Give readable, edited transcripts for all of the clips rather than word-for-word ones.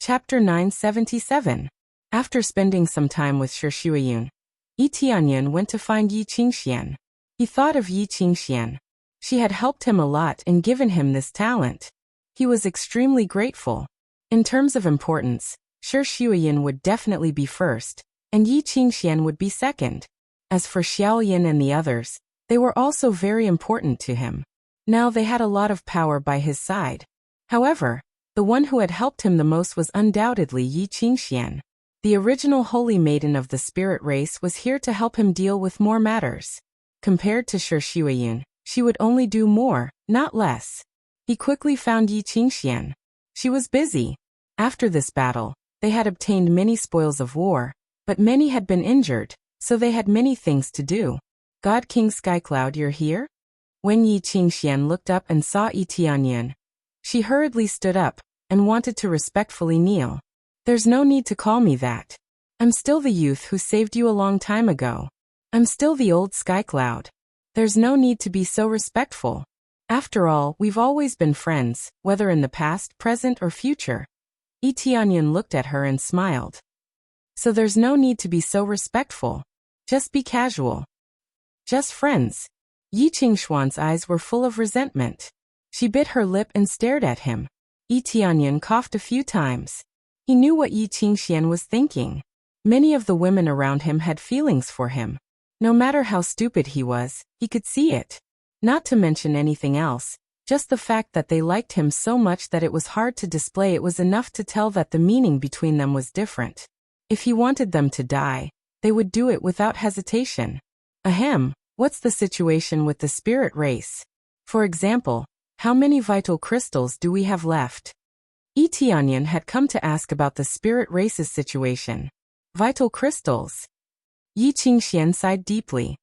Chapter 977. After spending some time with Shi Shuiyun, Yi Tianyan went to find Yi Qingxian. He thought of Yi Qingxian. She had helped him a lot and given him this talent. He was extremely grateful. In terms of importance, Shi Shuiyun would definitely be first, and Yi Qingxian would be second. As for Xiaoyan and the others, they were also very important to him. Now they had a lot of power by his side. However, the one who had helped him the most was undoubtedly Yi Qingxian. The original holy maiden of the spirit race was here to help him deal with more matters. Compared to Shi Shuiyun, she would only do more, not less. He quickly found Yi Qingxian. She was busy. After this battle, they had obtained many spoils of war, but many had been injured, so they had many things to do. God King Skycloud, you're here? When Yi Qingxian looked up and saw Yi Tianyan, she hurriedly stood up and wanted to respectfully kneel. There's no need to call me that. I'm still the youth who saved you a long time ago. I'm still the old Skycloud. There's no need to be so respectful. After all, we've always been friends, whether in the past, present, or future. Yi Tianyan looked at her and smiled. So there's no need to be so respectful. Just be casual. Just friends. Yi Qingxuan's eyes were full of resentment. She bit her lip and stared at him. Yi Tianyan coughed a few times. He knew what Yi Qingxian was thinking. Many of the women around him had feelings for him. No matter how stupid he was, he could see it. Not to mention anything else, just the fact that they liked him so much that it was hard to display it was enough to tell that the meaning between them was different. If he wanted them to die, they would do it without hesitation. Ahem, what's the situation with the spirit race? For example, how many vital crystals do we have left? Yi Tianyan had come to ask about the spirit race's situation. Vital crystals. Yi Qingxian sighed deeply.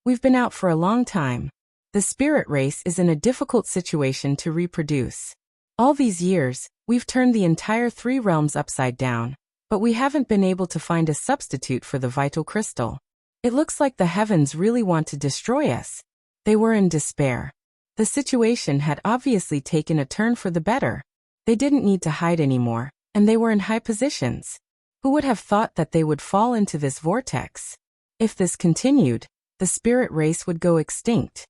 We've been out for a long time. The spirit race is in a difficult situation to reproduce. All these years, we've turned the entire 3 realms upside down, but we haven't been able to find a substitute for the vital crystal. It looks like the heavens really want to destroy us. They were in despair. The situation had obviously taken a turn for the better. They didn't need to hide anymore, and they were in high positions. Who would have thought that they would fall into this vortex? If this continued, the spirit race would go extinct.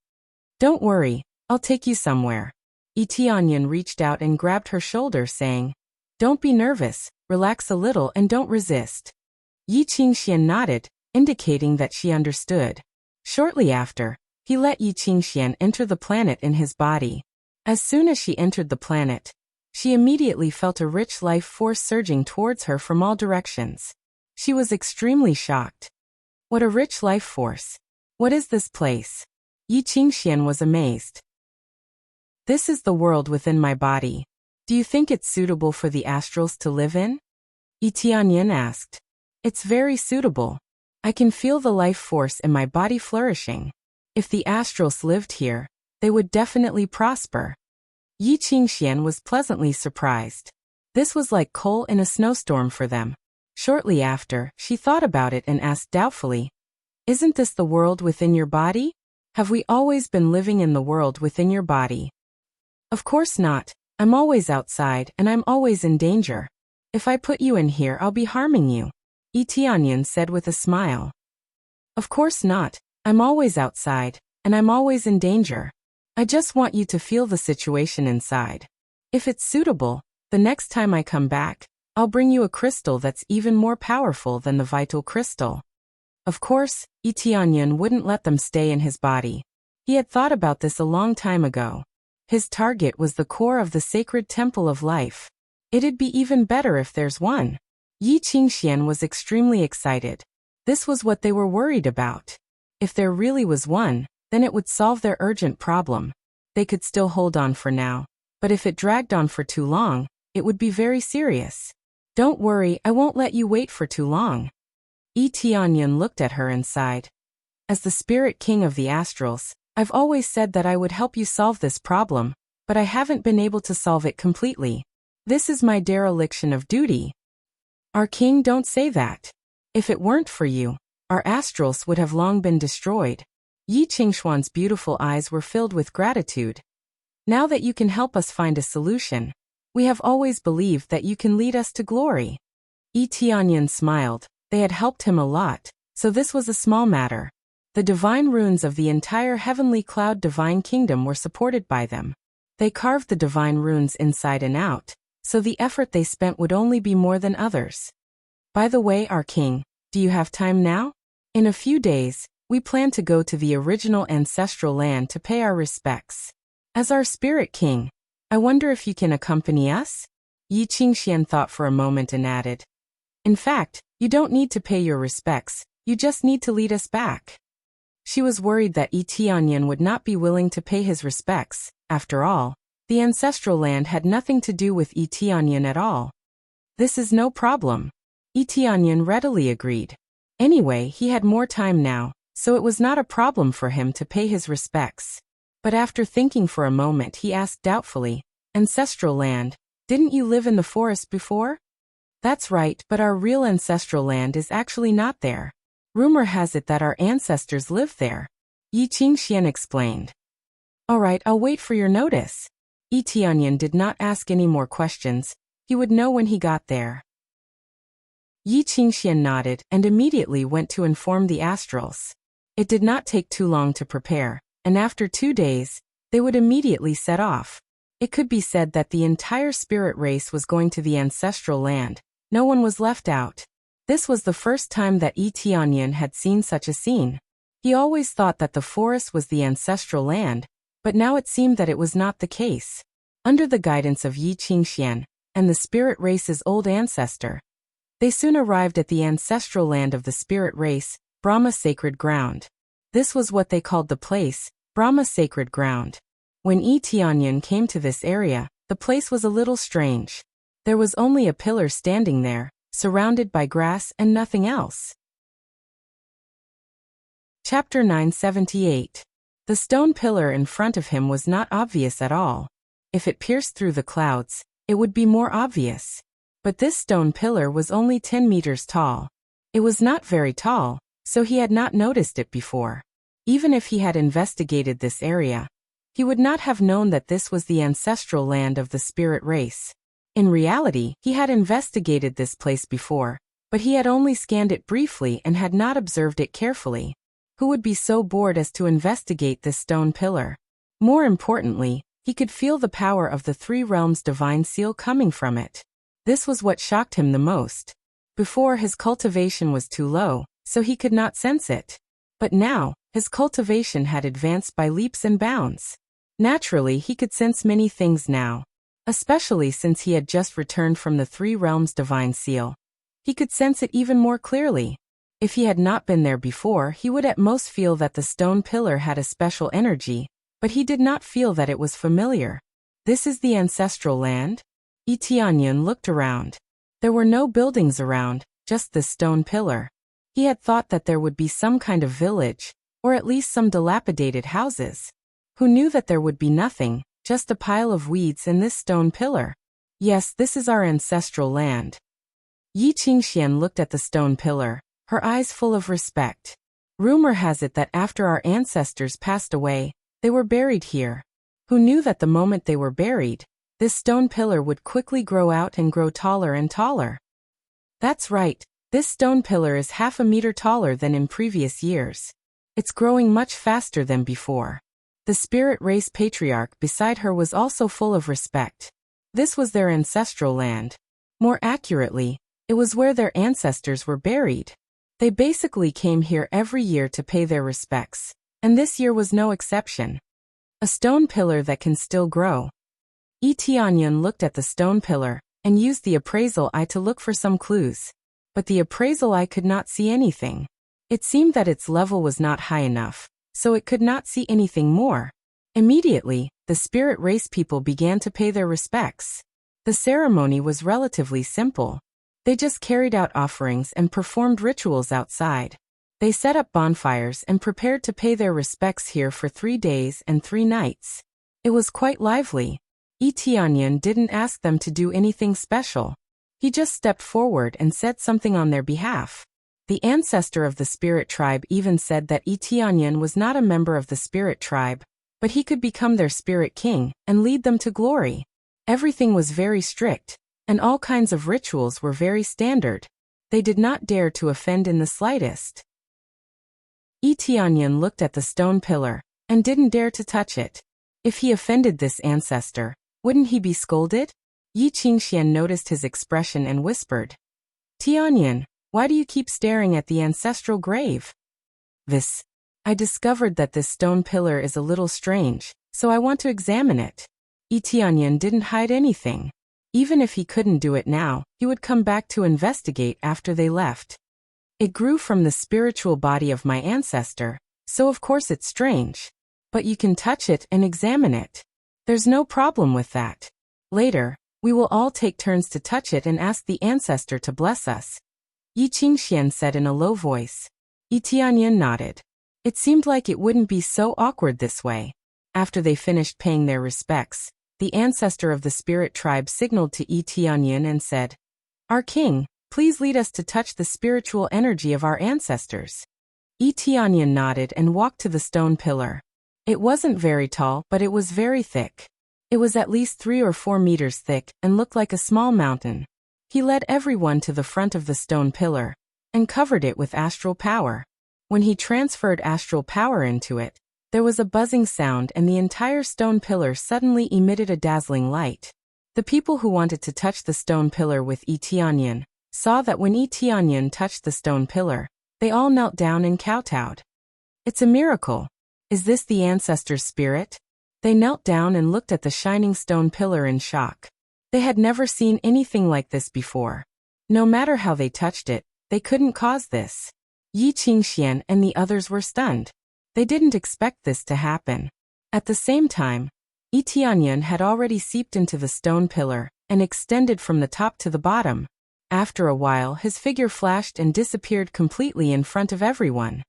Don't worry, I'll take you somewhere. Yi Tianyan reached out and grabbed her shoulder, saying, Don't be nervous, relax a little and don't resist. Yi Qingxian nodded, indicating that she understood. Shortly after, he let Yi Qingxian enter the planet in his body. As soon as she entered the planet, she immediately felt a rich life force surging towards her from all directions. She was extremely shocked. What a rich life force. What is this place? Yi Qingxian was amazed. This is the world within my body. Do you think it's suitable for the astrals to live in? Yi Tianyan asked. It's very suitable. I can feel the life force in my body flourishing. If the astrals lived here, they would definitely prosper. Yi Qingxian was pleasantly surprised. This was like coal in a snowstorm for them. Shortly after, she thought about it and asked doubtfully, Isn't this the world within your body? Have we always been living in the world within your body? Of course not. I'm always outside and I'm always in danger. If I put you in here, I'll be harming you. Yi Tianyan said with a smile. Of course not. I'm always outside, and I'm always in danger. I just want you to feel the situation inside. If it's suitable, the next time I come back, I'll bring you a crystal that's even more powerful than the vital crystal. Of course, Yi Tianyan wouldn't let them stay in his body. He had thought about this a long time ago. His target was the core of the sacred temple of life. It'd be even better if there's one. Yi Qingxian was extremely excited. This was what they were worried about. If there really was one, then it would solve their urgent problem. They could still hold on for now, but if it dragged on for too long, it would be very serious. Don't worry, I won't let you wait for too long. Yi Tianyan looked at her and sighed. As the spirit king of the astrals, I've always said that I would help you solve this problem, but I haven't been able to solve it completely. This is my dereliction of duty. Our king, don't say that. If it weren't for you, our astrals would have long been destroyed. Yi Qingxuan's beautiful eyes were filled with gratitude. Now that you can help us find a solution, We have always believed that you can lead us to glory. Yi Tianyan smiled. They had helped him a lot, so this was a small matter. The divine runes of the entire heavenly cloud divine kingdom were supported by them. They carved the divine runes inside and out, so the effort they spent would only be more than others. By the way, our king, do you have time now? In a few days, we plan to go to the original ancestral land to pay our respects. As our spirit king, I wonder if you can accompany us? Yi Qingxian thought for a moment and added. In fact, you don't need to pay your respects, you just need to lead us back. She was worried that Yi Tianyan would not be willing to pay his respects. After all, the ancestral land had nothing to do with Yi Tianyan at all. This is no problem. Yi Tianyan readily agreed. Anyway, he had more time now, so it was not a problem for him to pay his respects. But after thinking for a moment he asked doubtfully, Ancestral land, didn't you live in the forest before? That's right, but our real ancestral land is actually not there. Rumor has it that our ancestors lived there. Yi Qingxian explained. Alright, I'll wait for your notice. Yi Tianyan did not ask any more questions. He would know when he got there. Yi Qingxian nodded and immediately went to inform the astrals. It did not take too long to prepare, and after 2 days, they would immediately set off. It could be said that the entire spirit race was going to the ancestral land. No one was left out. This was the first time that Yi Tianyan had seen such a scene. He always thought that the forest was the ancestral land, but now it seemed that it was not the case. Under the guidance of Yi Qingxian and the spirit race's old ancestor, they soon arrived at the ancestral land of the spirit race, Brahma Sacred Ground. This was what they called the place, Brahma Sacred Ground. When Yi Tianyan came to this area, the place was a little strange. There was only a pillar standing there, surrounded by grass and nothing else. Chapter 978. The stone pillar in front of him was not obvious at all. If it pierced through the clouds, it would be more obvious. But this stone pillar was only 10 meters tall. It was not very tall, so he had not noticed it before. Even if he had investigated this area, he would not have known that this was the ancestral land of the spirit race. In reality, he had investigated this place before, but he had only scanned it briefly and had not observed it carefully. Who would be so bored as to investigate this stone pillar? More importantly, he could feel the power of the three realms' divine seal coming from it. This was what shocked him the most. Before, his cultivation was too low, so he could not sense it. But now, his cultivation had advanced by leaps and bounds. Naturally, he could sense many things now. Especially since he had just returned from the three realms' divine seal. He could sense it even more clearly. If he had not been there before, he would at most feel that the stone pillar had a special energy, but he did not feel that it was familiar. This is the ancestral land? Yi Tianyan looked around. There were no buildings around, just this stone pillar. He had thought that there would be some kind of village, or at least some dilapidated houses. Who knew that there would be nothing? Just a pile of weeds and this stone pillar. Yes, this is our ancestral land. Yi Qingxian looked at the stone pillar, her eyes full of respect. Rumor has it that after our ancestors passed away, they were buried here. Who knew that the moment they were buried, this stone pillar would quickly grow out and grow taller and taller? That's right, this stone pillar is half a meter taller than in previous years. It's growing much faster than before. The spirit race patriarch beside her was also full of respect. This was their ancestral land. More accurately, it was where their ancestors were buried. They basically came here every year to pay their respects, and this year was no exception. A stone pillar that can still grow. Yi Tianyan looked at the stone pillar and used the appraisal eye to look for some clues. But the appraisal eye could not see anything. It seemed that its level was not high enough, so it could not see anything more. Immediately, the spirit race people began to pay their respects. The ceremony was relatively simple. They just carried out offerings and performed rituals outside. They set up bonfires and prepared to pay their respects here for 3 days and 3 nights. It was quite lively. Yi Tianyan didn't ask them to do anything special. He just stepped forward and said something on their behalf. The ancestor of the spirit tribe even said that Yi Tianyan was not a member of the spirit tribe, but he could become their spirit king and lead them to glory. Everything was very strict, and all kinds of rituals were very standard. They did not dare to offend in the slightest. Yi Tianyan looked at the stone pillar, and didn't dare to touch it. If he offended this ancestor, wouldn't he be scolded? Yi Qingxian noticed his expression and whispered, Tianyan, why do you keep staring at the ancestral grave? I discovered that this stone pillar is a little strange, so I want to examine it. Yi Tianyan didn't hide anything. Even if he couldn't do it now, he would come back to investigate after they left. It grew from the spiritual body of my ancestor, so of course it's strange. But you can touch it and examine it. There's no problem with that. Later, we will all take turns to touch it and ask the ancestor to bless us. Yi Qingxian said in a low voice. Yi Tianyan nodded. It seemed like it wouldn't be so awkward this way. After they finished paying their respects, the ancestor of the spirit tribe signaled to Yi Tianyan and said, Our king, please lead us to touch the spiritual energy of our ancestors. Yi Tianyan nodded and walked to the stone pillar. It wasn't very tall, but it was very thick. It was at least 3 or 4 meters thick and looked like a small mountain. He led everyone to the front of the stone pillar and covered it with astral power. When he transferred astral power into it, there was a buzzing sound and the entire stone pillar suddenly emitted a dazzling light. The people who wanted to touch the stone pillar with Yi Tianyan saw that when Yi Tianyan touched the stone pillar, they all knelt down and kowtowed. It's a miracle. Is this the ancestor's spirit? They knelt down and looked at the shining stone pillar in shock. They had never seen anything like this before. No matter how they touched it, they couldn't cause this. Yi Qingxian and the others were stunned. They didn't expect this to happen. At the same time, Yi Tianyan had already seeped into the stone pillar and extended from the top to the bottom. After a while, his figure flashed and disappeared completely in front of everyone.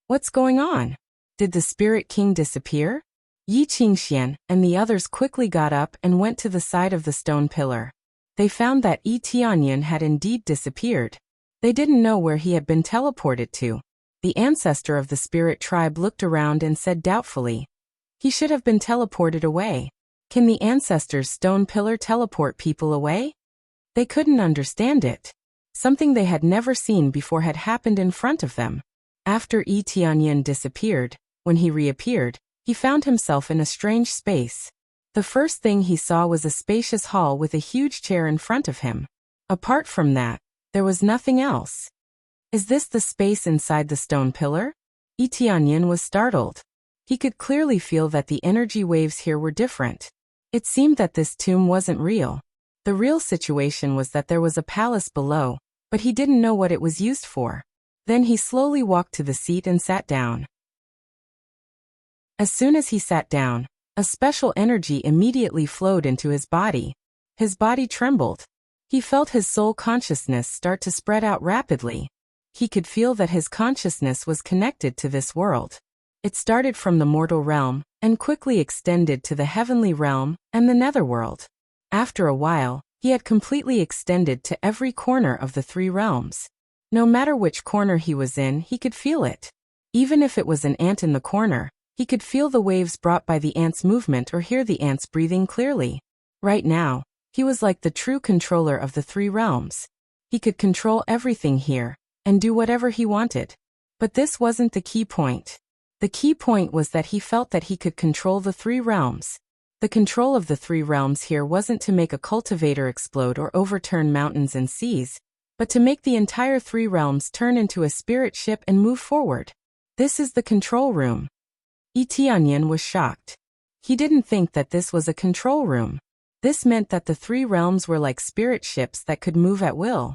What's going on? Did the Spirit King disappear? Yi Qingxian and the others quickly got up and went to the side of the stone pillar. They found that Yi Tianyan had indeed disappeared. They didn't know where he had been teleported to. The ancestor of the spirit tribe looked around and said doubtfully, He should have been teleported away. Can the ancestor's stone pillar teleport people away? They couldn't understand it. Something they had never seen before had happened in front of them. After Yi Tianyan disappeared, when he reappeared, he found himself in a strange space. The first thing he saw was a spacious hall with a huge chair in front of him. Apart from that, there was nothing else. Is this the space inside the stone pillar? Yi Tianyan was startled. He could clearly feel that the energy waves here were different. It seemed that this tomb wasn't real. The real situation was that there was a palace below, but he didn't know what it was used for. Then he slowly walked to the seat and sat down. As soon as he sat down, a special energy immediately flowed into his body. His body trembled. He felt his soul consciousness start to spread out rapidly. He could feel that his consciousness was connected to this world. It started from the mortal realm, and quickly extended to the heavenly realm and the netherworld. After a while, he had completely extended to every corner of the 3 realms. No matter which corner he was in, he could feel it. Even if it was an ant in the corner, he could feel the waves brought by the ant's movement or hear the ants breathing clearly. Right now, he was like the true controller of the 3 realms. He could control everything here, and do whatever he wanted. But this wasn't the key point. The key point was that he felt that he could control the 3 realms. The control of the 3 realms here wasn't to make a cultivator explode or overturn mountains and seas, but to make the entire 3 realms turn into a spirit ship and move forward. This is the control room. Yi Tianyan was shocked. He didn't think that this was a control room. This meant that the 3 realms were like spirit ships that could move at will.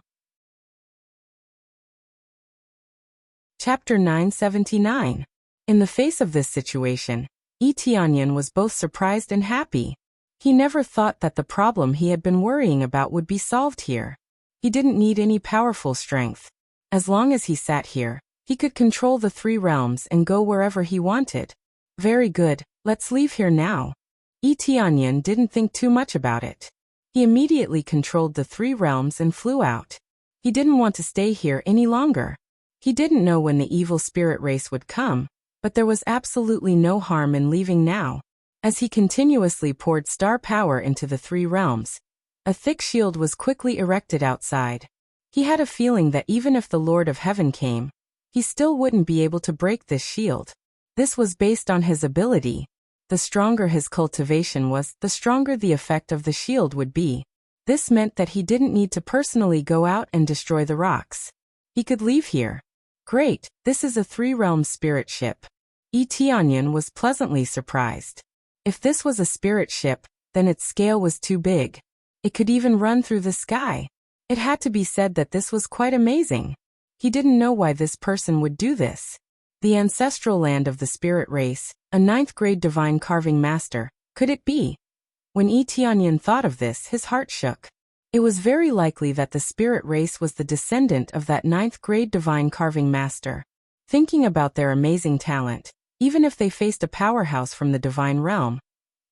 Chapter 979. In the face of this situation, Yi Tianyan was both surprised and happy. He never thought that the problem he had been worrying about would be solved here. He didn't need any powerful strength. As long as he sat here, he could control the 3 realms and go wherever he wanted. Very good, let's leave here now. Yi Tianyan didn't think too much about it. He immediately controlled the 3 realms and flew out. He didn't want to stay here any longer. He didn't know when the evil spirit race would come, but there was absolutely no harm in leaving now. As he continuously poured star power into the three realms, a thick shield was quickly erected outside. He had a feeling that even if the Lord of Heaven came, he still wouldn't be able to break this shield. This was based on his ability. The stronger his cultivation was, the stronger the effect of the shield would be. This meant that he didn't need to personally go out and destroy the rocks. He could leave here. Great, this is a three-realm spirit ship. Tianyan was pleasantly surprised. If this was a spirit ship, then its scale was too big. It could even run through the sky. It had to be said that this was quite amazing. He didn't know why this person would do this. The ancestral land of the spirit race, a 9th-grade divine carving master, could it be? When Tianyan thought of this, his heart shook. It was very likely that the spirit race was the descendant of that 9th-grade divine carving master. Thinking about their amazing talent, even if they faced a powerhouse from the divine realm,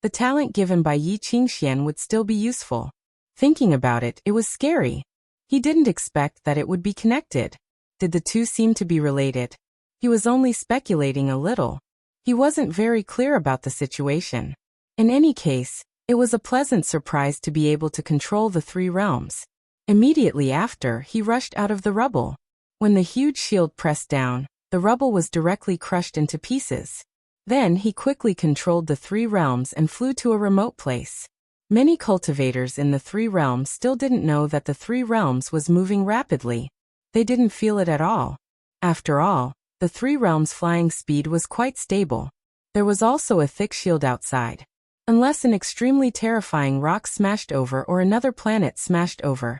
the talent given by Yi Qingxian would still be useful. Thinking about it, it was scary. He didn't expect that it would be connected. Did the two seem to be related? He was only speculating a little. He wasn't very clear about the situation. In any case, it was a pleasant surprise to be able to control the three realms. Immediately after, he rushed out of the rubble. When the huge shield pressed down, the rubble was directly crushed into pieces. Then he quickly controlled the three realms and flew to a remote place. Many cultivators in the three realms still didn't know that the three realms was moving rapidly. They didn't feel it at all. After all, the three realms' flying speed was quite stable. There was also a thick shield outside. Unless an extremely terrifying rock smashed over or another planet smashed over,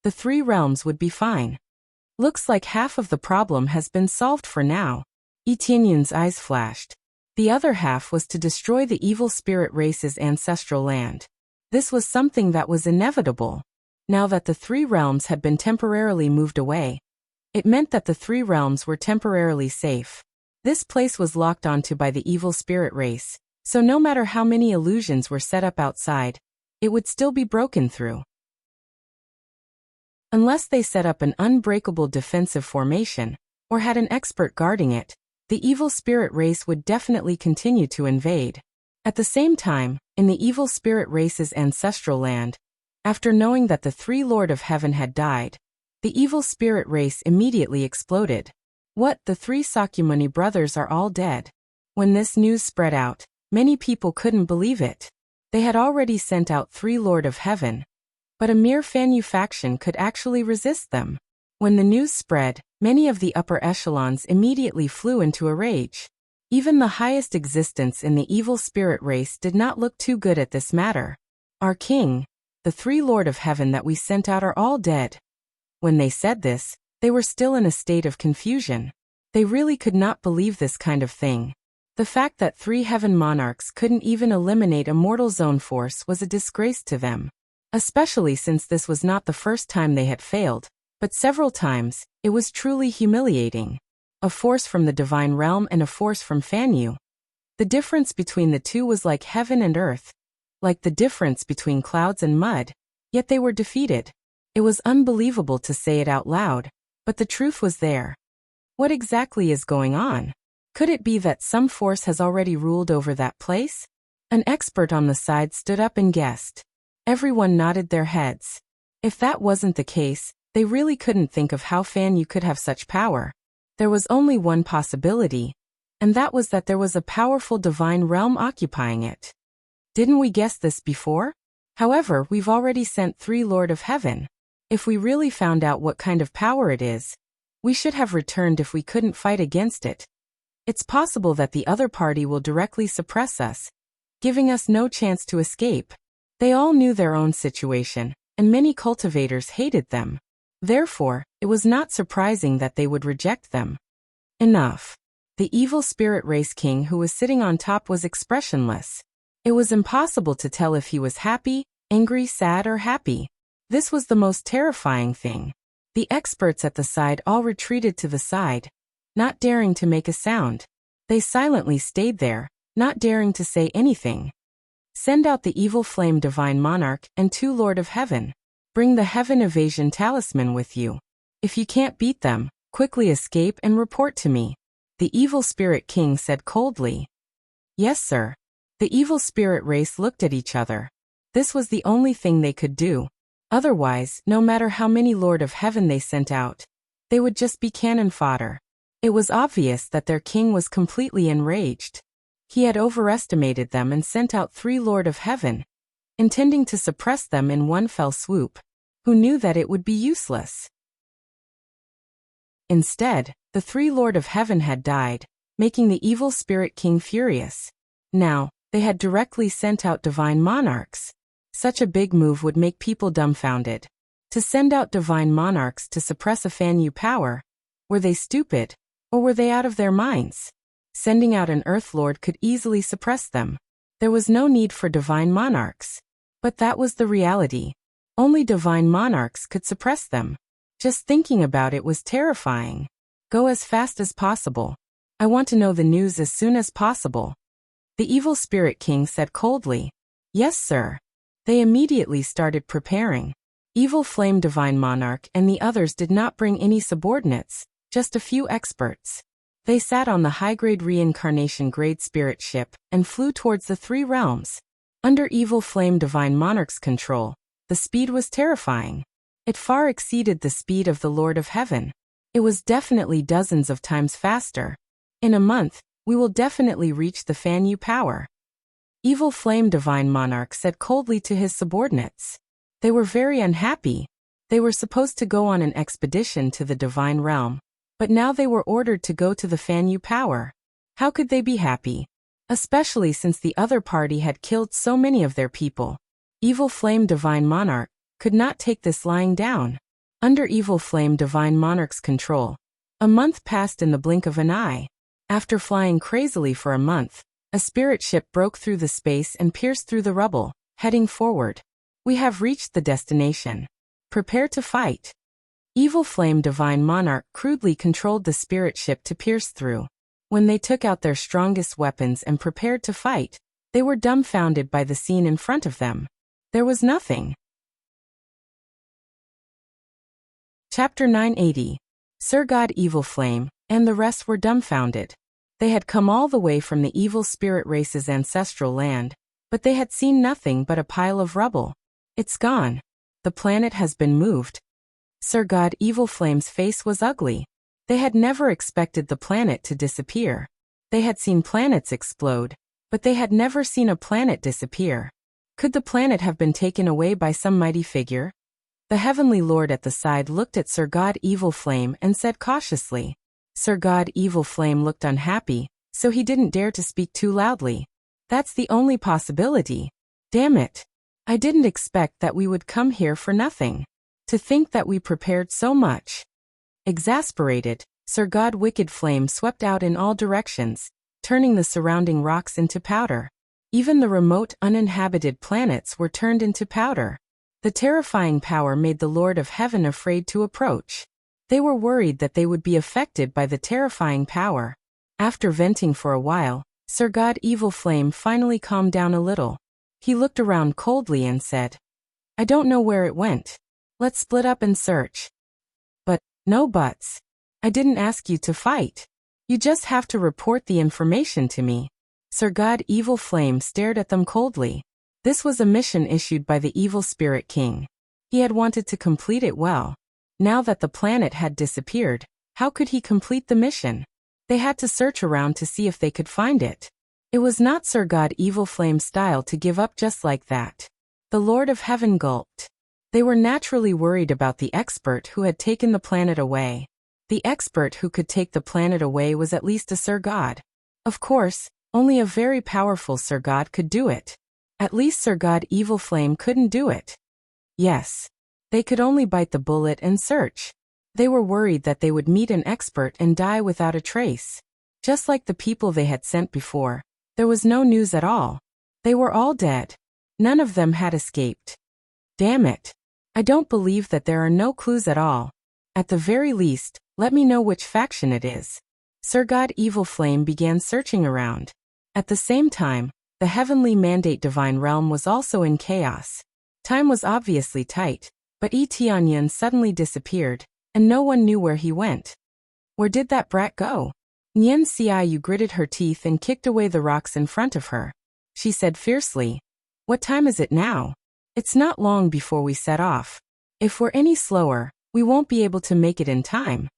the three realms would be fine. Looks like half of the problem has been solved for now. Tianyan's eyes flashed. The other half was to destroy the evil spirit race's ancestral land. This was something that was inevitable. Now that the three realms had been temporarily moved away, it meant that the three realms were temporarily safe. This place was locked onto by the evil spirit race, so no matter how many illusions were set up outside, it would still be broken through. Unless they set up an unbreakable defensive formation, or had an expert guarding it, the evil spirit race would definitely continue to invade. At the same time, in the evil spirit race's ancestral land, after knowing that the three Lord of Heaven had died, the evil spirit race immediately exploded. What, the three Sakyamuni brothers are all dead? When this news spread out, many people couldn't believe it. They had already sent out three Lord of Heaven, but a mere Fanyu faction could actually resist them. When the news spread, many of the upper echelons immediately flew into a rage. Even the highest existence in the evil spirit race did not look too good at this matter. Our king, the three Lord of Heaven that we sent out are all dead. When they said this, they were still in a state of confusion. They really could not believe this kind of thing. The fact that three heaven monarchs couldn't even eliminate a mortal zone force was a disgrace to them. Especially since this was not the first time they had failed, but several times. It was truly humiliating. A force from the divine realm and a force from Fanyu. The difference between the two was like heaven and earth, like the difference between clouds and mud, yet they were defeated. It was unbelievable to say it out loud, but the truth was there. What exactly is going on? Could it be that some force has already ruled over that place? An expert on the side stood up and guessed. Everyone nodded their heads. If that wasn't the case, they really couldn't think of how Fanyu could have such power. There was only one possibility, and that was that there was a powerful divine realm occupying it. Didn't we guess this before? However, we've already sent three Lord of Heaven. If we really found out what kind of power it is, we should have returned if we couldn't fight against it. It's possible that the other party will directly suppress us, giving us no chance to escape. They all knew their own situation, and many cultivators hated them. Therefore, it was not surprising that they would reject them. Enough. The evil spirit race king who was sitting on top was expressionless. It was impossible to tell if he was happy, angry, sad, or happy. This was the most terrifying thing. The experts at the side all retreated to the side, not daring to make a sound. They silently stayed there, not daring to say anything. Send out the evil flame divine monarch and two Lord of Heaven. Bring the heaven evasion talisman with you. If you can't beat them, quickly escape and report to me. The evil spirit king said coldly. Yes, sir. The evil spirit race looked at each other. This was the only thing they could do. Otherwise, no matter how many Lord of Heaven they sent out, they would just be cannon fodder. It was obvious that their king was completely enraged. He had overestimated them and sent out 3 Lord of Heaven, intending to suppress them in one fell swoop. Who knew that it would be useless? Instead, the 3 Lord of Heaven had died, making the evil spirit king furious. Now, they had directly sent out divine monarchs. Such a big move would make people dumbfounded. To send out divine monarchs to suppress a Fan Yu power, were they stupid, or were they out of their minds? Sending out an Earth Lord could easily suppress them. There was no need for divine monarchs. But that was the reality. Only divine monarchs could suppress them. Just thinking about it was terrifying. Go as fast as possible. I want to know the news as soon as possible. The evil spirit king said coldly. Yes, sir. They immediately started preparing. Evil Flame Divine Monarch and the others did not bring any subordinates, just a few experts. They sat on the high-grade reincarnation grade spirit ship and flew towards the 3 realms. Under Evil Flame Divine Monarch's control, the speed was terrifying. It far exceeded the speed of the Lord of Heaven. It was definitely dozens of times faster. In a month, we will definitely reach the Fan Yu power. Evil Flame Divine Monarch said coldly to his subordinates. They were very unhappy. They were supposed to go on an expedition to the Divine Realm, but now they were ordered to go to the Fan Yu power. How could they be happy? Especially since the other party had killed so many of their people. Evil Flame Divine Monarch could not take this lying down. Under Evil Flame Divine Monarch's control, a month passed in the blink of an eye. After flying crazily for a month, a spirit ship broke through the space and pierced through the rubble, heading forward. We have reached the destination. Prepare to fight. Evil Flame Divine Monarch crudely controlled the spirit ship to pierce through. When they took out their strongest weapons and prepared to fight, they were dumbfounded by the scene in front of them. There was nothing. Chapter 980. Sir God Evil Flame, and the rest were dumbfounded. They had come all the way from the evil spirit race's ancestral land, but they had seen nothing but a pile of rubble. It's gone. The planet has been moved. Sir God Evil Flame's face was ugly. They had never expected the planet to disappear. They had seen planets explode, but they had never seen a planet disappear. Could the planet have been taken away by some mighty figure? The Heavenly Lord at the side looked at Sir God Evil Flame and said cautiously. Sir God Evil Flame looked unhappy, so he didn't dare to speak too loudly. That's the only possibility. Damn it. I didn't expect that we would come here for nothing. To think that we prepared so much. Exasperated, Sir God Wicked Flame swept out in all directions, turning the surrounding rocks into powder. Even the remote uninhabited planets were turned into powder. The terrifying power made the Lord of Heaven afraid to approach. They were worried that they would be affected by the terrifying power. After venting for a while, Sir God Evil Flame finally calmed down a little. He looked around coldly and said, I don't know where it went. Let's split up and search. But, no buts. I didn't ask you to fight. You just have to report the information to me. Sir God Evil Flame stared at them coldly. This was a mission issued by the Evil Spirit King. He had wanted to complete it well. Now that the planet had disappeared, how could he complete the mission? They had to search around to see if they could find it. It was not Sir God Evil Flame's style to give up just like that. The Lord of Heaven gulped. They were naturally worried about the expert who had taken the planet away. The expert who could take the planet away was at least a Sir God. Of course, only a very powerful Sir God could do it. At least Sir God Evil Flame couldn't do it. Yes. They could only bite the bullet and search. They were worried that they would meet an expert and die without a trace. Just like the people they had sent before, there was no news at all. They were all dead. None of them had escaped. Damn it. I don't believe that there are no clues at all. At the very least, let me know which faction it is. Sir God Evil Flame began searching around. At the same time, the Heavenly Mandate Divine Realm was also in chaos. Time was obviously tight, but Tianyan suddenly disappeared, and no one knew where he went. Where did that brat go? Nian Xiaoyu gritted her teeth and kicked away the rocks in front of her. She said fiercely. What time is it now? It's not long before we set off. If we're any slower, we won't be able to make it in time.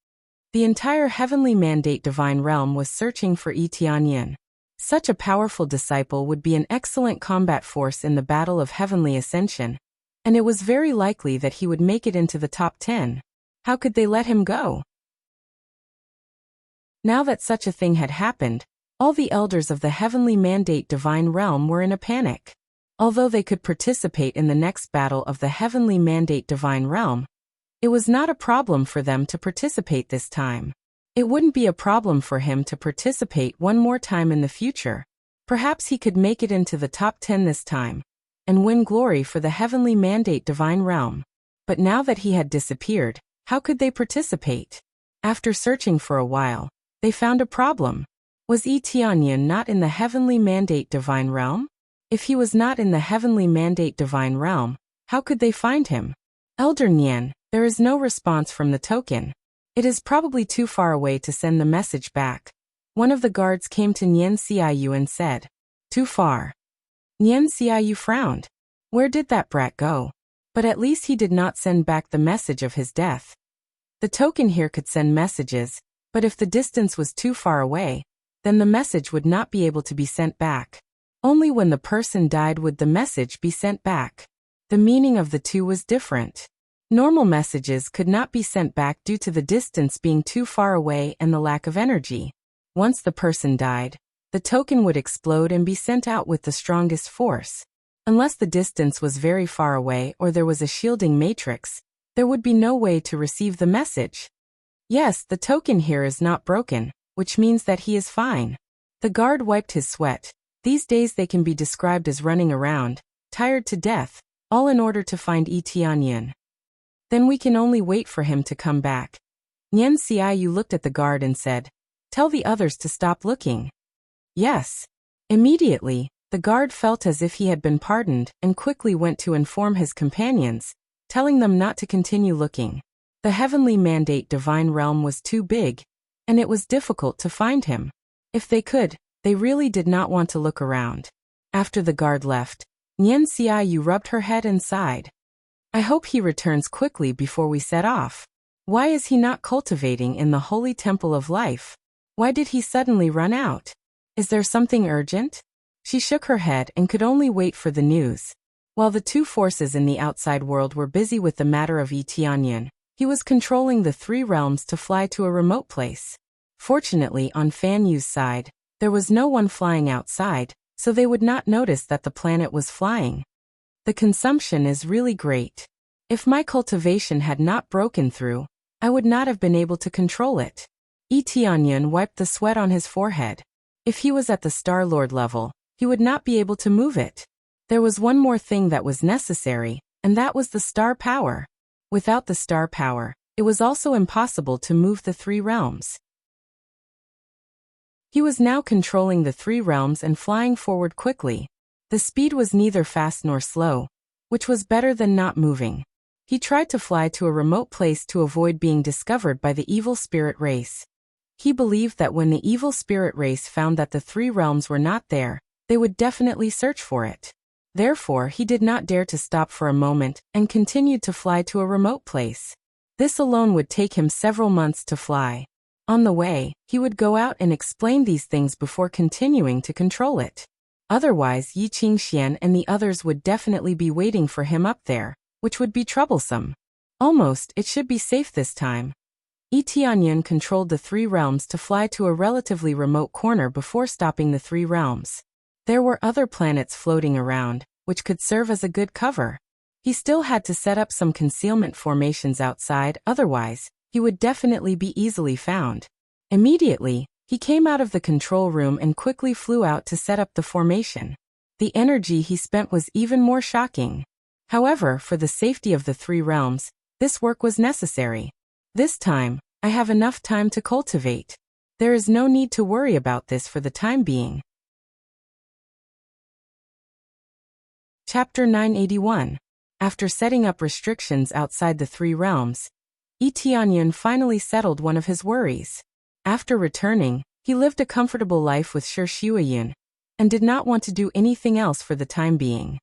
The entire heavenly mandate divine realm was searching for Yi Tianyan. Such a powerful disciple would be an excellent combat force in the battle of heavenly ascension, and it was very likely that he would make it into the top 10. How could they let him go? Now that such a thing had happened, all the elders of the heavenly mandate divine realm were in a panic. Although they could participate in the next battle of the heavenly mandate divine realm, it was not a problem for them to participate this time. It wouldn't be a problem for him to participate one more time in the future. Perhaps he could make it into the top 10 this time, and win glory for the heavenly mandate divine realm. But now that he had disappeared, how could they participate? After searching for a while, they found a problem. Was Yi Tianyan not in the heavenly mandate divine realm? If he was not in the heavenly mandate divine realm, how could they find him? Elder Nian, there is no response from the token. It is probably too far away to send the message back. One of the guards came to Nian Xiaoyu and said, Too far. Nian Xiaoyu frowned. Where did that brat go? But at least he did not send back the message of his death. The token here could send messages, but if the distance was too far away, then the message would not be able to be sent back. Only when the person died would the message be sent back. The meaning of the two was different. Normal messages could not be sent back due to the distance being too far away and the lack of energy. Once the person died, the token would explode and be sent out with the strongest force. Unless the distance was very far away or there was a shielding matrix, there would be no way to receive the message. Yes, the token here is not broken, which means that he is fine. The guard wiped his sweat. These days they can be described as running around, tired to death, all in order to find Yi Tianyan. Then we can only wait for him to come back. Nian Xiaoyu looked at the guard and said, Tell the others to stop looking. Yes. Immediately, the guard felt as if he had been pardoned and quickly went to inform his companions, telling them not to continue looking. The heavenly mandate divine realm was too big, and it was difficult to find him. If they could, they really did not want to look around. After the guard left, Nian Xiaoyu rubbed her head and sighed. I hope he returns quickly before we set off. Why is he not cultivating in the holy temple of life? Why did he suddenly run out? Is there something urgent? She shook her head and could only wait for the news. While the two forces in the outside world were busy with the matter of Yi Tianyan, he was controlling the three realms to fly to a remote place. Fortunately, on Fan Yu's side, there was no one flying outside, so they would not notice that the planet was flying. The consumption is really great. If my cultivation had not broken through, I would not have been able to control it. Yi Tianyan wiped the sweat on his forehead. If he was at the Star Lord level, he would not be able to move it. There was one more thing that was necessary, and that was the star power. Without the star power, it was also impossible to move the three realms. He was now controlling the three realms and flying forward quickly. The speed was neither fast nor slow, which was better than not moving. He tried to fly to a remote place to avoid being discovered by the evil spirit race. He believed that when the evil spirit race found that the three realms were not there, they would definitely search for it. Therefore, he did not dare to stop for a moment and continued to fly to a remote place. This alone would take him several months to fly. On the way, he would go out and explain these things before continuing to control it. Otherwise, Yi Qingxian and the others would definitely be waiting for him up there, which would be troublesome. Almost, it should be safe this time. Yi Tianyan controlled the three realms to fly to a relatively remote corner before stopping the three realms. There were other planets floating around, which could serve as a good cover. He still had to set up some concealment formations outside, otherwise, he would definitely be easily found. Immediately, he came out of the control room and quickly flew out to set up the formation. The energy he spent was even more shocking. However, for the safety of the three realms, this work was necessary. This time, I have enough time to cultivate. There is no need to worry about this for the time being. Chapter 981. After setting up restrictions outside the three realms, Yi Tianyan finally settled one of his worries. After returning, he lived a comfortable life with Shuiyun. and did not want to do anything else for the time being.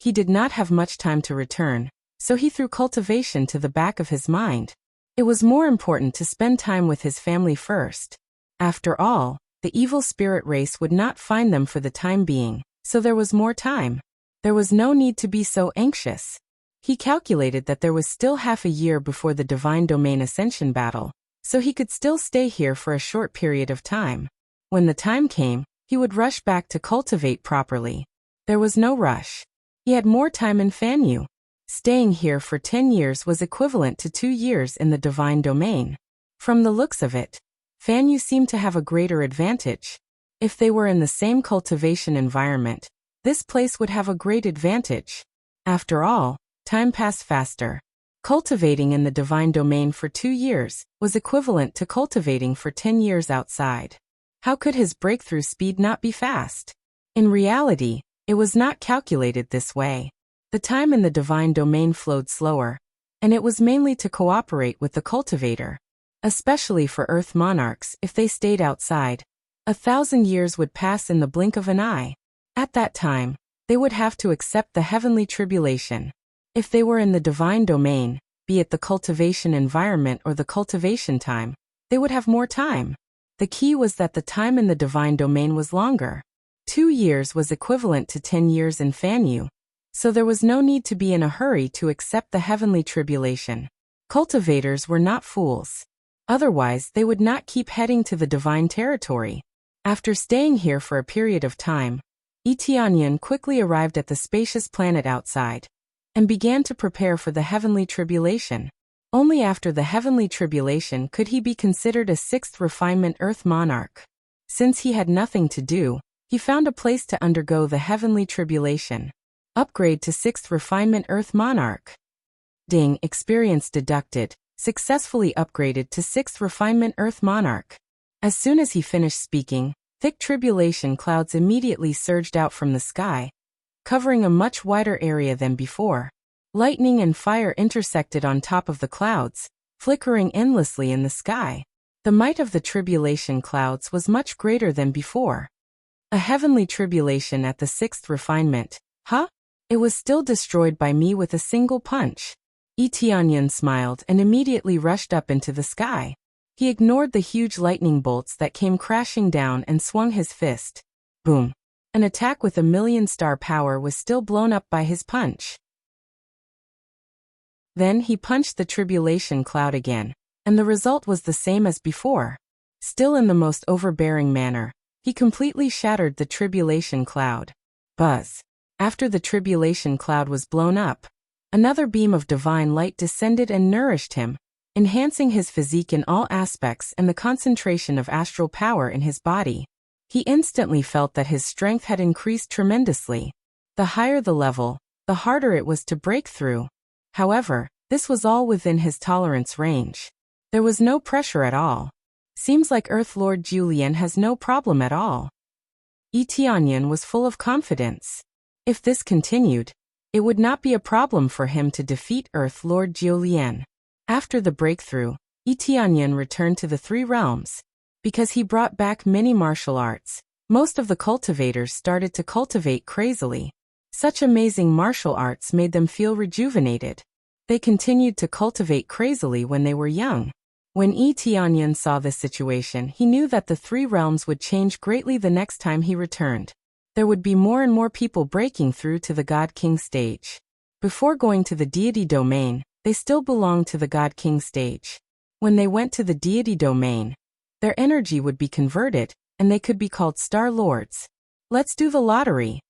He did not have much time to return, so he threw cultivation to the back of his mind. It was more important to spend time with his family first. After all, the evil spirit race would not find them for the time being, so there was more time. There was no need to be so anxious. He calculated that there was still half a year before the Divine Domain Ascension battle, so he could still stay here for a short period of time. When the time came, he would rush back to cultivate properly. There was no rush. He had more time in Fanyu. Staying here for 10 years was equivalent to 2 years in the Divine Domain. From the looks of it, Fanyu seemed to have a greater advantage. If they were in the same cultivation environment, this place would have a great advantage. After all, time passed faster. Cultivating in the Divine Domain for 2 years was equivalent to cultivating for 10 years outside. How could his breakthrough speed not be fast? In reality, it was not calculated this way. The time in the Divine Domain flowed slower, and it was mainly to cooperate with the cultivator. Especially for Earth monarchs, if they stayed outside, 1,000 years would pass in the blink of an eye. At that time, they would have to accept the heavenly tribulation. If they were in the Divine Domain, be it the cultivation environment or the cultivation time, they would have more time. The key was that the time in the Divine Domain was longer. 2 years was equivalent to 10 years in Fanyu, so there was no need to be in a hurry to accept the heavenly tribulation. Cultivators were not fools. Otherwise, they would not keep heading to the divine territory. After staying here for a period of time, Tianyan quickly arrived at the spacious planet outside and began to prepare for the heavenly tribulation. Only after the heavenly tribulation could he be considered a 6th refinement Earth monarch. Since he had nothing to do, he found a place to undergo the heavenly tribulation. Upgrade to 6th refinement Earth monarch. Ding, experience deducted. Successfully upgraded to 6th refinement Earth monarch. As soon as he finished speaking, thick tribulation clouds immediately surged out from the sky, covering a much wider area than before. Lightning and fire intersected on top of the clouds, flickering endlessly in the sky. The might of the tribulation clouds was much greater than before. A heavenly tribulation at the 6th refinement. Huh? It was still destroyed by me with a single punch. Tianyan smiled and immediately rushed up into the sky. He ignored the huge lightning bolts that came crashing down and swung his fist. Boom. An attack with 1,000,000 star power was still blown up by his punch. Then he punched the tribulation cloud again, and the result was the same as before. Still in the most overbearing manner, he completely shattered the tribulation cloud. Buzz. After the tribulation cloud was blown up, another beam of divine light descended and nourished him, enhancing his physique in all aspects and the concentration of astral power in his body. He instantly felt that his strength had increased tremendously. The higher the level, the harder it was to break through. However, this was all within his tolerance range. There was no pressure at all. Seems like Earth Lord Julian has no problem at all. Tianyan was full of confidence. If this continued, it would not be a problem for him to defeat Earth Lord Jiulian. After the breakthrough, Tianyan returned to the 3 realms. Because he brought back many martial arts, most of the cultivators started to cultivate crazily. Such amazing martial arts made them feel rejuvenated. They continued to cultivate crazily when they were young. When Tianyan saw this situation, he knew that the 3 realms would change greatly the next time he returned. There would be more and more people breaking through to the God King stage. Before going to the deity domain, they still belonged to the God King stage. When they went to the deity domain, their energy would be converted, and they could be called Star Lords. Let's do the lottery.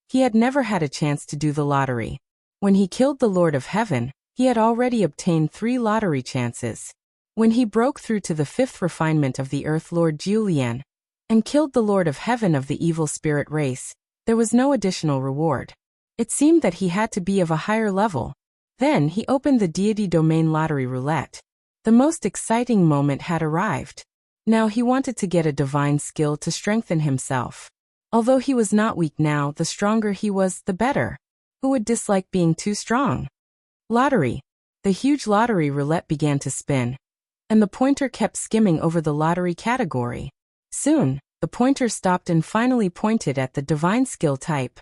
He had never had a chance to do the lottery. When he killed the Lord of Heaven, he had already obtained 3 lottery chances. When he broke through to the 5th refinement of the Earth Lord Julian, and killed the Lord of Heaven of the evil spirit race, there was no additional reward. It seemed that he had to be of a higher level. Then he opened the deity domain lottery roulette. The most exciting moment had arrived. Now he wanted to get a divine skill to strengthen himself. Although he was not weak now, the stronger he was, the better. Who would dislike being too strong? Lottery. The huge lottery roulette began to spin, and the pointer kept skimming over the lottery category. Soon, The pointer stopped and finally pointed at the divine skill type.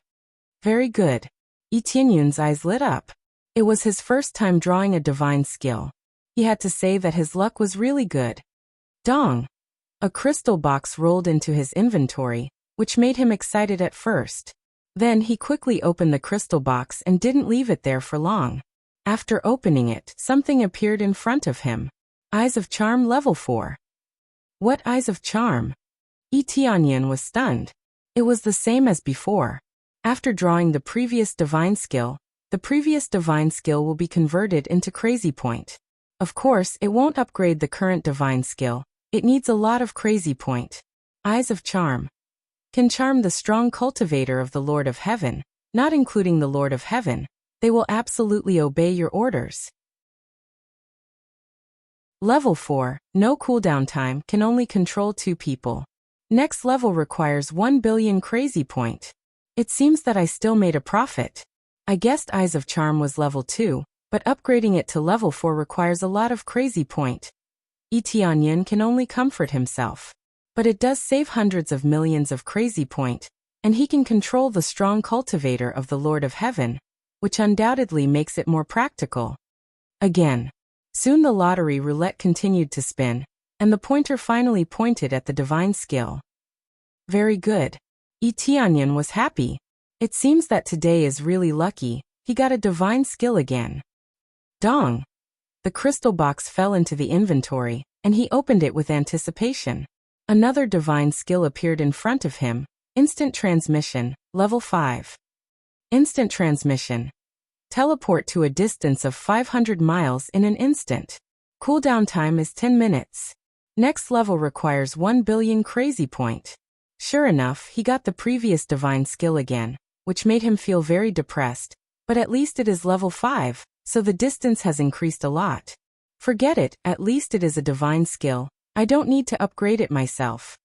Very good. Yi Tianyun's eyes lit up. It was his first time drawing a divine skill. He had to say that his luck was really good. Dong! A crystal box rolled into his inventory, which made him excited at first. Then he quickly opened the crystal box and didn't leave it there for long. After opening it, something appeared in front of him. Eyes of Charm level 4. What Eyes of Charm? Yi Tianyun was stunned. It was the same as before. After drawing the previous divine skill will be converted into Crazy Point. Of course, it won't upgrade the current divine skill. It needs a lot of Crazy Point. Eyes of Charm. Can charm the strong cultivator of the Lord of Heaven, not including the Lord of Heaven. They will absolutely obey your orders. Level 4, no cooldown time, can only control 2 people. Next level requires 1 billion Crazy Point. It seems that I still made a profit. I guessed Eyes of Charm was level 2, but upgrading it to level 4 requires a lot of Crazy Point. Yi Tianyun can only comfort himself. But it does save hundreds of millions of Crazy Point, and he can control the strong cultivator of the Lord of Heaven, which undoubtedly makes it more practical. Again. Soon the lottery roulette continued to spin, and the pointer finally pointed at the divine skill. Very good. Yi Tianyun was happy. It seems that today is really lucky, he got a divine skill again. Dong! The crystal box fell into the inventory, and he opened it with anticipation. Another divine skill appeared in front of him, Instant Transmission, level 5. Instant Transmission. Teleport to a distance of 500 miles in an instant. Cooldown time is 10 minutes. Next level requires 1 billion Crazy Point. Sure enough, he got the previous divine skill again, which made him feel very depressed, but at least it is level 5, so the distance has increased a lot. Forget it, at least it is a divine skill. I don't need to upgrade it myself.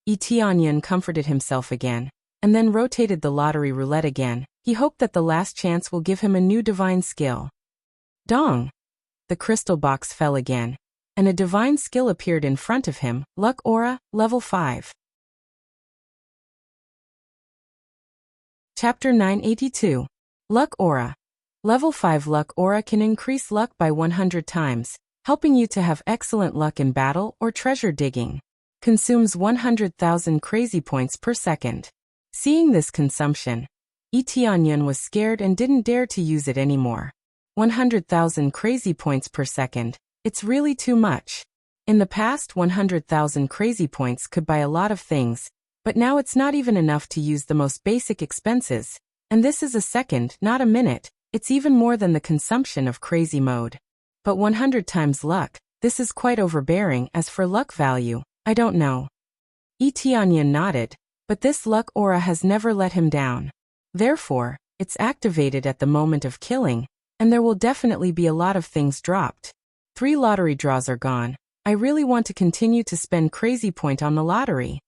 Yi Tianyun comforted himself again, and then rotated the lottery roulette again. He hoped that the last chance will give him a new divine skill. Dong! The crystal box fell again, and a divine skill appeared in front of him, Luck Aura, level 5. Chapter 982. Luck Aura. Level 5 Luck Aura can increase luck by 100 times, helping you to have excellent luck in battle or treasure digging. Consumes 100,000 Crazy Points per second. Seeing this consumption, Yi Tianyun was scared and didn't dare to use it anymore. 100,000 Crazy Points per second, it's really too much. In the past, 100,000 Crazy Points could buy a lot of things, but now it's not even enough to use the most basic expenses, and this is a second, not a minute. It's even more than the consumption of Crazy Mode. But 100 times luck, this is quite overbearing. As for luck value, I don't know. Yi Tianyun nodded, but this luck aura has never let him down. Therefore, it's activated at the moment of killing, and there will definitely be a lot of things dropped. 3 lottery draws are gone. I really want to continue to spend Crazy Point on the lottery.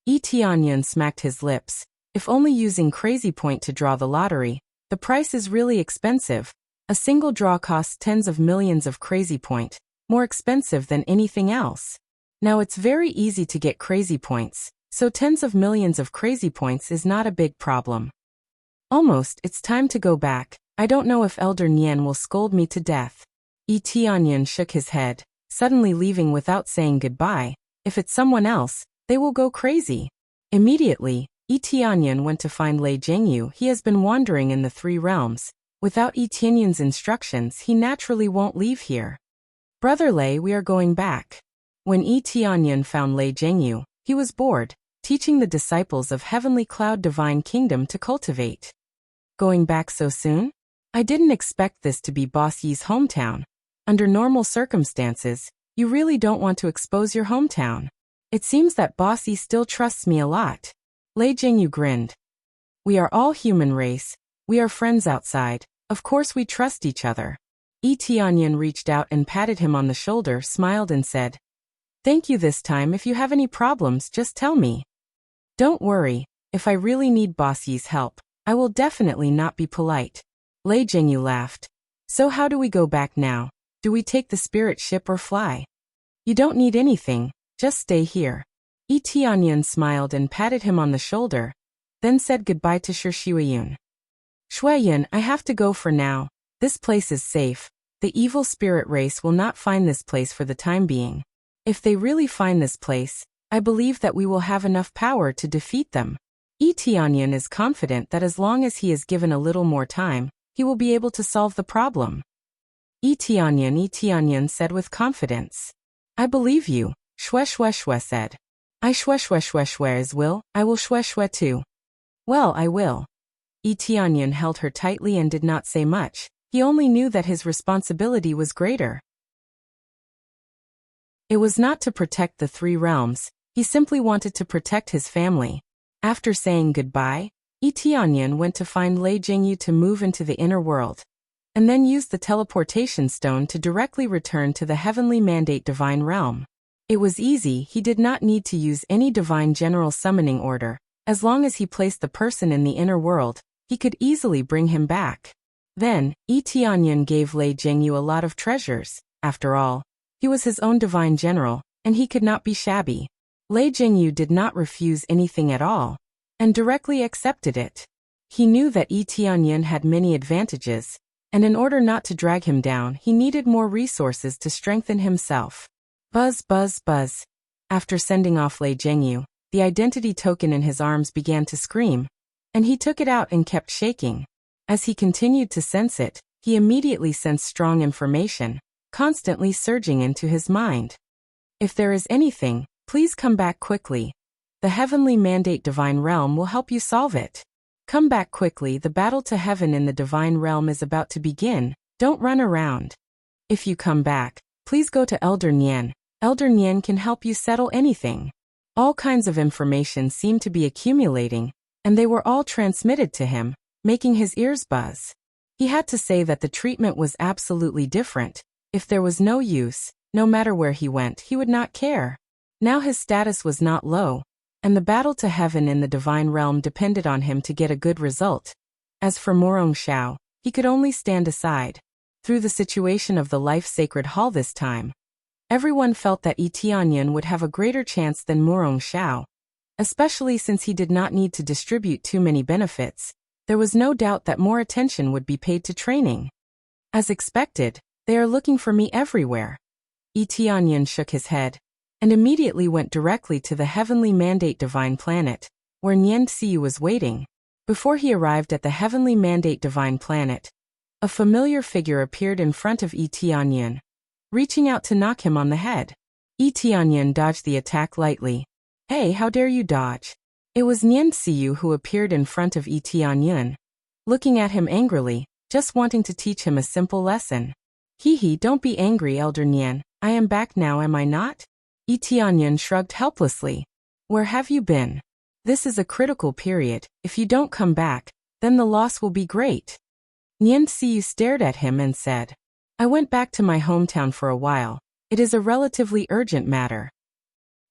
Yi Tianyun smacked his lips. If only using Crazy Point to draw the lottery, the price is really expensive. A single draw costs tens of millions of Crazy Point, more expensive than anything else. Now it's very easy to get Crazy Points, so tens of millions of Crazy Points is not a big problem. Almost, it's time to go back. I don't know if Elder Nian will scold me to death. Yi Tianyun shook his head, suddenly leaving without saying goodbye. If it's someone else, they will go crazy. Immediately, Yi Tianyun went to find Lei Zhengyu. He has been wandering in the 3 realms. Without Yi Tianyun's instructions, he naturally won't leave here. Brother Lei, we are going back. When Yi Tianyun found Lei Zhengyu, he was bored, teaching the disciples of Heavenly Cloud Divine Kingdom to cultivate. Going back so soon? I didn't expect this to be Boss Yi's hometown. Under normal circumstances, you really don't want to expose your hometown. It seems that Boss Yi still trusts me a lot. Lei Zhengyu grinned. We are all human race. We are friends outside. Of course we trust each other. Yi Tianyun reached out and patted him on the shoulder, smiled and said, "Thank you this time. If you have any problems, just tell me. Don't worry, if I really need Boss Yi's help, I will definitely not be polite." Lei Zhengyu laughed. So how do we go back now? Do we take the spirit ship or fly? You don't need anything, just stay here. Yi Tianyan smiled and patted him on the shoulder, then said goodbye to Shuiyun. Shuiyun, I have to go for now. This place is safe. The evil spirit race will not find this place for the time being. If they really find this place, I believe that we will have enough power to defeat them. Yi Tianyan is confident that as long as he is given a little more time, he will be able to solve the problem. Yi Tianyan said with confidence. I believe you, Shue said. I Shue as will, I will Shue too. Well, I will. Yi Tianyan held her tightly and did not say much. He only knew that his responsibility was greater. It was not to protect the three realms, he simply wanted to protect his family. After saying goodbye, Yi Tianyan went to find Lei Jingyu to move into the inner world, and then used the teleportation stone to directly return to the heavenly mandate divine realm. It was easy, he did not need to use any divine general summoning order. As long as he placed the person in the inner world, he could easily bring him back. Then, Yi Tianyan gave Lei Jingyu a lot of treasures. After all, he was his own divine general, and he could not be shabby. Lei Jingyu did not refuse anything at all, and directly accepted it. He knew that Yi Tianyan had many advantages, and in order not to drag him down, he needed more resources to strengthen himself. Buzz, buzz, buzz. After sending off Lei Jingyu, the identity token in his arms began to scream, and he took it out and kept shaking. As he continued to sense it, he immediately sensed strong information, constantly surging into his mind. If there is anything, please come back quickly. The heavenly mandate divine realm will help you solve it. Come back quickly, the battle to heaven in the divine realm is about to begin, don't run around. If you come back, please go to Elder Nian. Elder Nian can help you settle anything. All kinds of information seemed to be accumulating, and they were all transmitted to him, making his ears buzz. He had to say that the treatment was absolutely different. If there was no use, no matter where he went, he would not care. Now his status was not low, and the battle to heaven in the divine realm depended on him to get a good result. As for Morong Xiao, he could only stand aside. Through the situation of the life-sacred hall this time, everyone felt that Yi Tianyan would have a greater chance than Morong Xiao, especially since he did not need to distribute too many benefits. There was no doubt that more attention would be paid to training. As expected, they are looking for me everywhere. Yi Tianyan shook his head, and immediately went directly to the heavenly mandate divine planet, where Nian Xiyu was waiting. Before he arrived at the heavenly mandate divine planet, a familiar figure appeared in front of Yi Tianyan, reaching out to knock him on the head. Yi Tianyan dodged the attack lightly. Hey, how dare you dodge? It was Nian Xiyu who appeared in front of Yi Tianyan, looking at him angrily, just wanting to teach him a simple lesson. Hee, don't be angry, Elder Nian. I am back now, am I not? Yi Tianyan shrugged helplessly. Where have you been? This is a critical period. If you don't come back, then the loss will be great. Nian Xiyu stared at him and said, I went back to my hometown for a while. It is a relatively urgent matter.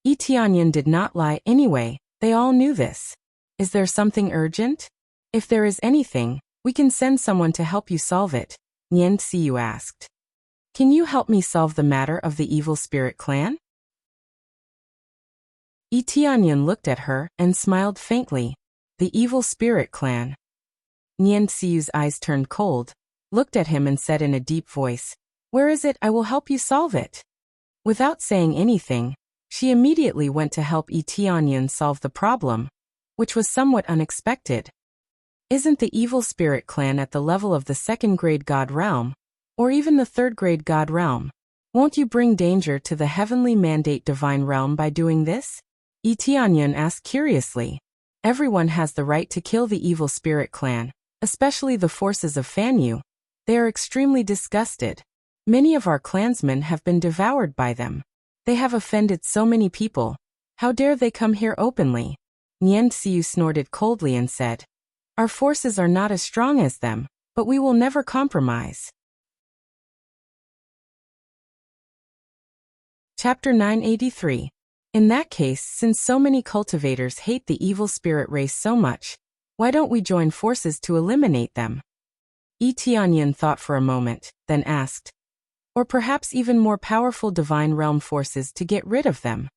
Yi Tianyan did not lie anyway. They all knew this. Is there something urgent? If there is anything, we can send someone to help you solve it, Nian Xiyu asked. Can you help me solve the matter of the evil spirit clan? Yi Tianyan looked at her and smiled faintly. The evil spirit clan. Nian Xiyu's eyes turned cold, looked at him and said in a deep voice, Where is it? I will help you solve it. Without saying anything, she immediately went to help Yi Tianyan solve the problem, which was somewhat unexpected. Isn't the evil spirit clan at the level of the second-grade god realm, or even the third-grade god realm? Won't you bring danger to the heavenly mandate divine realm by doing this? Yi Tianyan asked curiously. Everyone has the right to kill the evil spirit clan, especially the forces of Fanyu. They are extremely disgusted. Many of our clansmen have been devoured by them. They have offended so many people. How dare they come here openly? Nian Xiyu snorted coldly and said, Our forces are not as strong as them, but we will never compromise. Chapter 983. In that case, since so many cultivators hate the evil spirit race so much, why don't we join forces to eliminate them? Yi Tianyan thought for a moment, then asked, Or perhaps even more powerful divine realm forces to get rid of them.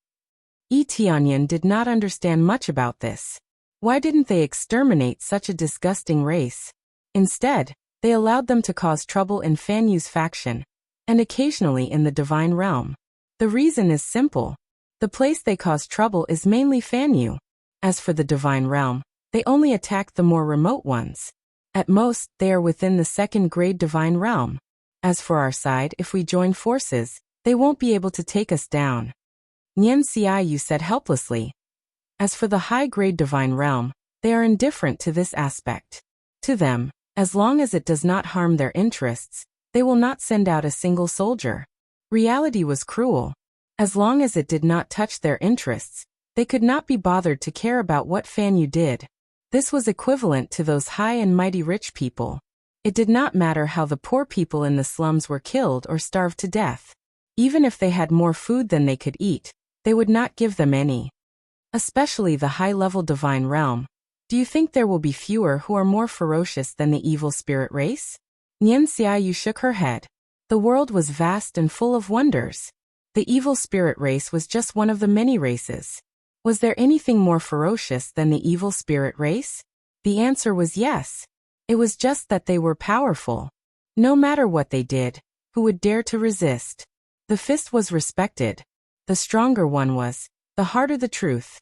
Yi Tianyan did not understand much about this. Why didn't they exterminate such a disgusting race? Instead, they allowed them to cause trouble in Fan Yu's faction, and occasionally in the divine realm. The reason is simple. The place they cause trouble is mainly Fan Yu. As for the divine realm, they only attack the more remote ones. At most, they are within the second-grade divine realm. As for our side, if we join forces, they won't be able to take us down. Nian Xiaoyu said helplessly. As for the high-grade divine realm, they are indifferent to this aspect. To them, as long as it does not harm their interests, they will not send out a single soldier. Reality was cruel. As long as it did not touch their interests, they could not be bothered to care about what Fan Yu did. This was equivalent to those high and mighty rich people. It did not matter how the poor people in the slums were killed or starved to death. Even if they had more food than they could eat, they would not give them any. Especially the high-level divine realm. Do you think there will be fewer who are more ferocious than the evil spirit race? Nian Xiaoyu shook her head. The world was vast and full of wonders. The evil spirit race was just one of the many races. Was there anything more ferocious than the evil spirit race? The answer was yes. It was just that they were powerful. No matter what they did, who would dare to resist? The fist was respected. The stronger one was, the harder the truth.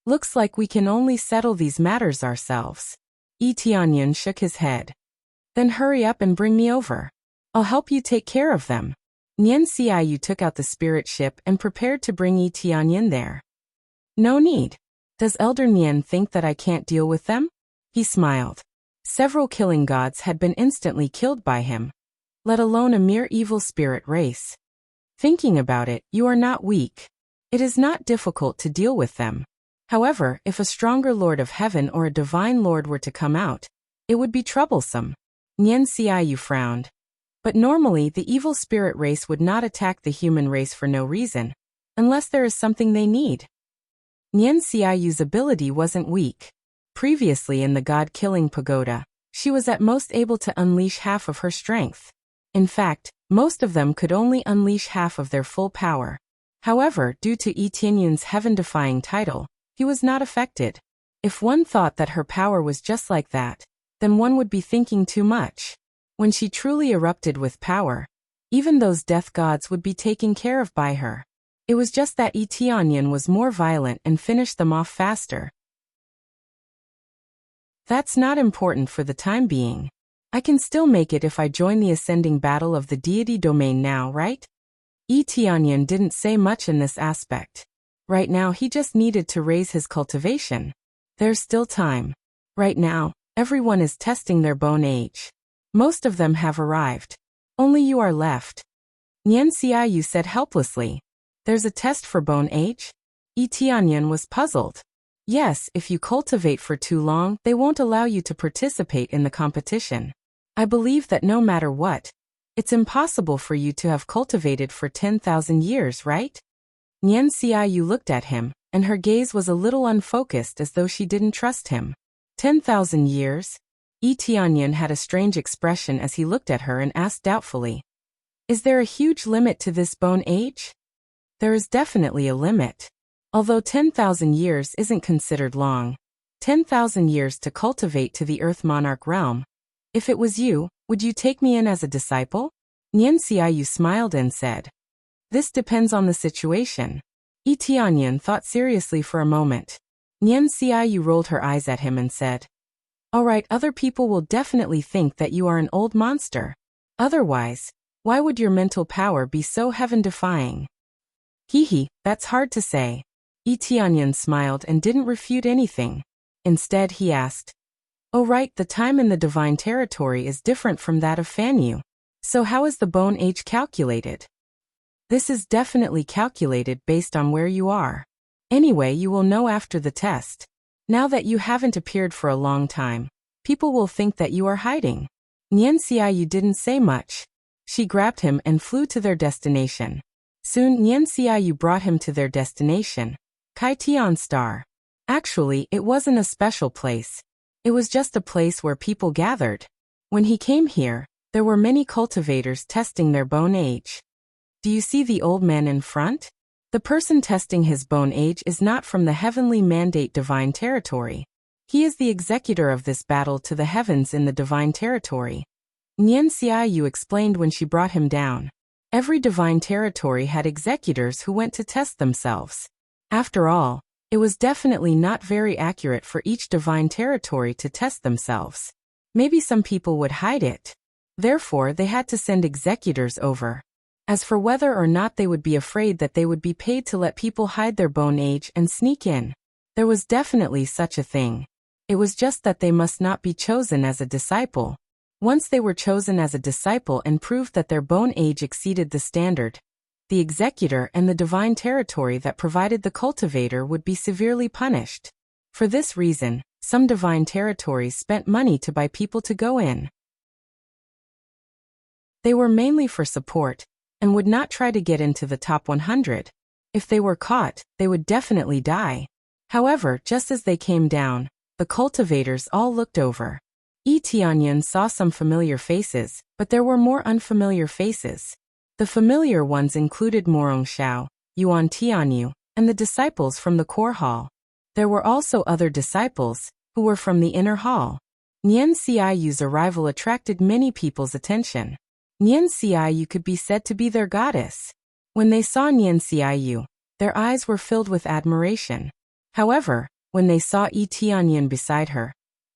Looks like we can only settle these matters ourselves. Yi Tianyan shook his head. Then hurry up and bring me over. I'll help you take care of them. Nian Xiaoyu took out the spirit ship and prepared to bring Yi Tianyan there. No need. Does Elder Nian think that I can't deal with them? He smiled. Several killing gods had been instantly killed by him, let alone a mere evil spirit race. Thinking about it, you are not weak. It is not difficult to deal with them. However, if a stronger Lord of Heaven or a divine Lord were to come out, it would be troublesome. Nian Xiaoyu frowned. But normally the evil spirit race would not attack the human race for no reason, unless there is something they need. Nian Xiaoyu's ability wasn't weak. Previously in the god-killing pagoda, she was at most able to unleash half of her strength. In fact, most of them could only unleash half of their full power. However, due to Yi Tianyun's heaven-defying title, he was not affected. If one thought that her power was just like that, then one would be thinking too much. When she truly erupted with power, even those death gods would be taken care of by her. It was just that Yi Tianyan was more violent and finished them off faster. That's not important for the time being. I can still make it if I join the ascending battle of the deity domain now, right? Yi Tianyan didn't say much in this aspect. Right now he just needed to raise his cultivation. There's still time. Right now, everyone is testing their bone age. Most of them have arrived. Only you are left. Nian Xiaoyu said helplessly. There's a test for bone age? Yi Tianyan was puzzled. Yes, if you cultivate for too long, they won't allow you to participate in the competition. I believe that no matter what, it's impossible for you to have cultivated for 10,000 years, right? Nian Xiaoyu looked at him, and her gaze was a little unfocused as though she didn't trust him. 10,000 years? Yi Tianyan had a strange expression as he looked at her and asked doubtfully. Is there a huge limit to this bone age? There is definitely a limit. Although 10,000 years isn't considered long. 10,000 years to cultivate to the Earth Monarch realm. If it was you, would you take me in as a disciple? Nian Xiaoyu smiled and said. This depends on the situation. Yi Tianyan thought seriously for a moment. Nian Xiaoyu rolled her eyes at him and said. Alright, other people will definitely think that you are an old monster. Otherwise, why would your mental power be so heaven-defying? Hee, that's hard to say. Yi Tianyan smiled and didn't refute anything. Instead he asked. Oh right, the time in the divine territory is different from that of Fan Yu. So how is the bone age calculated? This is definitely calculated based on where you are. Anyway, you will know after the test. Now that you haven't appeared for a long time, people will think that you are hiding. Nian Xiaoyu didn't say much. She grabbed him and flew to their destination. Soon Nian Xiaoyu brought him to their destination, Kai Tian Star. Actually, it wasn't a special place. It was just a place where people gathered. When he came here, there were many cultivators testing their bone age. Do you see the old man in front? The person testing his bone age is not from the heavenly mandate divine territory. He is the executor of this battle to the heavens in the divine territory. Nian Xiaoyu explained when she brought him down. Every divine territory had executors who went to test themselves. After all, it was definitely not very accurate for each divine territory to test themselves. Maybe some people would hide it. Therefore, they had to send executors over. As for whether or not they would be afraid that they would be paid to let people hide their bone age and sneak in, there was definitely such a thing. It was just that they must not be chosen as a disciple. Once they were chosen as a disciple and proved that their bone age exceeded the standard, the executor and the divine territory that provided the cultivator would be severely punished. For this reason, some divine territories spent money to buy people to go in. They were mainly for support, and would not try to get into the top 100. If they were caught, they would definitely die. However, just as they came down, the cultivators all looked over. Yi Tianyan saw some familiar faces, but there were more unfamiliar faces. The familiar ones included Morong Xiao, Yuan Tianyu, and the disciples from the core hall. There were also other disciples, who were from the inner hall. Nian Xiaoyu's arrival attracted many people's attention. Nian Xiaoyu could be said to be their goddess. When they saw Nian Xiaoyu, their eyes were filled with admiration. However, when they saw Yi Tianyan beside her,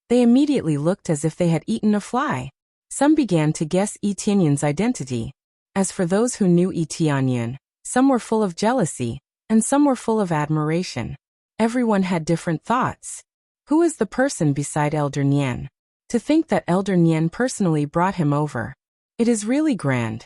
they immediately looked as if they had eaten a fly. Some began to guess Yi Tianyan's identity. As for those who knew Yi Tianyan, some were full of jealousy, and some were full of admiration. Everyone had different thoughts. Who is the person beside Elder Nian? To think that Elder Nian personally brought him over. It is really grand.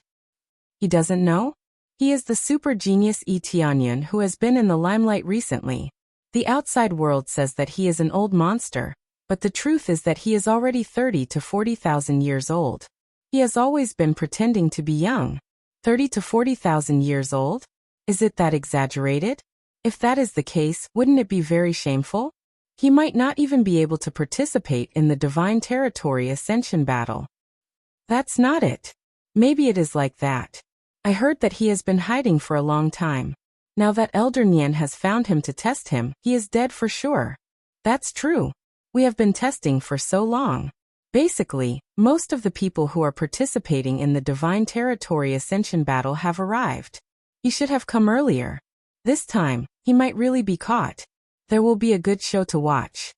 He doesn't know? He is the super genius Yi Tianyan who has been in the limelight recently. The outside world says that he is an old monster, but the truth is that he is already 30 to 40,000 years old. He has always been pretending to be young. 30 to 40,000 years old? Is it that exaggerated? If that is the case, wouldn't it be very shameful? He might not even be able to participate in the Divine Territory Ascension battle. That's not it. Maybe it is like that. I heard that he has been hiding for a long time. Now that Elder Nian has found him to test him, he is dead for sure. That's true. We have been testing for so long. Basically, most of the people who are participating in the Divine Territory Ascension battle have arrived. He should have come earlier. This time, he might really be caught. There will be a good show to watch.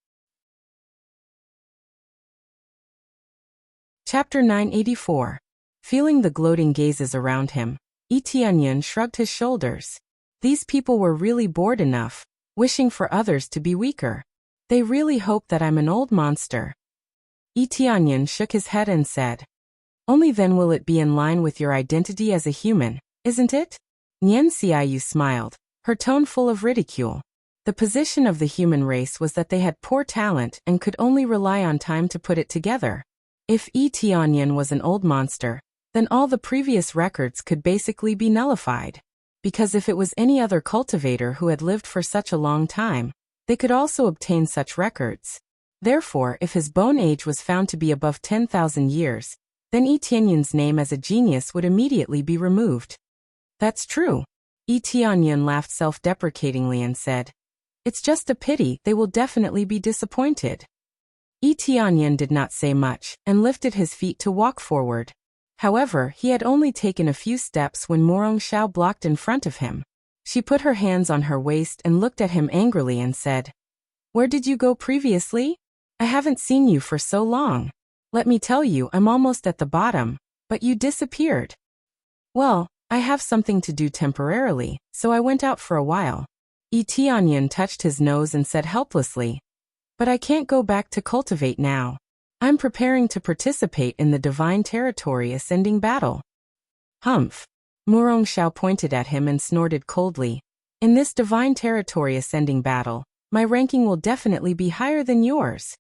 Chapter 984. Feeling the gloating gazes around him, Yi Tianyan shrugged his shoulders. These people were really bored enough, wishing for others to be weaker. They really hope that I'm an old monster. Yi Tianyan shook his head and said, only then will it be in line with your identity as a human, isn't it? Nian Xiaoyu smiled, her tone full of ridicule. The position of the human race was that they had poor talent and could only rely on time to put it together. If Yi Tianyan was an old monster, then all the previous records could basically be nullified. Because if it was any other cultivator who had lived for such a long time, they could also obtain such records. Therefore, if his bone age was found to be above 10,000 years, then Yi Tianyan's name as a genius would immediately be removed. That's true. Yi Tianyan laughed self-deprecatingly and said, it's just a pity, they will definitely be disappointed. Yi Tianyan did not say much, and lifted his feet to walk forward. However, he had only taken a few steps when Morong Xiao blocked in front of him. She put her hands on her waist and looked at him angrily and said, where did you go previously? I haven't seen you for so long. Let me tell you, I'm almost at the bottom, but you disappeared. Well, I have something to do temporarily, so I went out for a while. Yi Tianyan touched his nose and said helplessly, but I can't go back to cultivate now. I'm preparing to participate in the Divine Territory Ascending battle. Humph. Morong Xiao pointed at him and snorted coldly. In this Divine Territory Ascending battle, my ranking will definitely be higher than yours.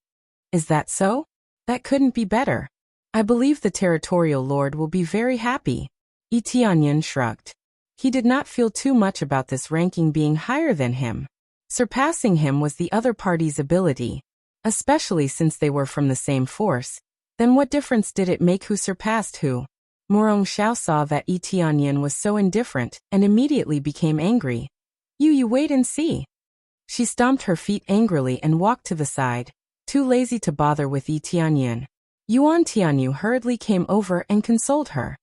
Is that so? That couldn't be better. I believe the Territorial Lord will be very happy. Yi Tianyan shrugged. He did not feel too much about this ranking being higher than him. Surpassing him was the other party's ability. Especially since they were from the same force, then what difference did it make who surpassed who? Morong Xiao saw that Yi Tianyan was so indifferent and immediately became angry. You wait and see. She stomped her feet angrily and walked to the side, too lazy to bother with Yi Tianyun. Yuan Tianyu hurriedly came over and consoled her.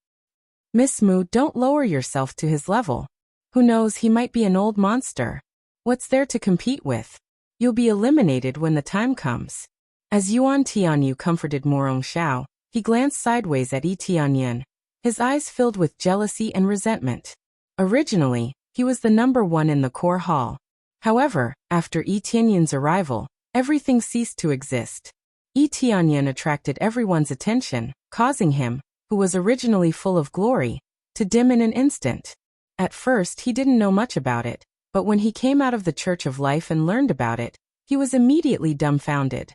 Miss Mu, don't lower yourself to his level. Who knows, he might be an old monster. What's there to compete with? You'll be eliminated when the time comes. As Yuan Tianyu comforted Morong Xiao, he glanced sideways at Yi Tianyun, his eyes filled with jealousy and resentment. Originally, he was the number one in the core hall. However, after Yi Tianyun's arrival, everything ceased to exist. Yi Tianyun attracted everyone's attention, causing him, who was originally full of glory, to dim in an instant. At first he didn't know much about it, but when he came out of the Church of Life and learned about it, he was immediately dumbfounded.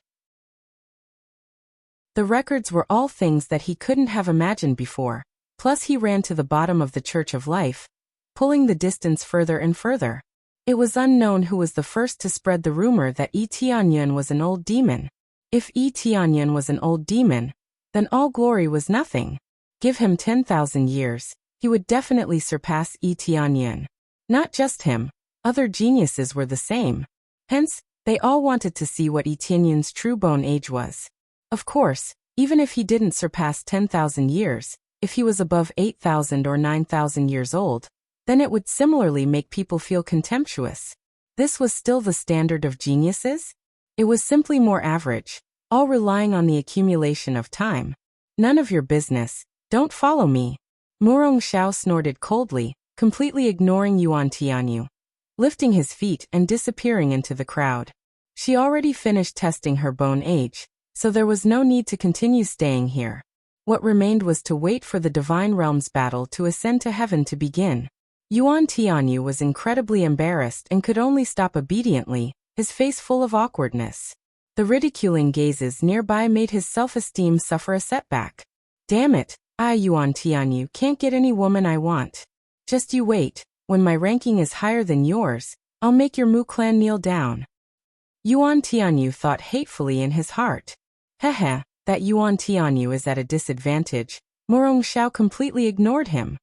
The records were all things that he couldn't have imagined before, plus he ran to the bottom of the Church of Life, pulling the distance further and further. It was unknown who was the first to spread the rumor that Yi Tianyun was an old demon. If Yi Tianyun was an old demon, then all glory was nothing. Give him 10,000 years, he would definitely surpass Yi Tianyun. Not just him, other geniuses were the same. Hence, they all wanted to see what Yi Tianyun's true bone age was. Of course, even if he didn't surpass 10,000 years, if he was above 8,000 or 9,000 years old, then it would similarly make people feel contemptuous. This was still the standard of geniuses? It was simply more average, all relying on the accumulation of time. None of your business, don't follow me. Morong Xiao snorted coldly, completely ignoring Yuan Tianyu, lifting his feet and disappearing into the crowd. She already finished testing her bone age, so there was no need to continue staying here. What remained was to wait for the Divine Realms battle to ascend to heaven to begin. Yuan Tianyu was incredibly embarrassed and could only stop obediently, his face full of awkwardness. The ridiculing gazes nearby made his self-esteem suffer a setback. Damn it, I Yuan Tianyu can't get any woman I want. Just you wait, when my ranking is higher than yours, I'll make your Mu clan kneel down. Yuan Tianyu thought hatefully in his heart. Heh, that Yuan Tianyu is at a disadvantage. Morong Xiao completely ignored him.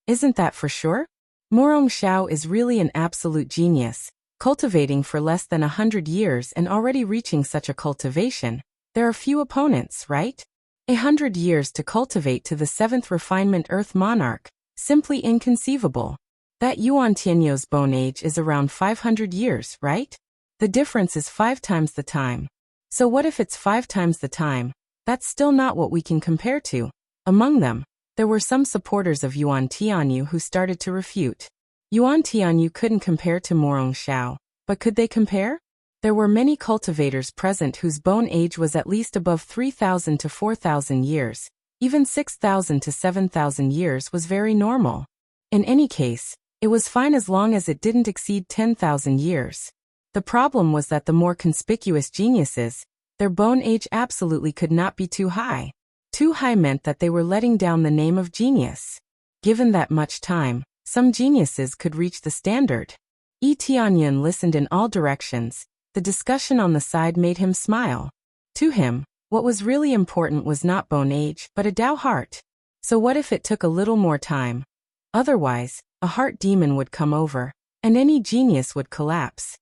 Isn't that for sure? Morong Xiao is really an absolute genius, cultivating for less than 100 years and already reaching such a cultivation. There are few opponents, right? 100 years to cultivate to the 7th refinement Earth Monarch, simply inconceivable. That Yuan Tianyu's bone age is around 500 years, right? The difference is 5 times the time. So what if it's 5 times the time? That's still not what we can compare to. Among them, there were some supporters of Yuan Tianyu who started to refute. Yuan Tianyu couldn't compare to Morong Xiao, but could they compare? There were many cultivators present whose bone age was at least above 3,000 to 4,000 years. Even 6,000 to 7,000 years was very normal. In any case, it was fine as long as it didn't exceed 10,000 years. The problem was that the more conspicuous geniuses, their bone age absolutely could not be too high. Too high meant that they were letting down the name of genius. Given that much time, some geniuses could reach the standard. Yi Tianyun listened in all directions. The discussion on the side made him smile. To him, what was really important was not bone age, but a Dao heart. So what if it took a little more time? Otherwise, a heart demon would come over, and any genius would collapse.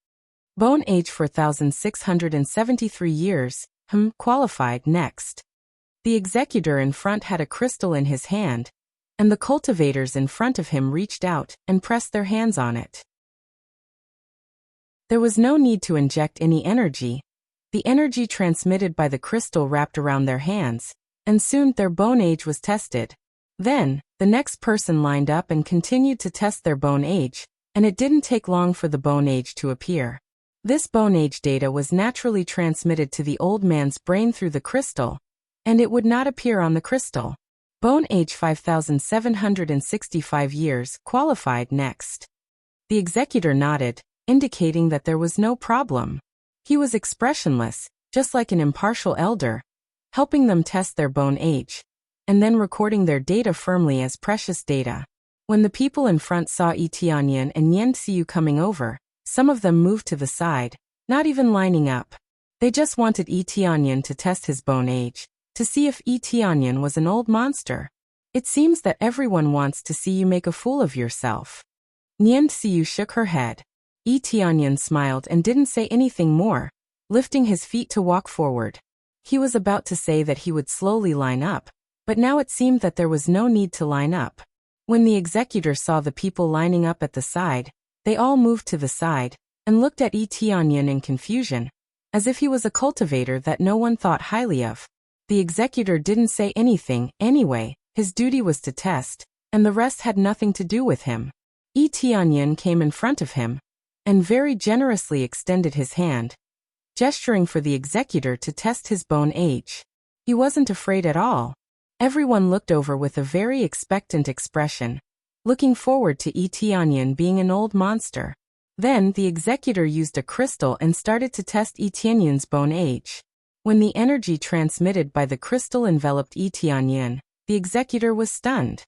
Bone age 4,673 years, qualified next. The executor in front had a crystal in his hand, and the cultivators in front of him reached out and pressed their hands on it. There was no need to inject any energy. The energy transmitted by the crystal wrapped around their hands, and soon their bone age was tested. Then, the next person lined up and continued to test their bone age, and it didn't take long for the bone age to appear. This bone age data was naturally transmitted to the old man's brain through the crystal, and it would not appear on the crystal. Bone age 5,765 years, qualified next. The executor nodded, indicating that there was no problem. He was expressionless, just like an impartial elder, helping them test their bone age, and then recording their data firmly as precious data. When the people in front saw Yi Tianyun and Yan Xiu coming over, some of them moved to the side, not even lining up. They just wanted Yi Tianyun to test his bone age, to see if Yi Tianyun was an old monster. It seems that everyone wants to see you make a fool of yourself. Nian Xiu shook her head. Yi Tianyan smiled and didn't say anything more, lifting his feet to walk forward. He was about to say that he would slowly line up, but now it seemed that there was no need to line up. When the executor saw the people lining up at the side, they all moved to the side and looked at Yi Tianyan in confusion, as if he was a cultivator that no one thought highly of. The executor didn't say anything anyway. His duty was to test, and the rest had nothing to do with him. Yi Tianyan came in front of him and very generously extended his hand, gesturing for the executor to test his bone age. He wasn't afraid at all. Everyone looked over with a very expectant expression, looking forward to Yi Tianyan being an old monster. Then the executor used a crystal and started to test Yi Tianyan's bone age. When the energy transmitted by the crystal enveloped Yi Tianyan, the executor was stunned.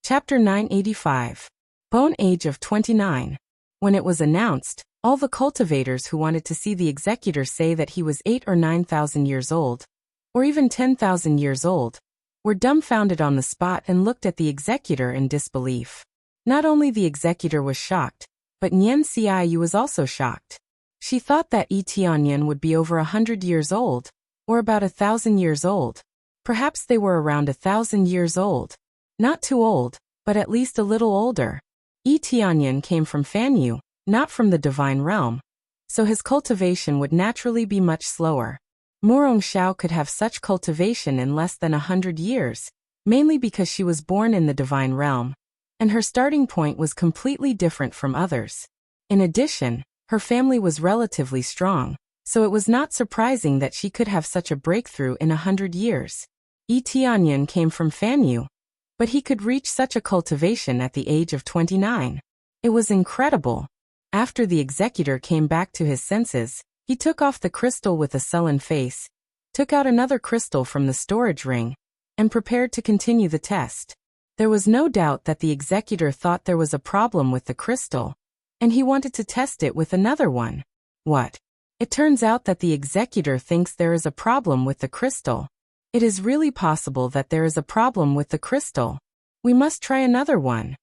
Chapter 985. Bone age of 29. When it was announced, all the cultivators who wanted to see the executor say that he was 8 or 9,000 years old, or even 10,000 years old, were dumbfounded on the spot and looked at the executor in disbelief. Not only the executor was shocked, but Nian Xiu was also shocked. She thought that Yi Tianyan would be over 100 years old, or about 1,000 years old. Perhaps they were around 1,000 years old. Not too old, but at least a little older. Yi Tianyan came from Fanyu, not from the divine realm, so his cultivation would naturally be much slower. Murong Xiao could have such cultivation in less than 100 years, mainly because she was born in the divine realm, and her starting point was completely different from others. In addition, her family was relatively strong, so it was not surprising that she could have such a breakthrough in 100 years. Yi Tianyan came from Fanyu, but he could reach such a cultivation at the age of 29. It was incredible. After the executor came back to his senses, he took off the crystal with a sullen face, took out another crystal from the storage ring, and prepared to continue the test. There was no doubt that the executor thought there was a problem with the crystal, and he wanted to test it with another one. What? It turns out that the executor thinks there is a problem with the crystal. It is really possible that there is a problem with the crystal. We must try another one.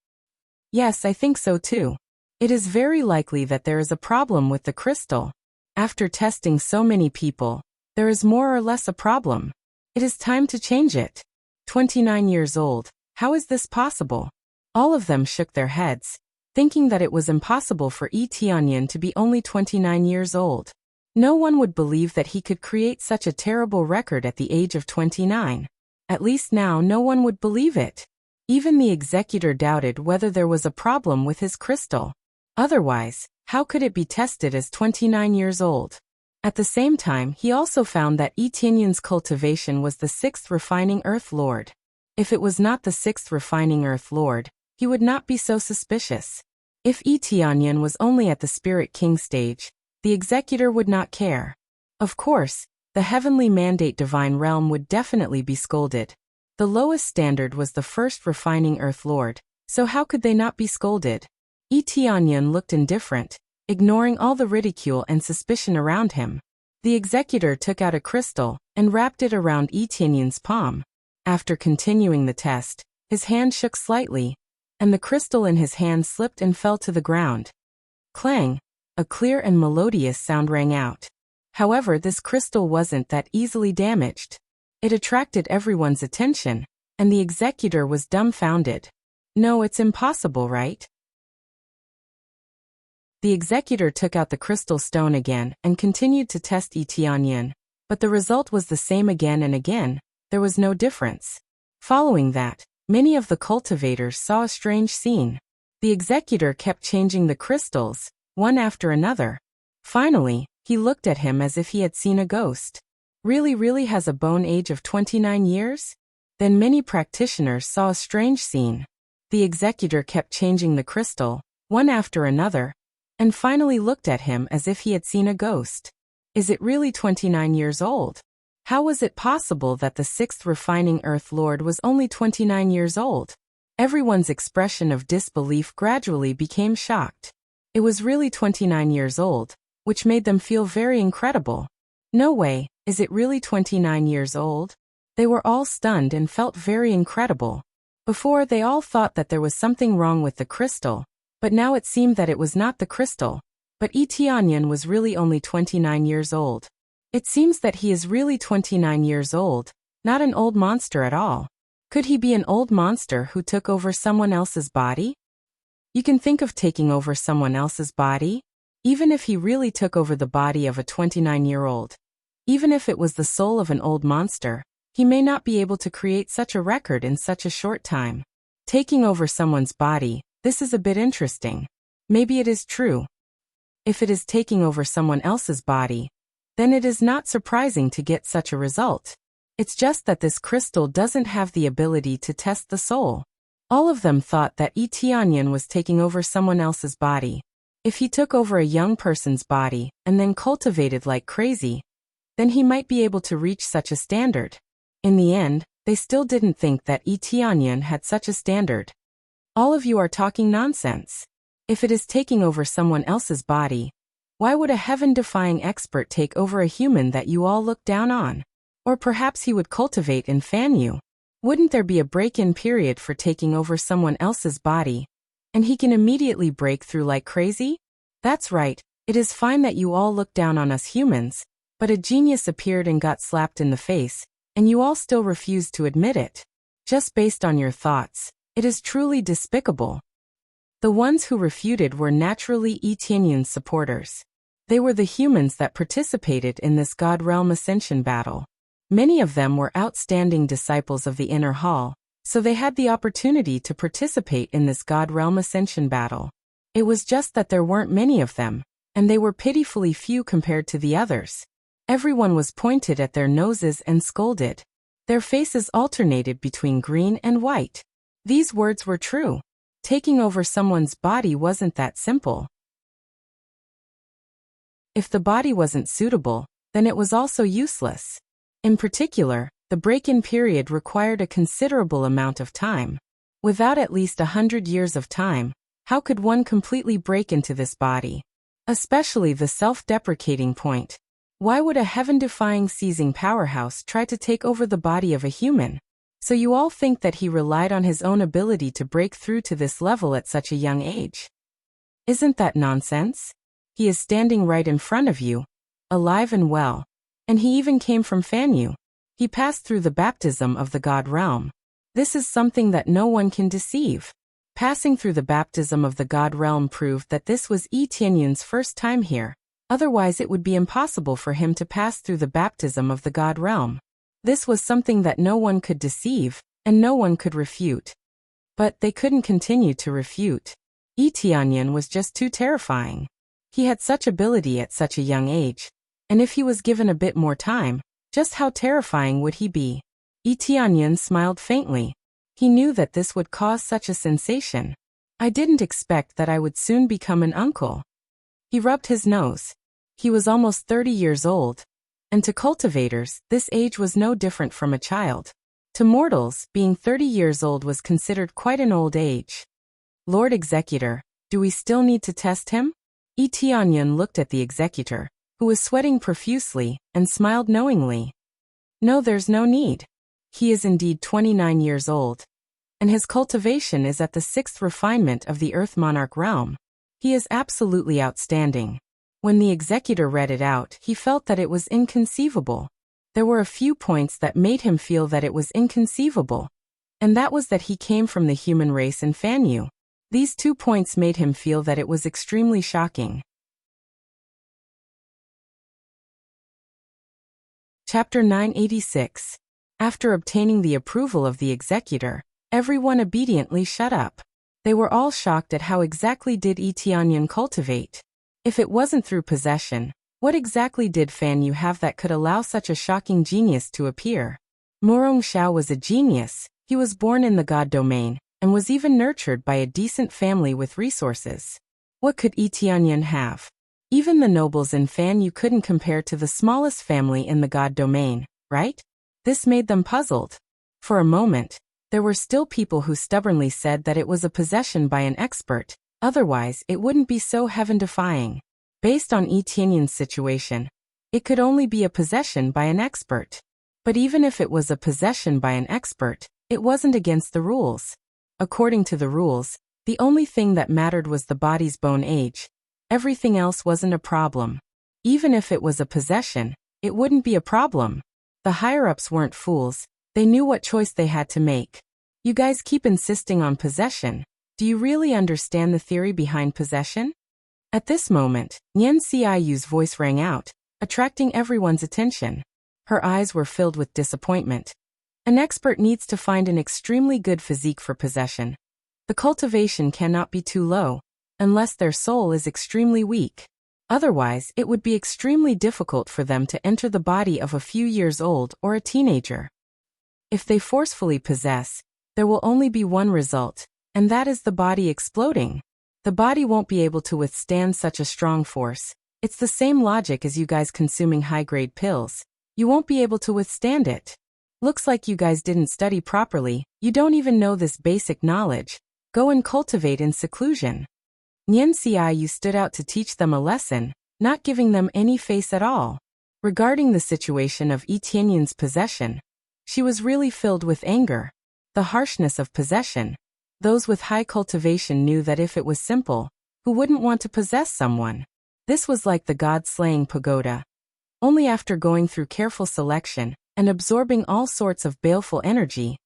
Yes, I think so too. It is very likely that there is a problem with the crystal. After testing so many people, there is more or less a problem. It is time to change it. 29 years old, how is this possible? All of them shook their heads, thinking that it was impossible for Yi Tianyan to be only 29 years old. No one would believe that he could create such a terrible record at the age of 29. At least now no one would believe it. Even the executor doubted whether there was a problem with his crystal. Otherwise, how could it be tested as 29 years old? At the same time, he also found that Yi Tianyan's cultivation was the 6th refining Earth Lord. If it was not the 6th refining Earth Lord, he would not be so suspicious. If Yi Tianyan was only at the Spirit King stage, the executor would not care. Of course, the heavenly mandate divine realm would definitely be scolded. The lowest standard was the 1st refining Earth Lord, so how could they not be scolded? Yi Tianyan looked indifferent, ignoring all the ridicule and suspicion around him. The executor took out a crystal and wrapped it around Yi Tianyan's palm. After continuing the test, his hand shook slightly, and the crystal in his hand slipped and fell to the ground. Clang! A clear and melodious sound rang out. However, this crystal wasn't that easily damaged. It attracted everyone's attention, and the executor was dumbfounded. No, it's impossible, right? The executor took out the crystal stone again and continued to test Yi Tianyan, but the result was the same again and again. There was no difference. Following that, many of the cultivators saw a strange scene. The executor kept changing the crystals, one after another. Finally, he looked at him as if he had seen a ghost. Really has a bone age of 29 years? Then many practitioners saw a strange scene. The executor kept changing the crystal, one after another, and finally looked at him as if he had seen a ghost. Is it really 29 years old? How was it possible that the 6th refining Earth Lord was only 29 years old? Everyone's expression of disbelief gradually became shocked. It was really 29 years old, which made them feel very incredible. No way, is it really 29 years old? They were all stunned and felt very incredible. Before, they all thought that there was something wrong with the crystal, but now it seemed that it was not the crystal, but Yi Tianyan was really only 29 years old. It seems that he is really 29 years old, not an old monster at all. Could he be an old monster who took over someone else's body? You can think of taking over someone else's body? Even if he really took over the body of a 29-year-old. Even if it was the soul of an old monster, he may not be able to create such a record in such a short time. Taking over someone's body, this is a bit interesting. Maybe it is true. If it is taking over someone else's body, then it is not surprising to get such a result. It's just that this crystal doesn't have the ability to test the soul. All of them thought that Yi Tianyan was taking over someone else's body. If he took over a young person's body and then cultivated like crazy, then he might be able to reach such a standard. In the end, they still didn't think that Yi Tianyan had such a standard. All of you are talking nonsense. If it is taking over someone else's body, why would a heaven-defying expert take over a human that you all look down on? Or perhaps he would cultivate and fan you. Wouldn't there be a break-in period for taking over someone else's body? And he can immediately break through like crazy? That's right, it is fine that you all look down on us humans, but a genius appeared and got slapped in the face, and you all still refuse to admit it. Just based on your thoughts, it is truly despicable. The ones who refuted were naturally Yi Tianyan's supporters. They were the humans that participated in this God Realm Ascension battle. Many of them were outstanding disciples of the Inner Hall, so they had the opportunity to participate in this God Realm Ascension battle. It was just that there weren't many of them, and they were pitifully few compared to the others. Everyone was pointed at their noses and scolded. Their faces alternated between green and white. These words were true. Taking over someone's body wasn't that simple. If the body wasn't suitable, then it was also useless. In particular, the break-in period required a considerable amount of time. Without at least 100 years of time, how could one completely break into this body? Especially the self-deprecating point. Why would a heaven-defying seizing powerhouse try to take over the body of a human? So you all think that he relied on his own ability to break through to this level at such a young age? Isn't that nonsense? He is standing right in front of you, alive and well. And he even came from Fanyu. He passed through the baptism of the God Realm. This is something that no one can deceive. Passing through the baptism of the God Realm proved that this was Yi Tianyan's first time here. Otherwise it would be impossible for him to pass through the baptism of the God Realm. This was something that no one could deceive, and no one could refute. But they couldn't continue to refute. Yi Tianyan was just too terrifying. He had such ability at such a young age. And if he was given a bit more time, just how terrifying would he be? Yi Tianyan smiled faintly. He knew that this would cause such a sensation. I didn't expect that I would soon become an uncle. He rubbed his nose. He was almost 30 years old. And to cultivators, this age was no different from a child. To mortals, being 30 years old was considered quite an old age. Lord Executor, do we still need to test him? Yi Tianyan looked at the executor, who was sweating profusely, and smiled knowingly. No, there's no need. He is indeed 29 years old. And his cultivation is at the 6th refinement of the Earth Monarch realm. He is absolutely outstanding. When the executor read it out, he felt that it was inconceivable. There were a few points that made him feel that it was inconceivable. And that was that he came from the human race in Fanyu. These 2 points made him feel that it was extremely shocking. Chapter 986. After obtaining the approval of the executor, everyone obediently shut up. They were all shocked at how exactly did Yi Tianyan cultivate. If it wasn't through possession, what exactly did Fanyu have that could allow such a shocking genius to appear? Murong Xiao was a genius. He was born in the God domain, and was even nurtured by a decent family with resources. What could Yi Tianyan have? Even the nobles in Fanyu couldn't compare to the smallest family in the God domain, right? This made them puzzled. For a moment, there were still people who stubbornly said that it was a possession by an expert, otherwise it wouldn't be so heaven-defying. Based on Yi Tianyan's situation, it could only be a possession by an expert. But even if it was a possession by an expert, It wasn't against the rules. According to the rules, the only thing that mattered was the body's bone age. Everything else wasn't a problem. Even if it was a possession, it wouldn't be a problem. The higher-ups weren't fools. They knew what choice they had to make. You guys keep insisting on possession. Do you really understand the theory behind possession? At this moment, Nian Xiaoyu's voice rang out, attracting everyone's attention. Her eyes were filled with disappointment. An expert needs to find an extremely good physique for possession. The cultivation cannot be too low, unless their soul is extremely weak. Otherwise, it would be extremely difficult for them to enter the body of a few years old or a teenager. If they forcefully possess, there will only be one result, and that is the body exploding. The body won't be able to withstand such a strong force. It's the same logic as you guys consuming high-grade pills. You won't be able to withstand it. Looks like you guys didn't study properly. You don't even know this basic knowledge. Go and cultivate in seclusion. Nian Xiaoyu stood out to teach them a lesson, not giving them any face at all. Regarding the situation of Yi Tianyin's possession, she was really filled with anger. The harshness of possession. Those with high cultivation knew that if it was simple, who wouldn't want to possess someone? This was like the god-slaying pagoda. Only after going through careful selection and absorbing all sorts of baleful energy,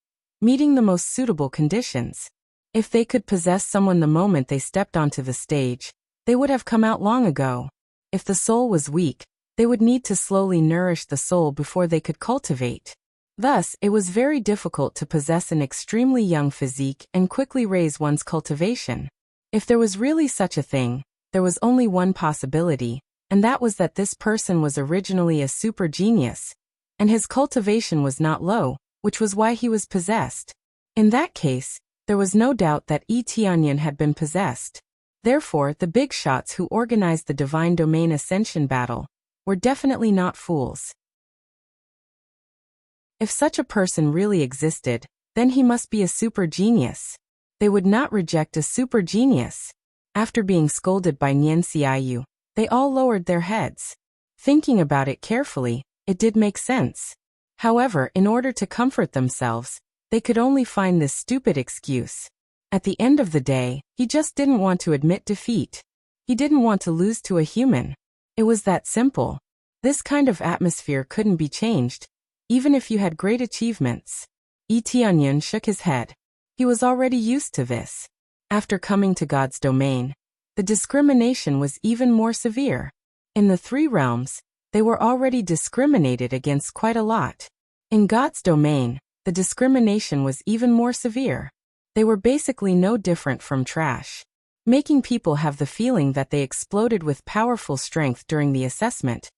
meeting the most suitable conditions. If they could possess someone the moment they stepped onto the stage, they would have come out long ago. If the soul was weak, they would need to slowly nourish the soul before they could cultivate. Thus, it was very difficult to possess an extremely young physique and quickly raise one's cultivation. If there was really such a thing, there was only one possibility, and that was that this person was originally a super genius, and his cultivation was not low, which was why he was possessed. In that case, there was no doubt that Yi Tianyin had been possessed. Therefore, the big shots who organized the Divine Domain Ascension battle were definitely not fools. If such a person really existed, then he must be a super genius. They would not reject a super genius. After being scolded by Nian Xiaoyu, they all lowered their heads. Thinking about it carefully, it did make sense. However, in order to comfort themselves, they could only find this stupid excuse. At the end of the day, he just didn't want to admit defeat. He didn't want to lose to a human. It was that simple. This kind of atmosphere couldn't be changed, even if you had great achievements. Yi Tianyin shook his head. He was already used to this. After coming to God's domain, the discrimination was even more severe. In the three realms, they were already discriminated against quite a lot. In God's domain, the discrimination was even more severe. They were basically no different from trash, making people have the feeling that they exploded with powerful strength during the assessment,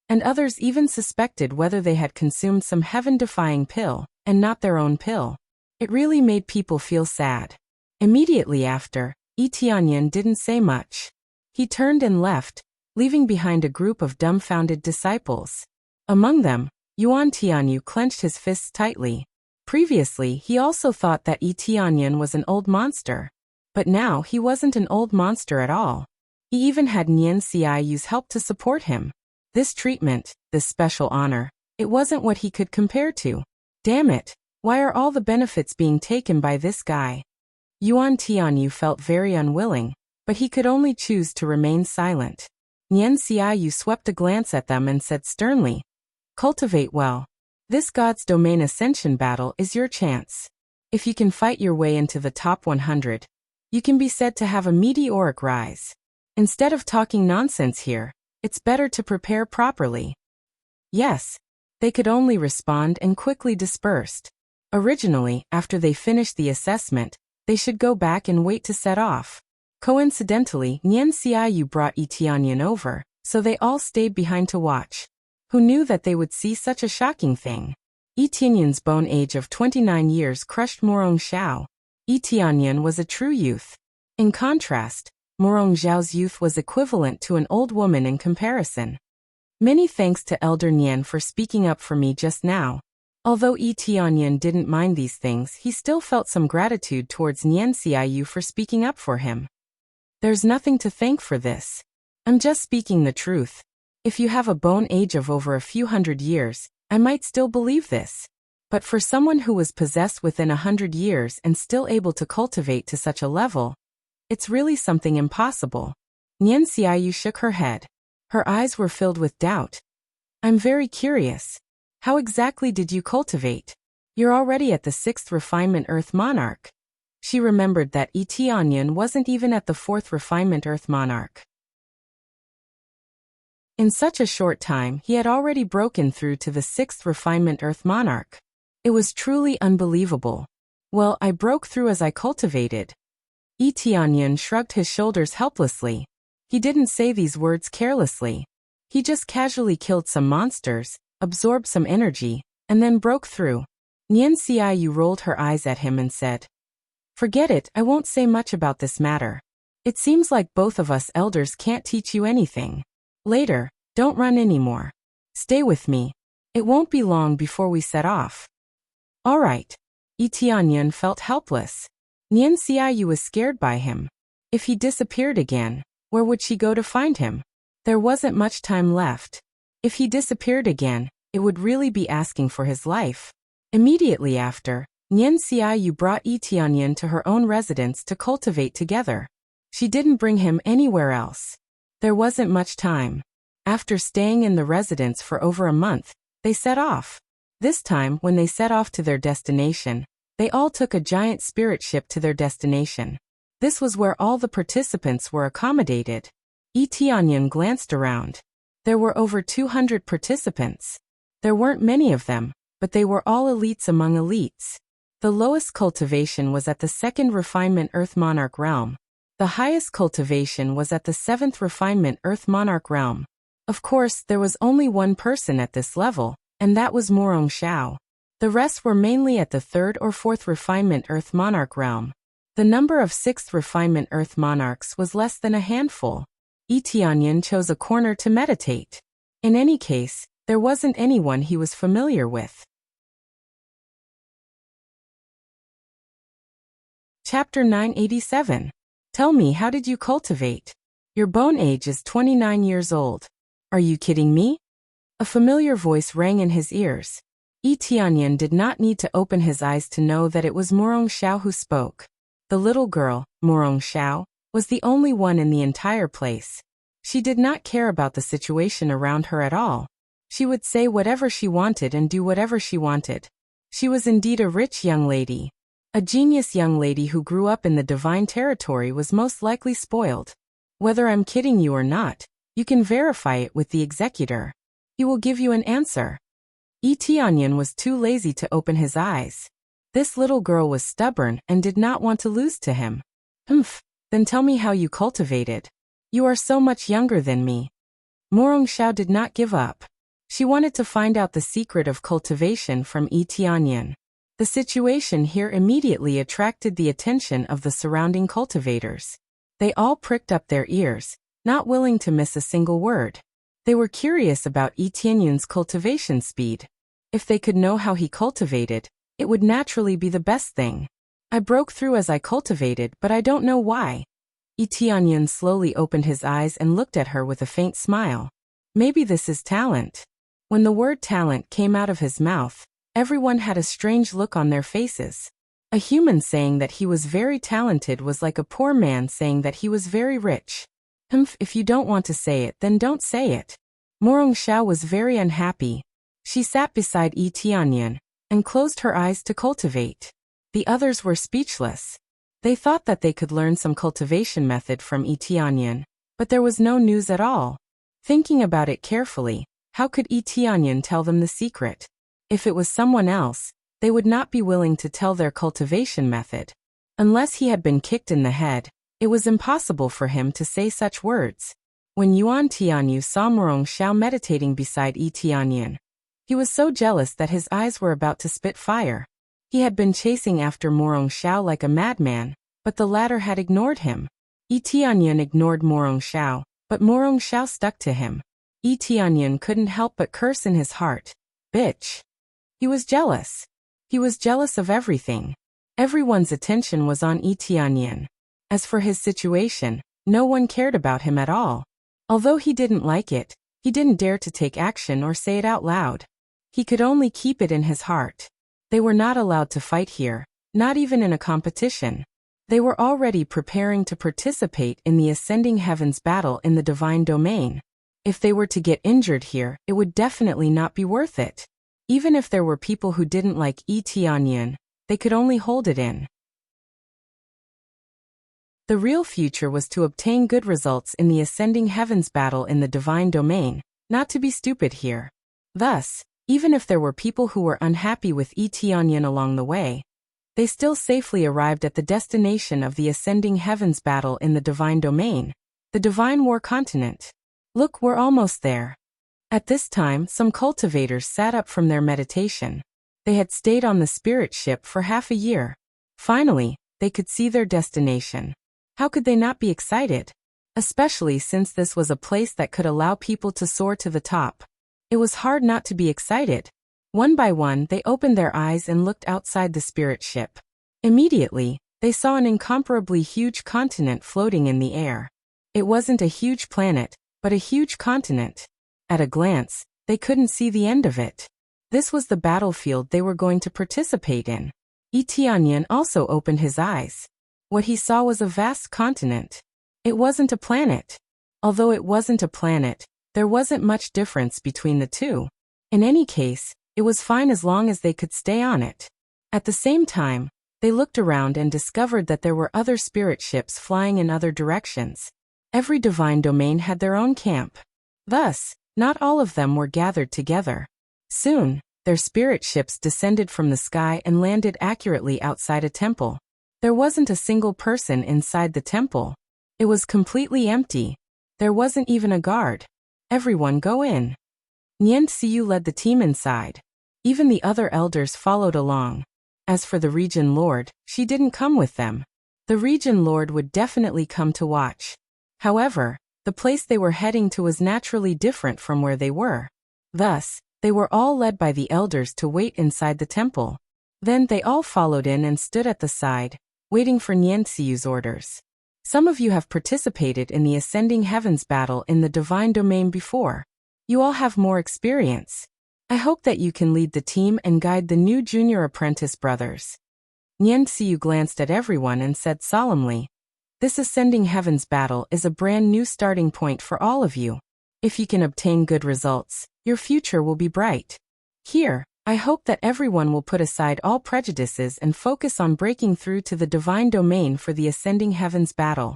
and others even suspected whether they had consumed some heaven-defying pill, and not their own pill. It really made people feel sad. Immediately after, Yi Tianyin didn't say much. He turned and left, leaving behind a group of dumbfounded disciples. Among them, Yuan Tianyu clenched his fists tightly. Previously, he also thought that Yi Tianyin was an old monster. But now he wasn't an old monster at all. He even had Nian Xiaoyu's help to support him. This treatment, this special honor, it wasn't what he could compare to. Damn it, why are all the benefits being taken by this guy? Yuan Tianyu felt very unwilling, but he could only choose to remain silent. Nian Xiaoyu swept a glance at them and said sternly, "Cultivate well. This God's Domain Ascension battle is your chance. If you can fight your way into the top 100, you can be said to have a meteoric rise. Instead of talking nonsense here, it's better to prepare properly." Yes. They could only respond and quickly dispersed. Originally, after they finished the assessment, they should go back and wait to set off. Coincidentally, Nian Xiaoyu brought Yi Tianyin over, so they all stayed behind to watch. Who knew that they would see such a shocking thing? Yi Tianyin's bone age of 29 years crushed Morong Xiao. Yi Tianyin was a true youth. In contrast, Morong Xiao's youth was equivalent to an old woman in comparison. Many thanks to Elder Nian for speaking up for me just now. Although Yi Tianyin didn't mind these things, he still felt some gratitude towards Nian Xiaoyu for speaking up for him. There's nothing to thank for this. I'm just speaking the truth. If you have a bone age of over a few hundred years, I might still believe this. But for someone who was possessed within 100 years and still able to cultivate to such a level, it's really something impossible. Nian Xiaoyu shook her head. Her eyes were filled with doubt. I'm very curious. How exactly did you cultivate? You're already at the 6th refinement Earth Monarch. She remembered that Tianyan wasn't even at the 4th refinement Earth Monarch. In such a short time, he had already broken through to the 6th refinement Earth Monarch. It was truly unbelievable. Well, I broke through as I cultivated. Tianyan shrugged his shoulders helplessly. He didn't say these words carelessly. He just casually killed some monsters, absorbed some energy, and then broke through. Nian Xiaoyu rolled her eyes at him and said, Forget it, I won't say much about this matter. It seems like both of us elders can't teach you anything. Later, don't run anymore. Stay with me. It won't be long before we set off. All right. Tianyan felt helpless. Nian Xiaoyu was scared by him. If he disappeared again, where would she go to find him? There wasn't much time left. If he disappeared again, it would really be asking for his life. Immediately after, Nian Xiaoyu brought Tianyan to her own residence to cultivate together. She didn't bring him anywhere else. There wasn't much time. After staying in the residence for over a month, they set off. This time, when they set off to their destination, they all took a giant spirit ship to their destination. This was where all the participants were accommodated. Tianyan glanced around. There were over 200 participants. There weren't many of them, but they were all elites among elites. The lowest cultivation was at the 2nd refinement Earth Monarch realm. The highest cultivation was at the 7th refinement Earth Monarch realm. Of course, there was only one person at this level, and that was Morong Xiao. The rest were mainly at the 3rd or 4th refinement Earth Monarch realm. The number of 6th refinement Earth Monarchs was less than a handful. Tianyan chose a corner to meditate. In any case, there wasn't anyone he was familiar with. Chapter 987. Tell me, how did you cultivate? Your bone age is 29 years old. Are you kidding me? A familiar voice rang in his ears. Tianyan did not need to open his eyes to know that it was Morong Xiao who spoke. The little girl, Morong Xiao, was the only one in the entire place. She did not care about the situation around her at all. She would say whatever she wanted and do whatever she wanted. She was indeed a rich young lady. A genius young lady who grew up in the divine territory was most likely spoiled. Whether I'm kidding you or not, you can verify it with the executor. He will give you an answer. Tianyan was too lazy to open his eyes. This little girl was stubborn and did not want to lose to him. Then tell me how you cultivated. You are so much younger than me. Morong Xiao did not give up. She wanted to find out the secret of cultivation from Tianyan. The situation here immediately attracted the attention of the surrounding cultivators. They all pricked up their ears, not willing to miss a single word. They were curious about Tianyan's cultivation speed. If they could know how he cultivated, it would naturally be the best thing. I broke through as I cultivated, but I don't know why. Tianyan slowly opened his eyes and looked at her with a faint smile. Maybe this is talent. When the word talent came out of his mouth, everyone had a strange look on their faces. A human saying that he was very talented was like a poor man saying that he was very rich. If you don't want to say it, then don't say it. Morong Xiao was very unhappy. She sat beside Tianyan and closed her eyes to cultivate. The others were speechless. They thought that they could learn some cultivation method from Tianyan, but there was no news at all. Thinking about it carefully, how could Tianyan tell them the secret? If it was someone else, they would not be willing to tell their cultivation method. Unless he had been kicked in the head, it was impossible for him to say such words. When Yuan Tianyu saw Morong Xiao meditating beside Tianyan, he was so jealous that his eyes were about to spit fire. He had been chasing after Morong Xiao like a madman, but the latter had ignored him. Tianyan ignored Morong Xiao, but Morong Xiao stuck to him. Tianyan couldn't help but curse in his heart. Bitch. He was jealous. He was jealous of everything. Everyone's attention was on Tianyan. As for his situation, no one cared about him at all. Although he didn't like it, he didn't dare to take action or say it out loud. He could only keep it in his heart. They were not allowed to fight here, not even in a competition. They were already preparing to participate in the Ascending Heavens battle in the Divine Domain. If they were to get injured here, it would definitely not be worth it. Even if there were people who didn't like Yi Tianyan, they could only hold it in. The real future was to obtain good results in the Ascending Heavens battle in the Divine Domain, not to be stupid here. Thus, even if there were people who were unhappy with Yi Tianyan along the way, they still safely arrived at the destination of the Ascending Heavens battle in the Divine Domain, the Divine War Continent. Look, we're almost there. At this time, some cultivators sat up from their meditation. They had stayed on the spirit ship for half a year. Finally, they could see their destination. How could they not be excited? Especially since this was a place that could allow people to soar to the top. It was hard not to be excited. One by one, they opened their eyes and looked outside the spirit ship. Immediately, they saw an incomparably huge continent floating in the air. It wasn't a huge planet, but a huge continent. At a glance, they couldn't see the end of it. This was the battlefield they were going to participate in. Yi Tianyan also opened his eyes. What he saw was a vast continent. It wasn't a planet. Although it wasn't a planet, there wasn't much difference between the two. In any case, it was fine as long as they could stay on it. At the same time, they looked around and discovered that there were other spirit ships flying in other directions. Every divine domain had their own camp. Thus, not all of them were gathered together. Soon, their spirit ships descended from the sky and landed accurately outside a temple. There wasn't a single person inside the temple. It was completely empty. There wasn't even a guard. Everyone go in. Nian Xiu led the team inside. Even the other elders followed along. As for the region lord, she didn't come with them. The region lord would definitely come to watch. However, the place they were heading to was naturally different from where they were. Thus, they were all led by the elders to wait inside the temple. Then they all followed in and stood at the side, waiting for Nian Xiu's orders. Some of you have participated in the Ascending Heavens battle in the Divine Domain before. You all have more experience. I hope that you can lead the team and guide the new junior apprentice brothers. Nian Xiu glanced at everyone and said solemnly, "This Ascending Heavens battle is a brand new starting point for all of you. If you can obtain good results, your future will be bright. Here, I hope that everyone will put aside all prejudices and focus on breaking through to the Divine Domain for the Ascending Heavens battle.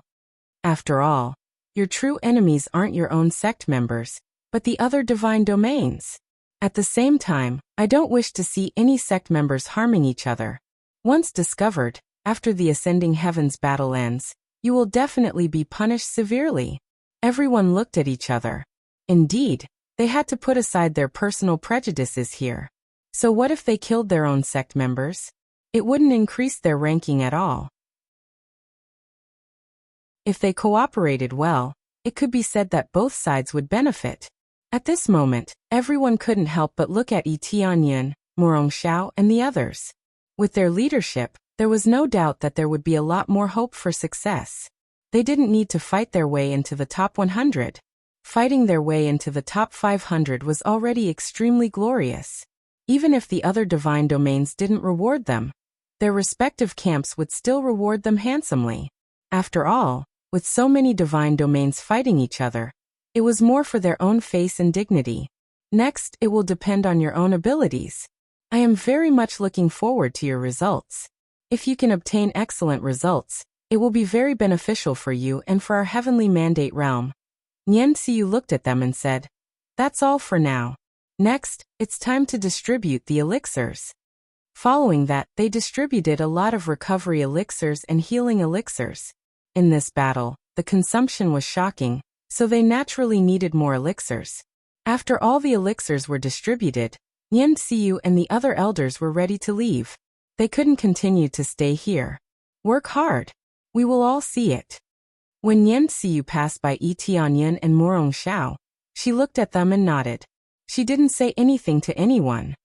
After all, your true enemies aren't your own sect members, but the other divine domains. At the same time, I don't wish to see any sect members harming each other. Once discovered, after the Ascending Heavens battle ends, you will definitely be punished severely." Everyone looked at each other. Indeed, they had to put aside their personal prejudices here. So what if they killed their own sect members? It wouldn't increase their ranking at all. If they cooperated well, it could be said that both sides would benefit. At this moment, everyone couldn't help but look at Yi Tianyan, Xiao, and the others. With their leadership, there was no doubt that there would be a lot more hope for success. They didn't need to fight their way into the top 100. Fighting their way into the top 500 was already extremely glorious. Even if the other divine domains didn't reward them, their respective camps would still reward them handsomely. After all, with so many divine domains fighting each other, it was more for their own face and dignity. Next, it will depend on your own abilities. I am very much looking forward to your results. If you can obtain excellent results, it will be very beneficial for you and for our heavenly mandate realm. Nian Xiu looked at them and said, "That's all for now. Next, it's time to distribute the elixirs." Following that, they distributed a lot of recovery elixirs and healing elixirs. In this battle, the consumption was shocking, so they naturally needed more elixirs. After all the elixirs were distributed, Nian Xiu and the other elders were ready to leave. They couldn't continue to stay here. Work hard. We will all see it. When Nian Xiu passed by Yi Tianyan and Xiao, she looked at them and nodded. She didn't say anything to anyone.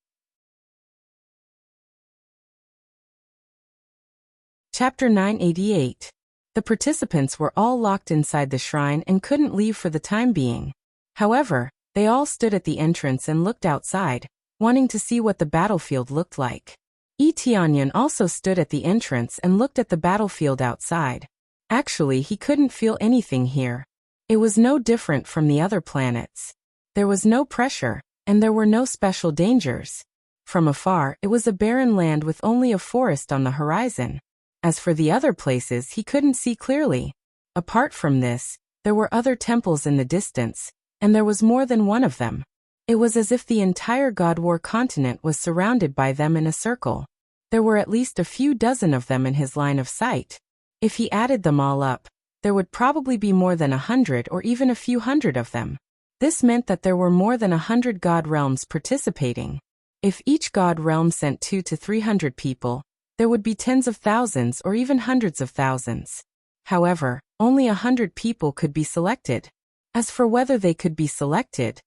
Chapter 988. The participants were all locked inside the shrine and couldn't leave for the time being. However, they all stood at the entrance and looked outside, wanting to see what the battlefield looked like. Yi Tianyan also stood at the entrance and looked at the battlefield outside. Actually, he couldn't feel anything here. It was no different from the other planets. There was no pressure, and there were no special dangers. From afar, it was a barren land with only a forest on the horizon. As for the other places, he couldn't see clearly. Apart from this, there were other temples in the distance, and there was more than one of them. It was as if the entire God War continent was surrounded by them in a circle. There were at least a few dozen of them in his line of sight. If he added them all up, there would probably be more than 100 or even a few hundred of them. This meant that there were more than 100 god realms participating. If each god realm sent 200 to 300 people, there would be tens of thousands or even hundreds of thousands. However, only 100 people could be selected. As for whether they could be selected,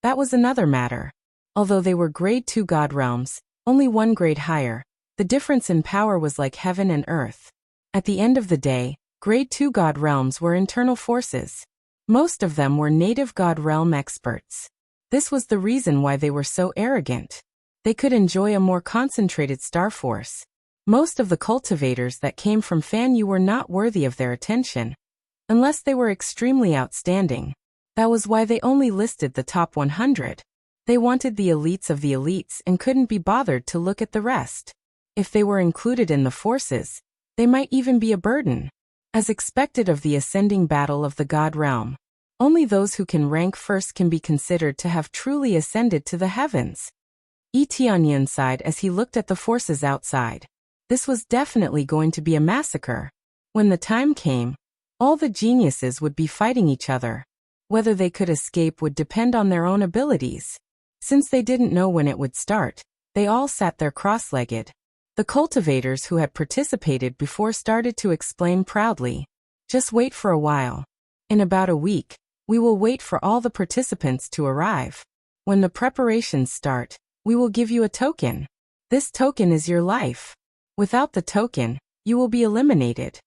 that was another matter. Although they were grade 2 god realms, only one grade higher, the difference in power was like heaven and earth. At the end of the day, grade 2 god realms were internal forces. Most of them were native god realm experts. This was the reason why they were so arrogant. They could enjoy a more concentrated star force. Most of the cultivators that came from Fan Yu were not worthy of their attention, unless they were extremely outstanding. That was why they only listed the top 100. They wanted the elites of the elites and couldn't be bothered to look at the rest. If they were included in the forces, they might even be a burden. As expected of the ascending battle of the god realm, only those who can rank first can be considered to have truly ascended to the heavens. Yi Tianyan sighed as he looked at the forces outside. This was definitely going to be a massacre. When the time came, all the geniuses would be fighting each other. Whether they could escape would depend on their own abilities. Since they didn't know when it would start, they all sat there cross-legged. The cultivators who had participated before started to explain proudly. Just wait for a while. In about a week, we will wait for all the participants to arrive. When the preparations start, we will give you a token. This token is your life. Without the token, you will be eliminated.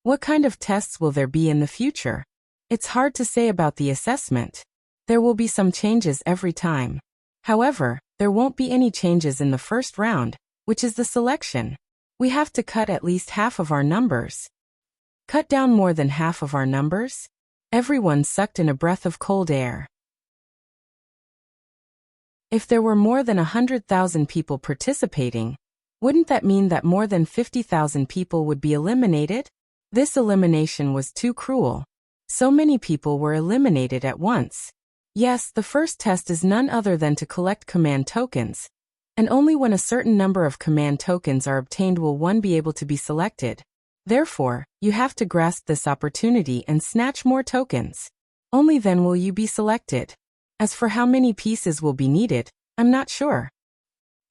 What kind of tests will there be in the future? It's hard to say about the assessment. There will be some changes every time. However, there won't be any changes in the first round, which is the selection. We have to cut at least half of our numbers. Cut down more than half of our numbers? Everyone sucked in a breath of cold air. If there were more than 100,000 people participating, wouldn't that mean that more than 50,000 people would be eliminated? This elimination was too cruel. So many people were eliminated at once. Yes, the first test is none other than to collect command tokens, and only when a certain number of command tokens are obtained will one be able to be selected. Therefore, you have to grasp this opportunity and snatch more tokens. Only then will you be selected. As for how many pieces will be needed, I'm not sure.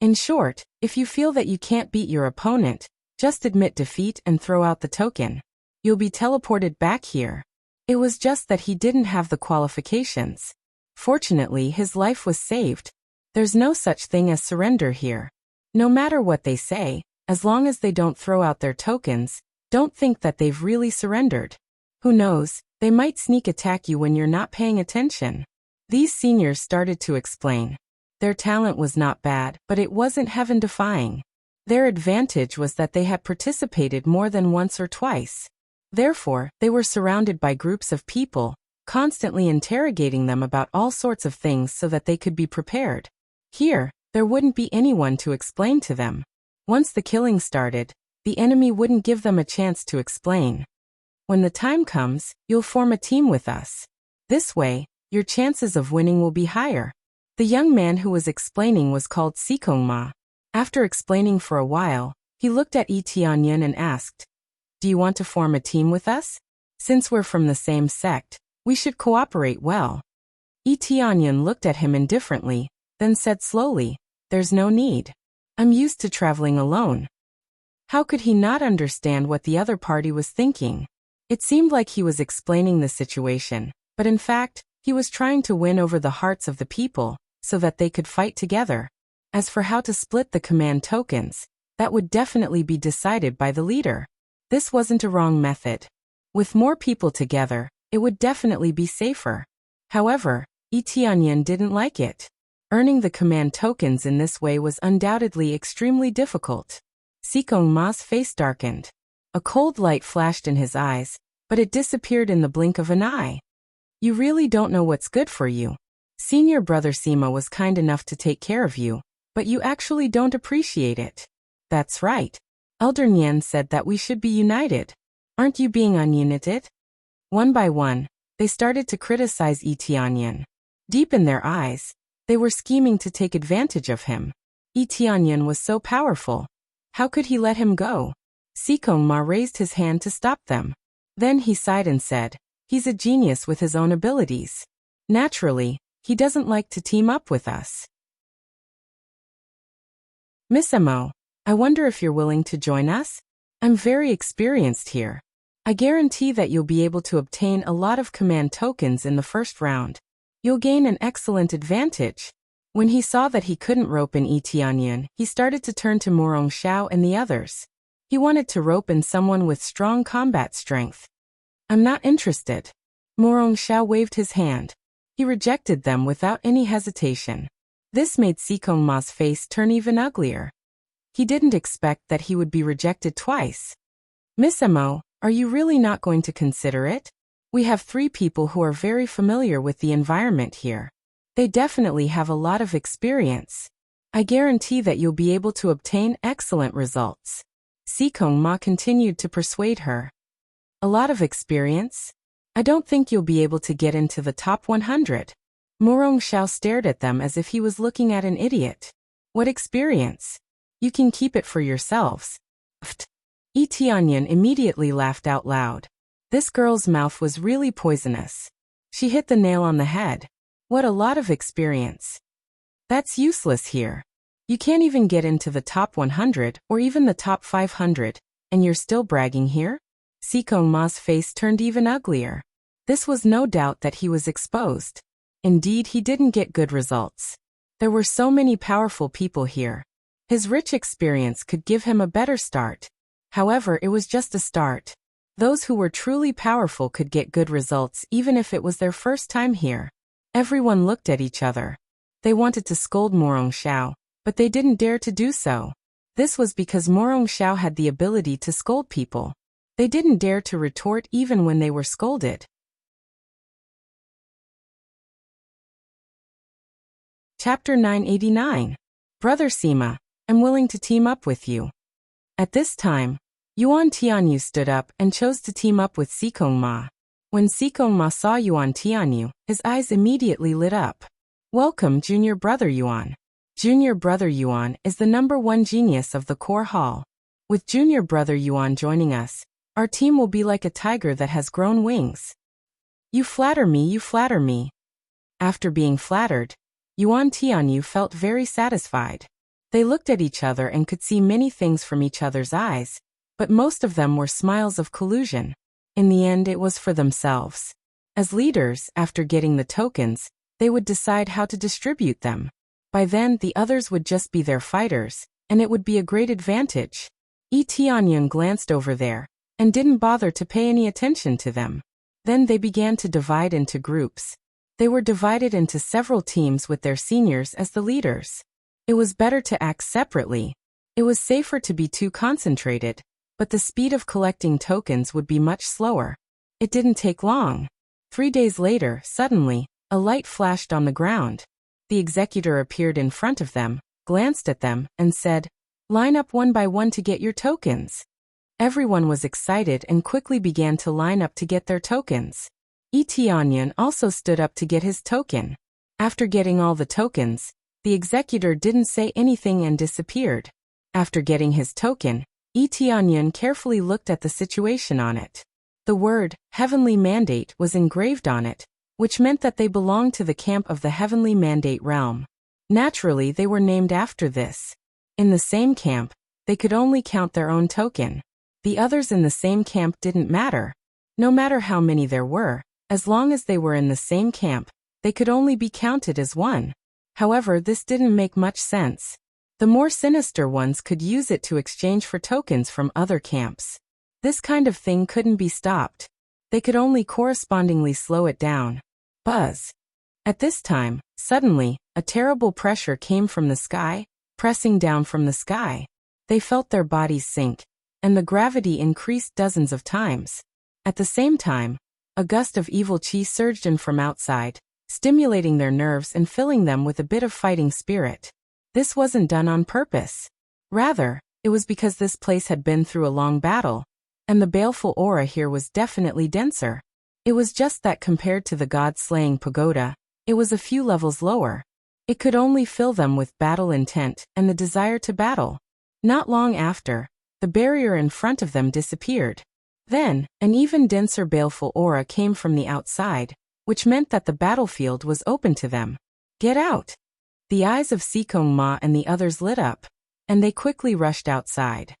In short, if you feel that you can't beat your opponent, just admit defeat and throw out the token. You'll be teleported back here. It was just that he didn't have the qualifications. Fortunately, his life was saved. There's no such thing as surrender here. No matter what they say, as long as they don't throw out their tokens, don't think that they've really surrendered. Who knows, they might sneak attack you when you're not paying attention. These seniors started to explain. Their talent was not bad, but it wasn't heaven-defying. Their advantage was that they had participated more than once or twice. Therefore, they were surrounded by groups of people, constantly interrogating them about all sorts of things so that they could be prepared. Here, there wouldn't be anyone to explain to them. Once the killing started, the enemy wouldn't give them a chance to explain. When the time comes, you'll form a team with us. This way, your chances of winning will be higher. The young man who was explaining was called Sikongma. After explaining for a while, he looked at Yi Tianyan and asked, "Do you want to form a team with us? Since we're from the same sect, we should cooperate well." Yi Tianyan looked at him indifferently, then said slowly, "There's no need. I'm used to traveling alone." How could he not understand what the other party was thinking? It seemed like he was explaining the situation, but in fact, he was trying to win over the hearts of the people, so that they could fight together. As for how to split the command tokens, that would definitely be decided by the leader. This wasn't a wrong method. With more people together, it would definitely be safer. However, Yi Tianyan didn't like it. Earning the command tokens in this way was undoubtedly extremely difficult. Sikong Ma's face darkened. A cold light flashed in his eyes, but it disappeared in the blink of an eye. You really don't know what's good for you. Senior brother Sima was kind enough to take care of you, but you actually don't appreciate it. That's right. Elder Nian said that we should be united. Aren't you being ununited? One by one, they started to criticize Yi Tianyan. Deep in their eyes, they were scheming to take advantage of him. Yi Tianyan was so powerful. How could he let him go? Sikong Ma raised his hand to stop them. Then he sighed and said, he's a genius with his own abilities. Naturally, he doesn't like to team up with us. Miss Mo, I wonder if you're willing to join us? I'm very experienced here. I guarantee that you'll be able to obtain a lot of command tokens in the first round. You'll gain an excellent advantage. When he saw that he couldn't rope in Yi Tianyan, he started to turn to Morong Xiao and the others. He wanted to rope in someone with strong combat strength. I'm not interested. Morong Xiao waved his hand. He rejected them without any hesitation. This made Sikong Ma's face turn even uglier. He didn't expect that he would be rejected twice. Miss Mo, are you really not going to consider it? We have 3 people who are very familiar with the environment here. They definitely have a lot of experience. I guarantee that you'll be able to obtain excellent results. Sikong Ma continued to persuade her. A lot of experience? I don't think you'll be able to get into the top 100. Morong Xiao stared at them as if he was looking at an idiot. What experience? You can keep it for yourselves. Pfft. Yi Tianyan immediately laughed out loud. This girl's mouth was really poisonous. She hit the nail on the head. What a lot of experience. That's useless here. You can't even get into the top 100 or even the top 500, and you're still bragging here? Sikong Ma's face turned even uglier. This was no doubt that he was exposed. Indeed, he didn't get good results. There were so many powerful people here. His rich experience could give him a better start. However, it was just a start. Those who were truly powerful could get good results even if it was their first time here. Everyone looked at each other. They wanted to scold Morong Xiao, but they didn't dare to do so. This was because Morong Xiao had the ability to scold people. They didn't dare to retort even when they were scolded. Chapter 989. Brother Sima, I'm willing to team up with you. At this time, Yuan Tianyu stood up and chose to team up with Sikong Ma. When Sikong Ma saw Yuan Tianyu, his eyes immediately lit up. Welcome, Junior Brother Yuan. Junior Brother Yuan is the #1 genius of the core hall. With Junior Brother Yuan joining us, our team will be like a tiger that has grown wings. You flatter me, you flatter me. After being flattered, Yuan Tianyu felt very satisfied. They looked at each other and could see many things from each other's eyes, but most of them were smiles of collusion. In the end, it was for themselves. As leaders, after getting the tokens, they would decide how to distribute them. By then, the others would just be their fighters, and it would be a great advantage. Yi Tianyan glanced over there, and didn't bother to pay any attention to them. Then they began to divide into groups. They were divided into several teams with their seniors as the leaders. It was better to act separately. It was safer to be too concentrated, but the speed of collecting tokens would be much slower. It didn't take long. 3 days later, suddenly, a light flashed on the ground. The executor appeared in front of them, glanced at them, and said, "Line up one by one to get your tokens." Everyone was excited and quickly began to line up to get their tokens. Yi Tianyan also stood up to get his token. After getting all the tokens, the executor didn't say anything and disappeared. After getting his token, Yi Tianyan carefully looked at the situation on it. The word, Heavenly Mandate, was engraved on it, which meant that they belonged to the camp of the Heavenly Mandate realm. Naturally, they were named after this. In the same camp, they could only count their own token. The others in the same camp didn't matter. No matter how many there were, as long as they were in the same camp, they could only be counted as one. However, this didn't make much sense. The more sinister ones could use it to exchange for tokens from other camps. This kind of thing couldn't be stopped. They could only correspondingly slow it down. Buzz. At this time, suddenly, a terrible pressure came from the sky, pressing down from the sky. They felt their bodies sink, and the gravity increased dozens of times. At the same time, a gust of evil chi surged in from outside, stimulating their nerves and filling them with a bit of fighting spirit. This wasn't done on purpose. Rather, it was because this place had been through a long battle, and the baleful aura here was definitely denser. It was just that compared to the god-slaying pagoda, it was a few levels lower. It could only fill them with battle intent and the desire to battle. Not long after, the barrier in front of them disappeared. Then, an even denser baleful aura came from the outside, which meant that the battlefield was open to them. Get out! The eyes of Sikong Ma and the others lit up, and they quickly rushed outside.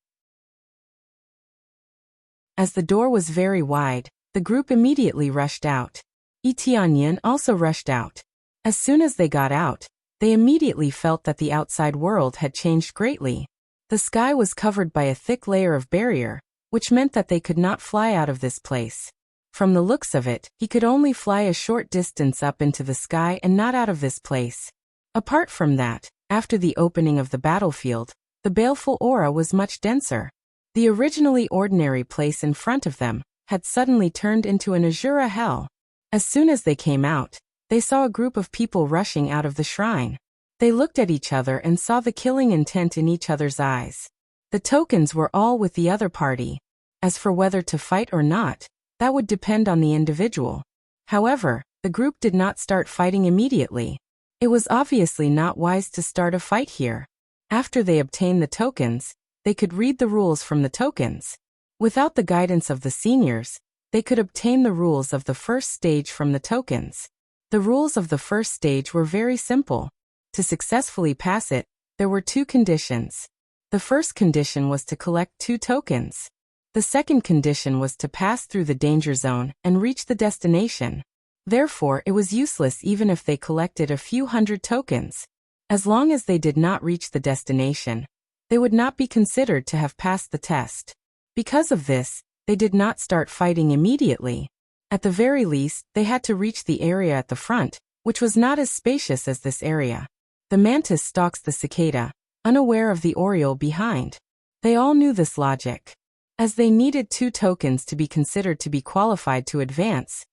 As the door was very wide, the group immediately rushed out. Yi Tianyan also rushed out. As soon as they got out, they immediately felt that the outside world had changed greatly. The sky was covered by a thick layer of barrier, which meant that they could not fly out of this place. From the looks of it, he could only fly a short distance up into the sky and not out of this place. Apart from that, after the opening of the battlefield, the baleful aura was much denser. The originally ordinary place in front of them had suddenly turned into an Azura hell. As soon as they came out, they saw a group of people rushing out of the shrine. They looked at each other and saw the killing intent in each other's eyes. The tokens were all with the other party. As for whether to fight or not, that would depend on the individual. However, the group did not start fighting immediately. It was obviously not wise to start a fight here. After they obtained the tokens, they could read the rules from the tokens. Without the guidance of the seniors, they could obtain the rules of the first stage from the tokens. The rules of the first stage were very simple. To successfully pass it, there were two conditions. The first condition was to collect 2 tokens. The second condition was to pass through the danger zone and reach the destination. Therefore, it was useless even if they collected a few hundred tokens. As long as they did not reach the destination, they would not be considered to have passed the test. Because of this, they did not start fighting immediately. At the very least, they had to reach the area at the front, which was not as spacious as this area. The mantis stalks the cicada, unaware of the oriole behind. They all knew this logic. As they needed 2 tokens to be considered to be qualified to advance,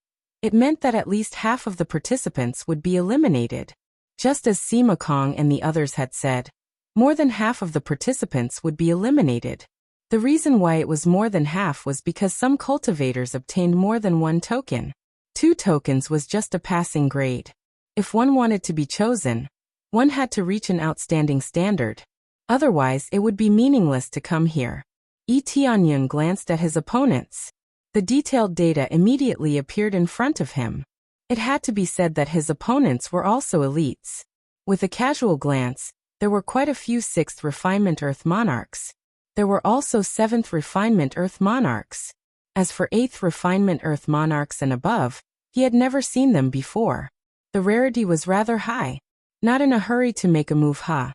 it meant that at least half of the participants would be eliminated. Just as Sima Kong and the others had said, more than half of the participants would be eliminated. The reason why it was more than half was because some cultivators obtained more than 1 token. 2 tokens was just a passing grade. If one wanted to be chosen, one had to reach an outstanding standard. Otherwise, it would be meaningless to come here. Yi Tianyan glanced at his opponents. The detailed data immediately appeared in front of him. It had to be said that his opponents were also elites. With a casual glance, there were quite a few 6th Refinement Earth Monarchs. There were also 7th Refinement Earth Monarchs. As for 8th Refinement Earth Monarchs and above, he had never seen them before. The rarity was rather high. Not in a hurry to make a move, ha.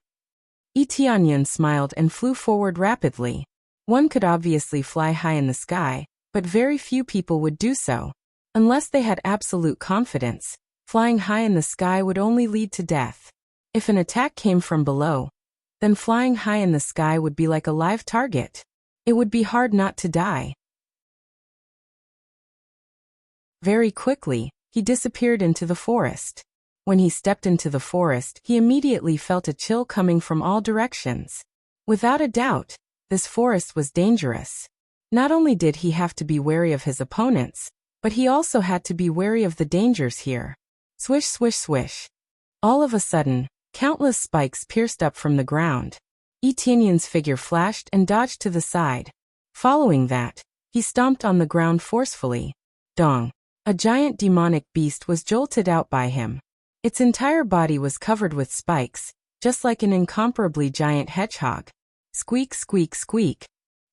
Yi Tianyan smiled and flew forward rapidly. One could obviously fly high in the sky, but very few people would do so. Unless they had absolute confidence, flying high in the sky would only lead to death. If an attack came from below, then flying high in the sky would be like a live target. It would be hard not to die. Very quickly, he disappeared into the forest. When he stepped into the forest, he immediately felt a chill coming from all directions. Without a doubt, this forest was dangerous. Not only did he have to be wary of his opponents, but he also had to be wary of the dangers here. Swish, swish, swish. All of a sudden, countless spikes pierced up from the ground. Yi Tianyan's figure flashed and dodged to the side. Following that, he stomped on the ground forcefully. Dong! A giant demonic beast was jolted out by him. Its entire body was covered with spikes, just like an incomparably giant hedgehog. Squeak, squeak, squeak.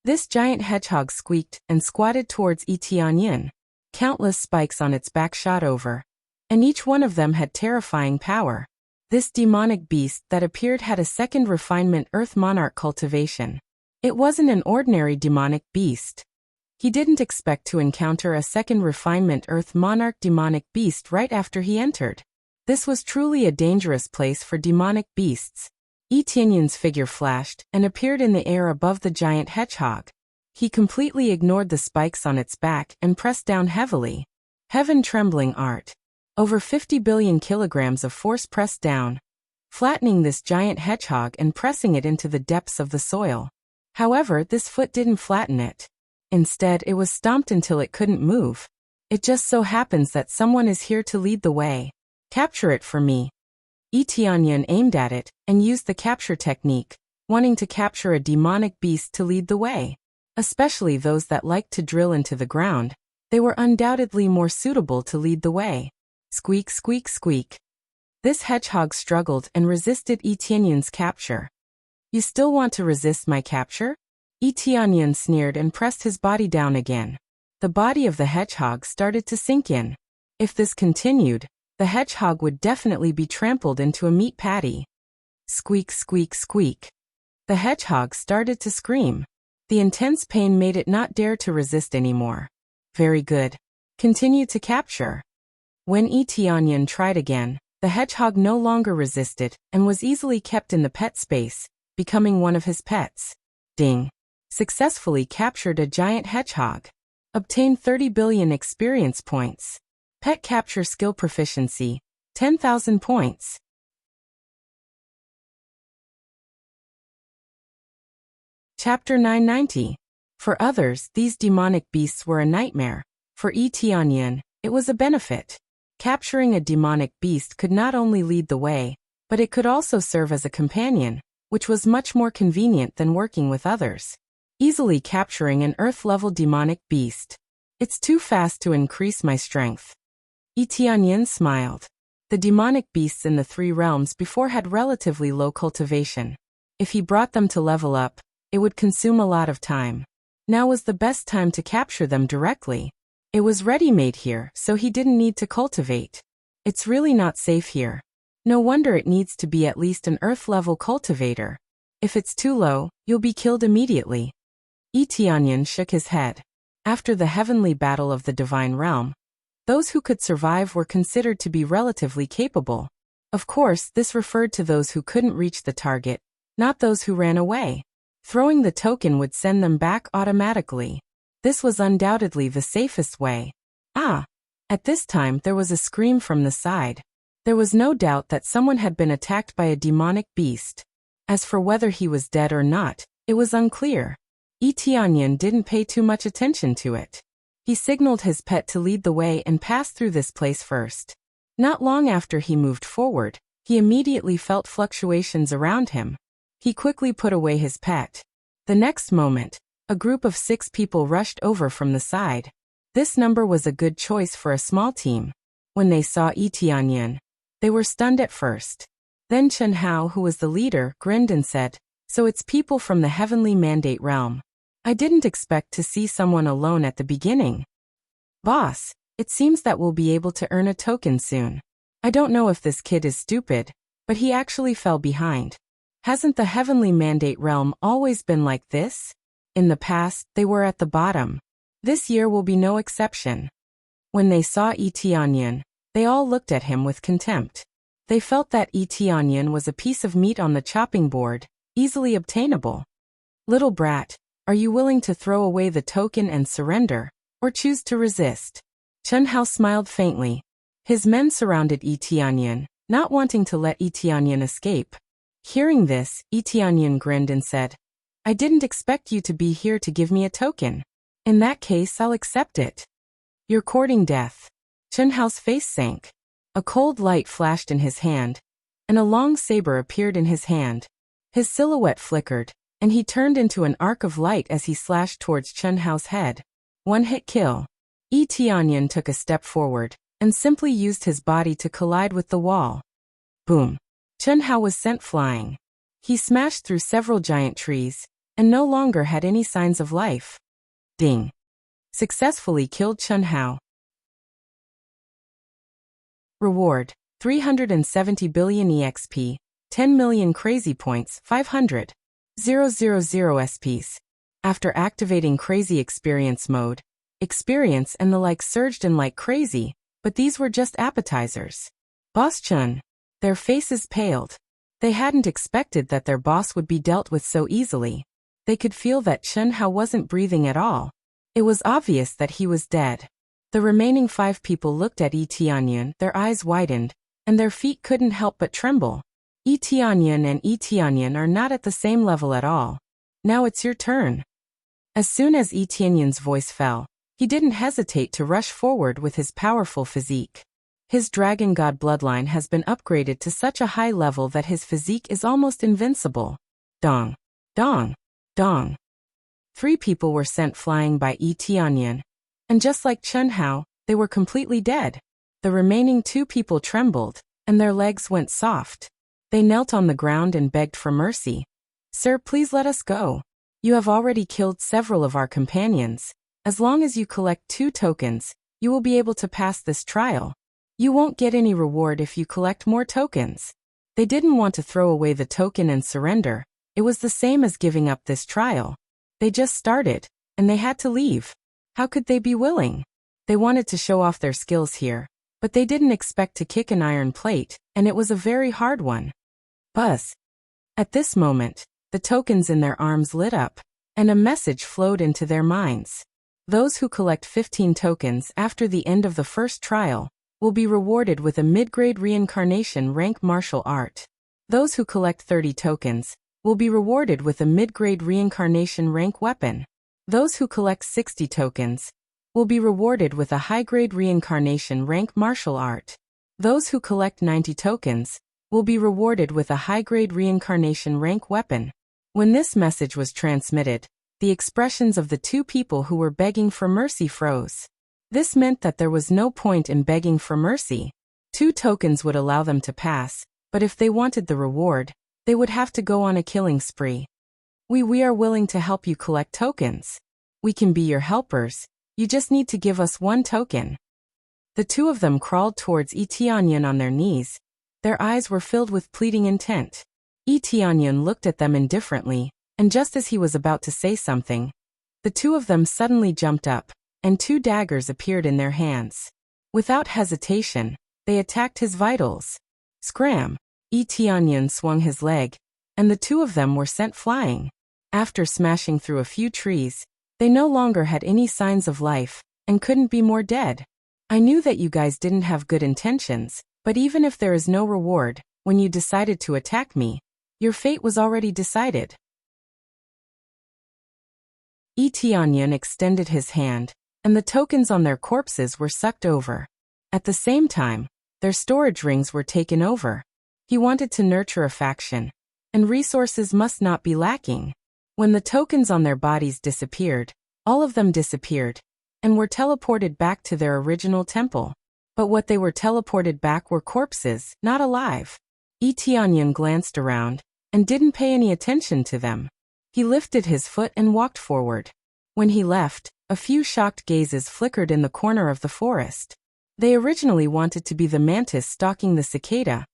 This giant hedgehog squeaked and squatted towards Yi Tianyan. Countless spikes on its back shot over, and each one of them had terrifying power. This demonic beast that appeared had a 2nd Refinement Earth Monarch cultivation. It wasn't an ordinary demonic beast. He didn't expect to encounter a 2nd Refinement Earth Monarch demonic beast right after he entered. This was truly a dangerous place for demonic beasts. Yi Tianyun's figure flashed and appeared in the air above the giant hedgehog. He completely ignored the spikes on its back and pressed down heavily. Heaven-trembling art. Over 50 billion kilograms of force pressed down, flattening this giant hedgehog and pressing it into the depths of the soil. However, this foot didn't flatten it. Instead, it was stomped until it couldn't move. It just so happens that someone is here to lead the way. Capture it for me. Yi Tianyun aimed at it and used the capture technique, wanting to capture a demonic beast to lead the way. Especially those that liked to drill into the ground, they were undoubtedly more suitable to lead the way. Squeak, squeak, squeak. This hedgehog struggled and resisted Yi Tianyun's capture. You still want to resist my capture? Yi Tianyun sneered and pressed his body down again. The body of the hedgehog started to sink in. If this continued, the hedgehog would definitely be trampled into a meat patty. Squeak, squeak, squeak. The hedgehog started to scream. The intense pain made it not dare to resist anymore. Very good. Continue to capture. When Yi Tianyun tried again, the hedgehog no longer resisted and was easily kept in the pet space, becoming one of his pets. Ding. Successfully captured a giant hedgehog. Obtained 30 billion experience points. Pet capture skill proficiency, 10,000 points. Chapter 990. For others, these demonic beasts were a nightmare. For Yi Tianyun, it was a benefit. Capturing a demonic beast could not only lead the way, but it could also serve as a companion, which was much more convenient than working with others. Easily capturing an earth-level demonic beast. It's too fast to increase my strength. Yi Tianyun smiled. The demonic beasts in the three realms before had relatively low cultivation. If he brought them to level up, it would consume a lot of time. Now was the best time to capture them directly. It was ready-made here, so he didn't need to cultivate. It's really not safe here. No wonder it needs to be at least an earth-level cultivator. If it's too low, you'll be killed immediately. Yi Tianyun shook his head. After the heavenly battle of the divine realm, those who could survive were considered to be relatively capable. Of course, this referred to those who couldn't reach the target, not those who ran away. Throwing the token would send them back automatically. This was undoubtedly the safest way. Ah! At this time there was a scream from the side. There was no doubt that someone had been attacked by a demonic beast. As for whether he was dead or not, it was unclear. Yi Tianyun didn't pay too much attention to it. He signaled his pet to lead the way and pass through this place first. Not long after he moved forward, he immediately felt fluctuations around him. He quickly put away his pet. The next moment, a group of 6 people rushed over from the side. This number was a good choice for a small team. When they saw Yi Tianyun, they were stunned at first. Then Chen Hao, who was the leader, grinned and said, "So it's people from the heavenly mandate realm. I didn't expect to see someone alone at the beginning. Boss, it seems that we'll be able to earn a token soon. I don't know if this kid is stupid, but he actually fell behind. Hasn't the heavenly mandate realm always been like this? In the past, they were at the bottom. This year will be no exception." When they saw Yi Tianyun, they all looked at him with contempt. They felt that Yi Tianyun was a piece of meat on the chopping board, easily obtainable. "Little brat, are you willing to throw away the token and surrender, or choose to resist?" Chen Hao smiled faintly. His men surrounded Yi Tianyun, not wanting to let Yi Tianyun escape. Hearing this, Yi Tianyun grinned and said, "I didn't expect you to be here to give me a token. In that case, I'll accept it." "You're courting death." Chen Hao's face sank. A cold light flashed in his hand, and a long saber appeared in his hand. His silhouette flickered, and he turned into an arc of light as he slashed towards Chen Hao's head. One-hit kill. Yi Tianyun took a step forward, and simply used his body to collide with the wall. Boom. Chen Hao was sent flying. He smashed through several giant trees, and no longer had any signs of life. Ding. Successfully killed Chen Hao. Reward, 370 billion EXP, 10 million crazy points, 500,000 SPs. After activating crazy experience mode, experience and the like surged in like crazy, but these were just appetizers. Boss Chun. Their faces paled. They hadn't expected that their boss would be dealt with so easily. They could feel that Chun Hao wasn't breathing at all. It was obvious that he was dead. The remaining 5 people looked at Yi Tianyun, their eyes widened, and their feet couldn't help but tremble. Yi Tianyun and Yi Tianyun are not at the same level at all. Now it's your turn. As soon as Yi Tianyun's voice fell, he didn't hesitate to rush forward with his powerful physique. His dragon god bloodline has been upgraded to such a high level that his physique is almost invincible. Dong. Dong. Dong. 3 people were sent flying by Yi Tianyun, and just like Chun Hao, they were completely dead. The remaining 2 people trembled, and their legs went soft. They knelt on the ground and begged for mercy. Sir, please let us go. You have already killed several of our companions. As long as you collect 2 tokens, you will be able to pass this trial. You won't get any reward if you collect more tokens. They didn't want to throw away the token and surrender. It was the same as giving up this trial. They just started, and they had to leave. How could they be willing? They wanted to show off their skills here, but they didn't expect to kick an iron plate, and it was a very hard one. Buzz. At this moment, the tokens in their arms lit up, and a message flowed into their minds. Those who collect 15 tokens after the end of the first trial will be rewarded with a mid-grade reincarnation rank martial art. Those who collect 30 tokens will be rewarded with a mid-grade reincarnation rank weapon. Those who collect 60 tokens will be rewarded with a high-grade reincarnation rank martial art. Those who collect 90 tokens will be rewarded with a high-grade reincarnation rank weapon. When this message was transmitted, the expressions of the 2 people who were begging for mercy froze. This meant that there was no point in begging for mercy. 2 tokens would allow them to pass, but if they wanted the reward, they would have to go on a killing spree. We are willing to help you collect tokens. We can be your helpers. You just need to give us 1 token. The 2 of them crawled towards Yi Tianyun on their knees. Their eyes were filled with pleading intent. Yi Tianyun looked at them indifferently, and just as he was about to say something, the 2 of them suddenly jumped up, and 2 daggers appeared in their hands. Without hesitation, they attacked his vitals. Scram! Yi Tianyun swung his leg, and the 2 of them were sent flying. After smashing through a few trees, they no longer had any signs of life, and couldn't be more dead. I knew that you guys didn't have good intentions, but even if there is no reward, when you decided to attack me, your fate was already decided. Yi Tianyun extended his hand, and the tokens on their corpses were sucked over. At the same time, their storage rings were taken over. He wanted to nurture a faction, and resources must not be lacking. When the tokens on their bodies disappeared, all of them disappeared, and were teleported back to their original temple. But what they were teleported back were corpses, not alive. Yi Tianyun glanced around, and didn't pay any attention to them. He lifted his foot and walked forward. When he left, a few shocked gazes flickered in the corner of the forest. They originally wanted to be the mantis stalking the cicada,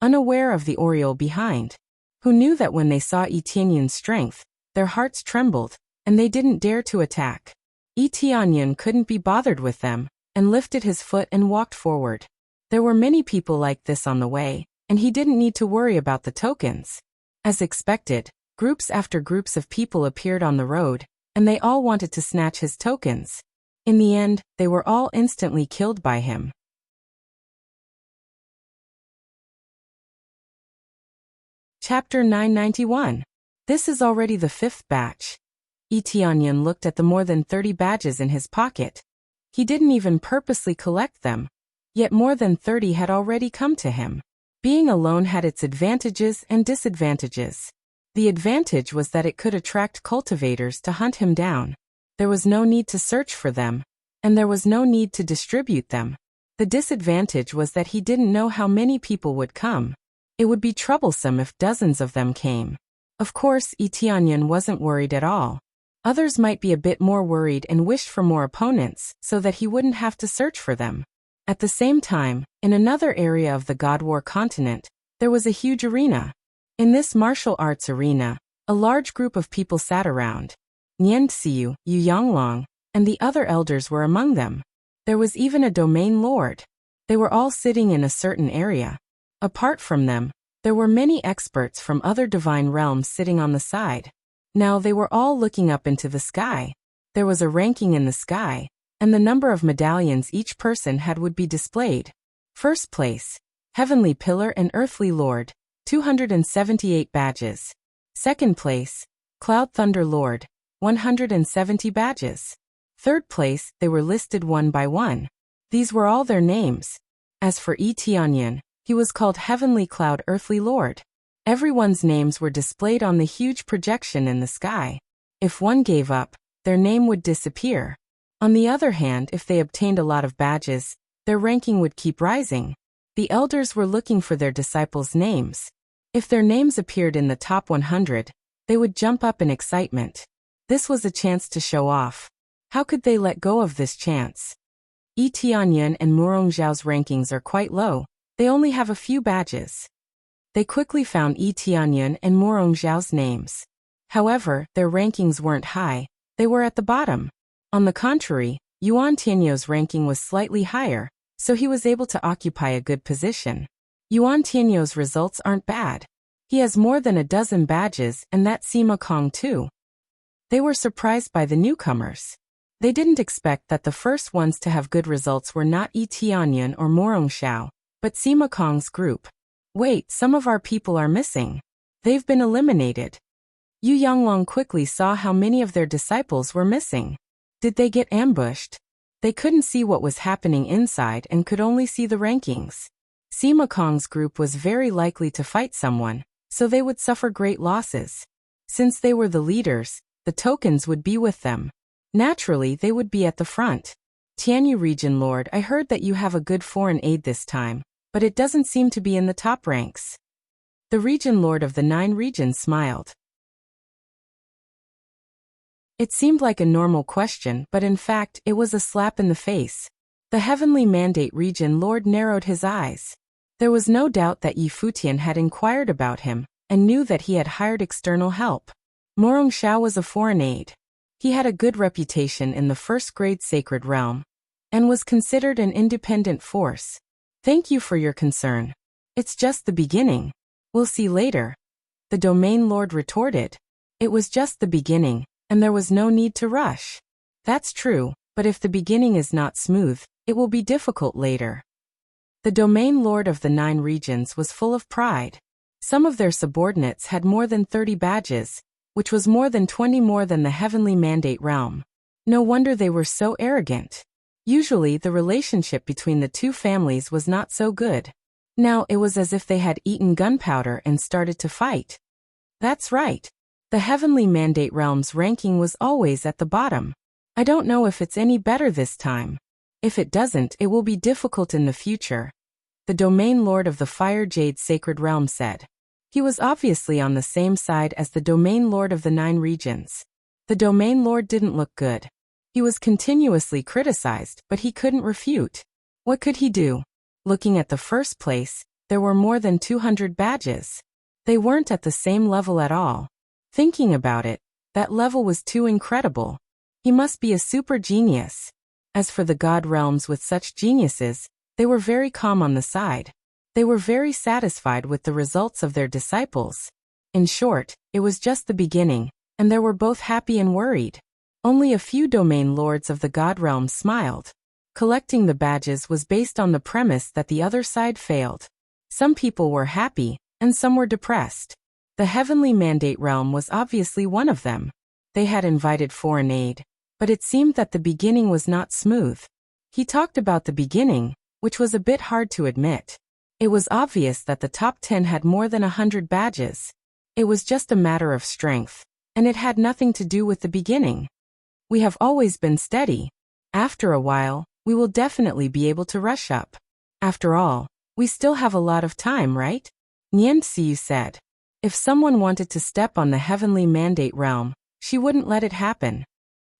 unaware of the oriole behind, who knew that when they saw Yi Tianyun's strength, their hearts trembled, and they didn't dare to attack. Yi Tianyun couldn't be bothered with them, and lifted his foot and walked forward. There were many people like this on the way, and he didn't need to worry about the tokens. As expected, groups after groups of people appeared on the road, and they all wanted to snatch his tokens. In the end, they were all instantly killed by him. Chapter 991. This is already the 5th batch. Yi Tianyun looked at the more than 30 badges in his pocket. He didn't even purposely collect them, yet more than 30 had already come to him. Being alone had its advantages and disadvantages. The advantage was that it could attract cultivators to hunt him down. There was no need to search for them, and there was no need to distribute them. The disadvantage was that he didn't know how many people would come. It would be troublesome if dozens of them came. Of course, Yi Tianyun wasn't worried at all. Others might be a bit more worried and wished for more opponents so that he wouldn't have to search for them. At the same time, in another area of the God War continent, there was a huge arena. In this martial arts arena, a large group of people sat around. Nian Xiu, Yu Yanglong, and the other elders were among them. There was even a domain lord. They were all sitting in a certain area. Apart from them, there were many experts from other divine realms sitting on the side. Now they were all looking up into the sky. There was a ranking in the sky, and the number of medallions each person had would be displayed. First place, Heavenly Pillar and Earthly Lord, 278 badges. Second place, Cloud Thunder Lord, 170 badges. Third place, they were listed one by one. These were all their names. As for Tianyan, he was called Heavenly Cloud Earthly Lord. Everyone's names were displayed on the huge projection in the sky. If one gave up, their name would disappear. On the other hand, if they obtained a lot of badges, their ranking would keep rising. The elders were looking for their disciples' names. If their names appeared in the top 100, they would jump up in excitement. This was a chance to show off. How could they let go of this chance? Tianyan and Murong Zhao's rankings are quite low. They only have a few badges. They quickly found Tianyan and Murong Zhao's names. However, their rankings weren't high. They were at the bottom. On the contrary, Yuan Tianyou's ranking was slightly higher, so he was able to occupy a good position. Yuan Tianyou's results aren't bad. He has more than a dozen badges, and that's Sima Kong too. They were surprised by the newcomers. They didn't expect that the first ones to have good results were not Tianyan or Murong Zhao, but Sima Kong's group. Wait, some of our people are missing. They've been eliminated. Yu Yanglong quickly saw how many of their disciples were missing. Did they get ambushed? They couldn't see what was happening inside and could only see the rankings. Sima Kong's group was very likely to fight someone, so they would suffer great losses. Since they were the leaders, the tokens would be with them. Naturally, they would be at the front. Tianyu Region Lord, I heard that you have a good foreign aid this time, but it doesn't seem to be in the top ranks. The Region Lord of the 9 regions smiled. It seemed like a normal question, but in fact, it was a slap in the face. The Heavenly Mandate Region Lord narrowed his eyes. There was no doubt that Yi Futian had inquired about him, and knew that he had hired external help. Murong Zhao was a foreign aide. He had a good reputation in the first-grade sacred realm, and was considered an independent force. Thank you for your concern. It's just the beginning. We'll see later. The Domain Lord retorted. It was just the beginning, and there was no need to rush. That's true, but if the beginning is not smooth, it will be difficult later. The Domain Lord of the 9 regions was full of pride. Some of their subordinates had more than 30 badges, which was more than 20 more than the Heavenly Mandate realm. No wonder they were so arrogant. Usually the relationship between the two families was not so good. Now it was as if they had eaten gunpowder and started to fight. That's right. The Heavenly Mandate realm's ranking was always at the bottom. I don't know if it's any better this time. If it doesn't, it will be difficult in the future. The Domain Lord of the Fire Jade Sacred Realm said. He was obviously on the same side as the Domain Lord of the 9 regions. The Domain Lord didn't look good. He was continuously criticized, but he couldn't refute. What could he do? Looking at the first place, there were more than 200 badges. They weren't at the same level at all. Thinking about it, that level was too incredible. He must be a super genius. As for the God realms with such geniuses, they were very calm on the side. They were very satisfied with the results of their disciples. In short, it was just the beginning, and they were both happy and worried. Only a few domain lords of the God realm smiled. Collecting the badges was based on the premise that the other side failed. Some people were happy, and some were depressed. The Heavenly Mandate realm was obviously one of them. They had invited foreign aid, but it seemed that the beginning was not smooth. He talked about the beginning, which was a bit hard to admit. It was obvious that the top 10 had more than 100 badges. It was just a matter of strength, and it had nothing to do with the beginning. We have always been steady. After a while, we will definitely be able to rush up. After all, we still have a lot of time, right? Nian Xiu said. If someone wanted to step on the Heavenly Mandate realm, she wouldn't let it happen.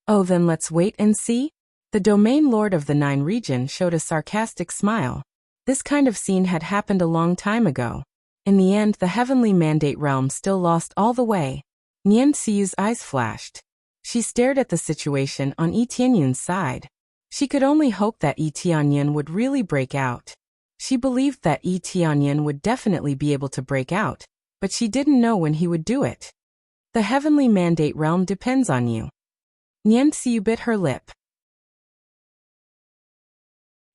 Oh, then let's wait and see? The Domain Lord of the 9 region showed a sarcastic smile. This kind of scene had happened a long time ago. In the end, the Heavenly Mandate realm still lost all the way. Nian Xiu's eyes flashed. She stared at the situation on Yi Tianyun's side. She could only hope that Yi Tianyan would really break out. She believed that Yi Tianyan would definitely be able to break out, but she didn't know when he would do it. The heavenly mandate realm depends on you. Nian Xiu bit her lip.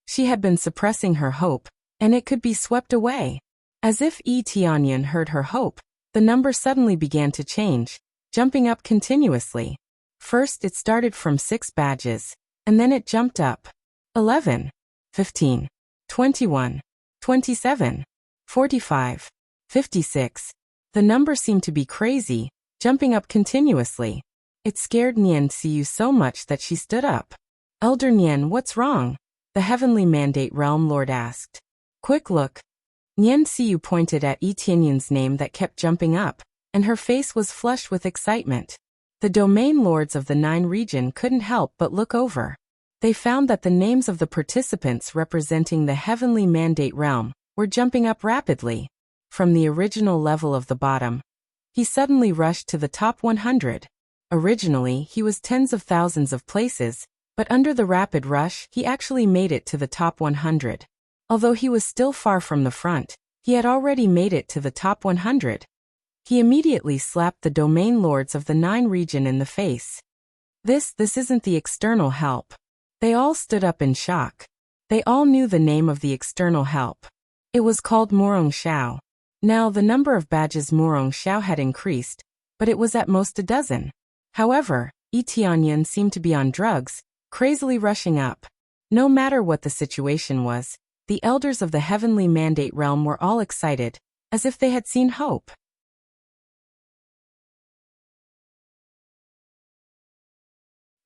She had been suppressing her hope, and it could be swept away. As if Yi Tianyan heard her hope, the number suddenly began to change, jumping up continuously. First it started from 6 badges, and then it jumped up. 11, 15, 21, 27, 45, 56. The number seemed to be crazy, jumping up continuously. It scared Nian Xiu so much that she stood up. Elder Nian, what's wrong? The heavenly mandate realm lord asked. Quick look. Nian Xiu pointed at Yi Tianyan's name that kept jumping up, and her face was flushed with excitement. The domain lords of the 9 region couldn't help but look over. They found that the names of the participants representing the heavenly mandate realm were jumping up rapidly. From the original level of the bottom, he suddenly rushed to the top 100. Originally, he was tens of thousands of places, but under the rapid rush, he actually made it to the top 100. Although he was still far from the front, he had already made it to the top 100. He immediately slapped the domain lords of the 9 region in the face. This isn't the external help. They all stood up in shock. They all knew the name of the external help. It was called Murong Xiao. Now the number of badges Murong Xiao had increased, but it was at most a dozen. However, Yi Tianyan seemed to be on drugs, crazily rushing up. No matter what the situation was, the elders of the heavenly mandate realm were all excited, as if they had seen hope.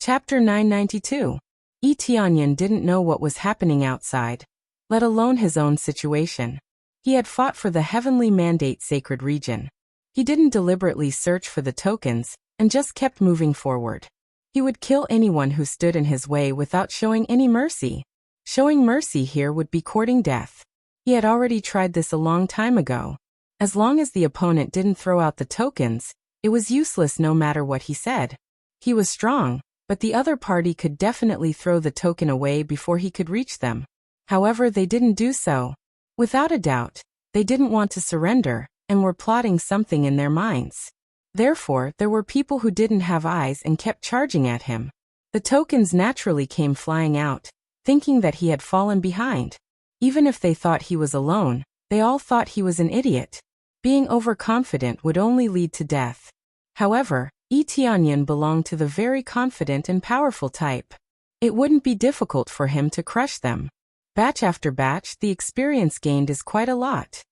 Chapter 992. Yi Tianyan didn't know what was happening outside, let alone his own situation. He had fought for the heavenly mandate sacred region. He didn't deliberately search for the tokens, and just kept moving forward. He would kill anyone who stood in his way without showing any mercy. Showing mercy here would be courting death. He had already tried this a long time ago. As long as the opponent didn't throw out the tokens, it was useless no matter what he said. He was strong, but the other party could definitely throw the token away before he could reach them. However, they didn't do so. Without a doubt, they didn't want to surrender, and were plotting something in their minds. Therefore, there were people who didn't have eyes and kept charging at him. The tokens naturally came flying out, thinking that he had fallen behind. Even if they thought he was alone, they all thought he was an idiot. Being overconfident would only lead to death. However, Yi Tianyan belonged to the very confident and powerful type. It wouldn't be difficult for him to crush them. Batch after batch, the experience gained is quite a lot.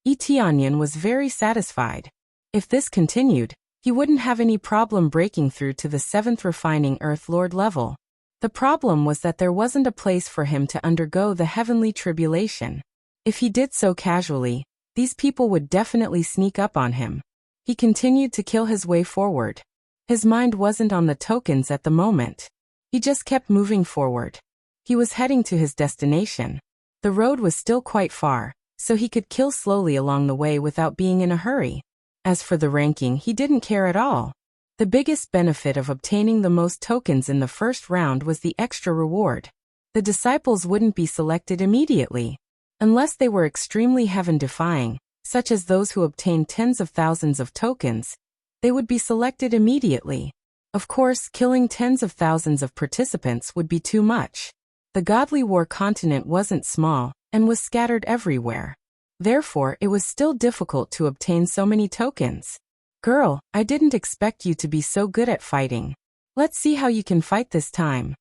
Yi Tianyan was very satisfied. If this continued, he wouldn't have any problem breaking through to the 7th refining Earth Lord level. The problem was that there wasn't a place for him to undergo the heavenly tribulation. If he did so casually, these people would definitely sneak up on him. He continued to kill his way forward. His mind wasn't on the tokens at the moment. He just kept moving forward. He was heading to his destination. The road was still quite far, so he could kill slowly along the way without being in a hurry. As for the ranking, he didn't care at all. The biggest benefit of obtaining the most tokens in the first round was the extra reward. The disciples wouldn't be selected immediately. Unless they were extremely heaven-defying, such as those who obtained tens of thousands of tokens, they would be selected immediately. Of course, killing tens of thousands of participants would be too much. The Godly War continent wasn't small, and was scattered everywhere. Therefore, it was still difficult to obtain so many tokens. Girl, I didn't expect you to be so good at fighting. Let's see how you can fight this time.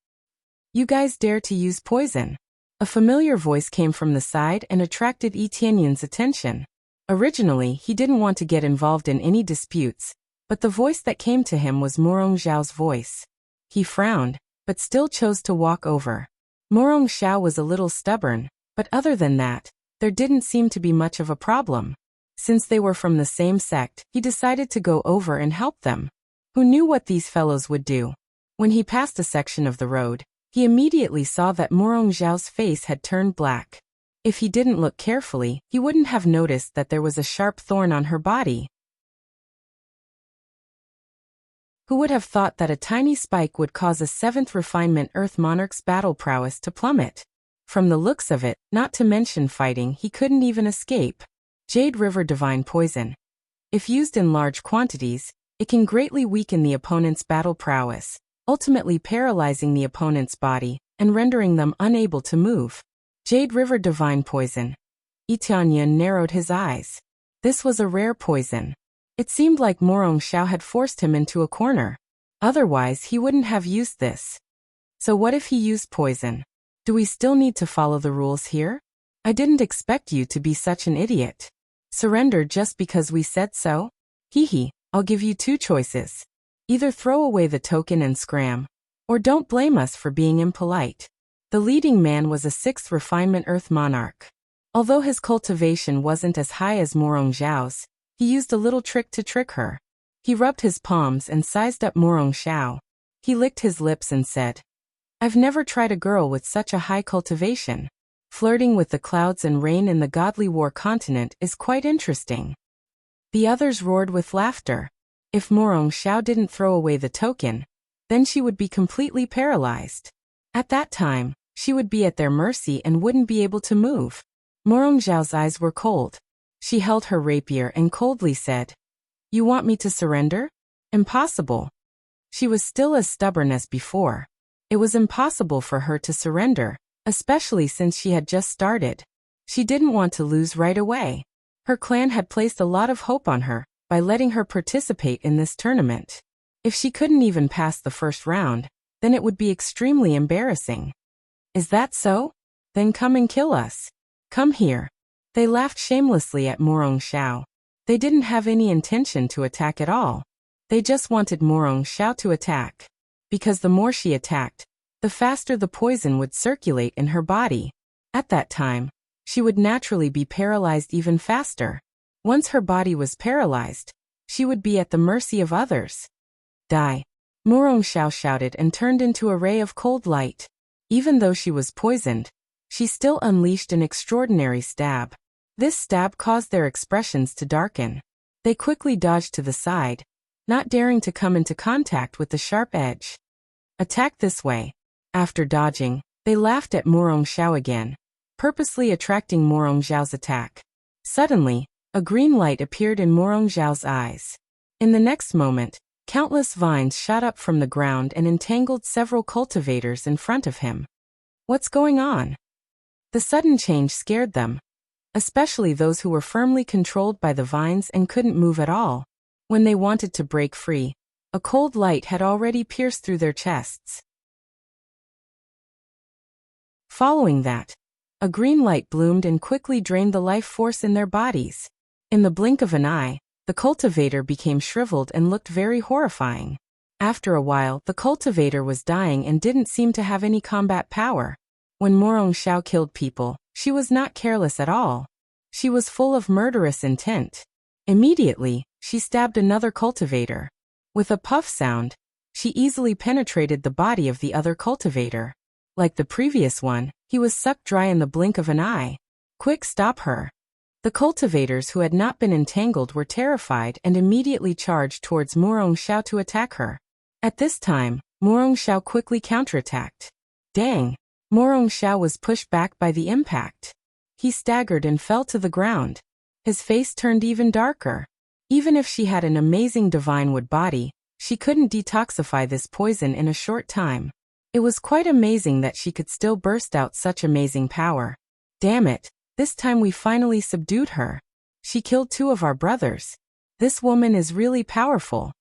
You guys dare to use poison. A familiar voice came from the side and attracted Yi Tianyan's attention. Originally, he didn't want to get involved in any disputes, but the voice that came to him was Murong Xiao's voice. He frowned, but still chose to walk over. Murong Xiao was a little stubborn, but other than that, there didn't seem to be much of a problem. Since they were from the same sect, he decided to go over and help them. Who knew what these fellows would do? When he passed a section of the road, he immediately saw that Murong Xiao's face had turned black. If he didn't look carefully, he wouldn't have noticed that there was a sharp thorn on her body. Who would have thought that a tiny spike would cause a 7th refinement Earth Monarch's battle prowess to plummet? From the looks of it, not to mention fighting, he couldn't even escape. Jade River Divine Poison. If used in large quantities, it can greatly weaken the opponent's battle prowess, ultimately paralyzing the opponent's body and rendering them unable to move. Jade River Divine Poison. Itianyan narrowed his eyes. This was a rare poison. It seemed like Morong Xiao had forced him into a corner. Otherwise, he wouldn't have used this. So what if he used poison? Do we still need to follow the rules here? I didn't expect you to be such an idiot. Surrender just because we said so? Hee, I'll give you 2 choices. Either throw away the token and scram, or don't blame us for being impolite. The leading man was a 6th refinement Earth Monarch. Although his cultivation wasn't as high as Morong Xiao's, he used a little trick to trick her. He rubbed his palms and sized up Morong Xiao. He licked his lips and said, "I've never tried a girl with such a high cultivation. Flirting with the clouds and rain in the Godly War continent is quite interesting." The others roared with laughter. If Morong Xiao didn't throw away the token, then she would be completely paralyzed. At that time, she would be at their mercy and wouldn't be able to move. Morong Xiao's eyes were cold. She held her rapier and coldly said, "You want me to surrender? Impossible." She was still as stubborn as before. It was impossible for her to surrender, especially since she had just started. She didn't want to lose right away. Her clan had placed a lot of hope on her by letting her participate in this tournament. If she couldn't even pass the first round, then it would be extremely embarrassing. "Is that so? Then come and kill us. Come here." They laughed shamelessly at Morong Xiao. They didn't have any intention to attack at all. They just wanted Morong Xiao to attack. Because the more she attacked, the faster the poison would circulate in her body. At that time, she would naturally be paralyzed even faster. Once her body was paralyzed, she would be at the mercy of others. "Die!" Morong Xiao shouted and turned into a ray of cold light. Even though she was poisoned, she still unleashed an extraordinary stab. This stab caused their expressions to darken. They quickly dodged to the side, not daring to come into contact with the sharp edge. "Attack this way." After dodging, they laughed at Morong Xiao again, purposely attracting Morong Xiao's attack. Suddenly, a green light appeared in Morong Xiao's eyes. In the next moment, countless vines shot up from the ground and entangled several cultivators in front of him. What's going on? The sudden change scared them, especially those who were firmly controlled by the vines and couldn't move at all. When they wanted to break free, a cold light had already pierced through their chests. Following that, a green light bloomed and quickly drained the life force in their bodies. In the blink of an eye, the cultivator became shriveled and looked very horrifying. After a while, the cultivator was dying and didn't seem to have any combat power. When Morong Xiao killed people, she was not careless at all. She was full of murderous intent. Immediately, she stabbed another cultivator. With a puff sound, she easily penetrated the body of the other cultivator. Like the previous one, he was sucked dry in the blink of an eye. "Quick, stop her." The cultivators who had not been entangled were terrified and immediately charged towards Morong Xiao to attack her. At this time, Morong Xiao quickly counterattacked. Dang! Morong Xiao was pushed back by the impact. He staggered and fell to the ground. His face turned even darker. Even if she had an amazing divine wood body, she couldn't detoxify this poison in a short time. It was quite amazing that she could still burst out such amazing power. Damn it, this time we finally subdued her. She killed 2 of our brothers. This woman is really powerful.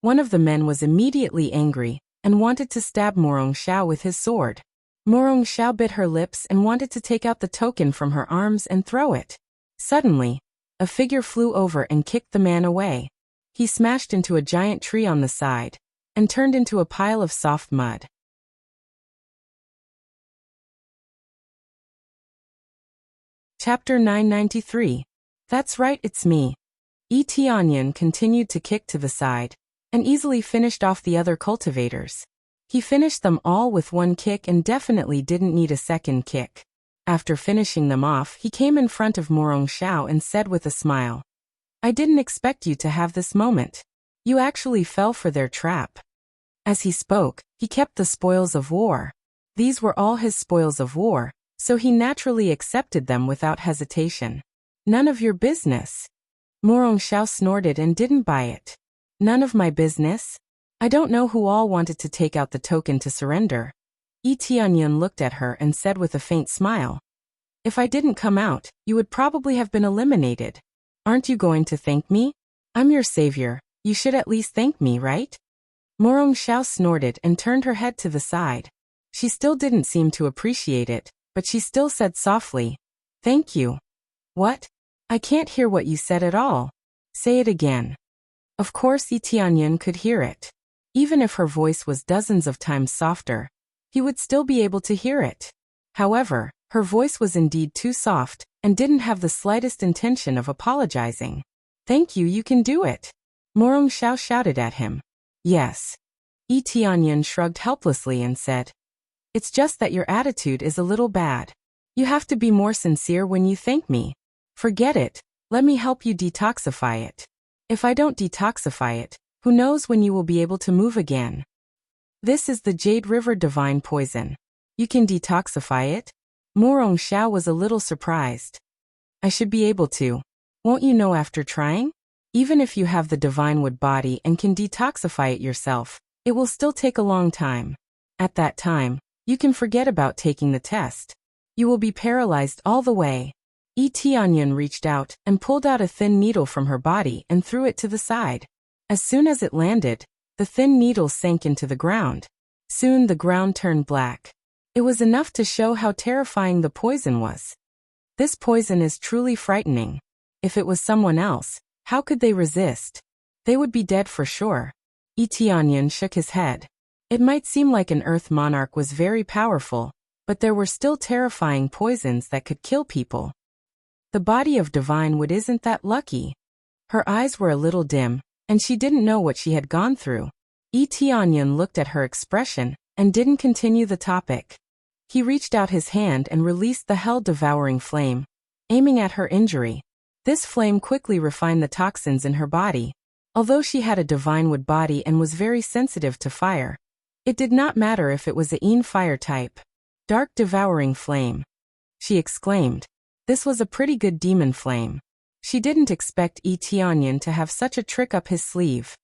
One of the men was immediately angry and wanted to stab Morong Xiao with his sword. Morong Xiao bit her lips and wanted to take out the token from her arms and throw it. Suddenly, a figure flew over and kicked the man away. He smashed into a giant tree on the side and turned into a pile of soft mud. Chapter 993. That's right, it's me. Tianyan continued to kick to the side and easily finished off the other cultivators. He finished them all with one kick and definitely didn't need a second kick. After finishing them off, he came in front of Morong Xiao and said with a smile, "I didn't expect you to have this moment. You actually fell for their trap. As he spoke, he kept the spoils of war. These were all his spoils of war, so he naturally accepted them without hesitation. None of your business. Morong Xiao snorted and didn't buy it. None of my business? I don't know who all wanted to take out the token to surrender. Yi Tianyun looked at her and said with a faint smile. If I didn't come out, you would probably have been eliminated. Aren't you going to thank me? I'm your savior, you should at least thank me, right? Morong Xiao snorted and turned her head to the side. She still didn't seem to appreciate it, but she still said softly, thank you. What? I can't hear what you said at all. Say it again. Of course Yi Tianyun could hear it. Even if her voice was dozens of times softer, he would still be able to hear it. However, her voice was indeed too soft, and didn't have the slightest intention of apologizing. Thank you, you can do it. Morong Xiao shouted at him. Yes. Yi Tianyun shrugged helplessly and said, it's just that your attitude is a little bad. You have to be more sincere when you thank me. Forget it, let me help you detoxify it. If I don't detoxify it, who knows when you will be able to move again. This is the Jade River Divine Poison. You can detoxify it? Morong Xiao was a little surprised. I should be able to. Won't you know after trying? Even if you have the Divine Wood body and can detoxify it yourself, it will still take a long time. At that time, you can forget about taking the test. You will be paralyzed all the way. Yi Tianyun reached out and pulled out a thin needle from her body and threw it to the side. As soon as it landed, the thin needle sank into the ground. Soon the ground turned black. It was enough to show how terrifying the poison was. This poison is truly frightening. If it was someone else, how could they resist? They would be dead for sure. Yi Tianyun shook his head. It might seem like an earth monarch was very powerful, but there were still terrifying poisons that could kill people. The body of Divine Wood isn't that lucky. Her eyes were a little dim, and she didn't know what she had gone through. Yi Tianyun looked at her expression and didn't continue the topic. He reached out his hand and released the hell-devouring flame, aiming at her injury. This flame quickly refined the toxins in her body. Although she had a Divine Wood body and was very sensitive to fire, it did not matter if it was a Yin fire type. Dark devouring flame. She exclaimed. This was a pretty good demon flame. She didn't expect Yi Tianyun to have such a trick up his sleeve.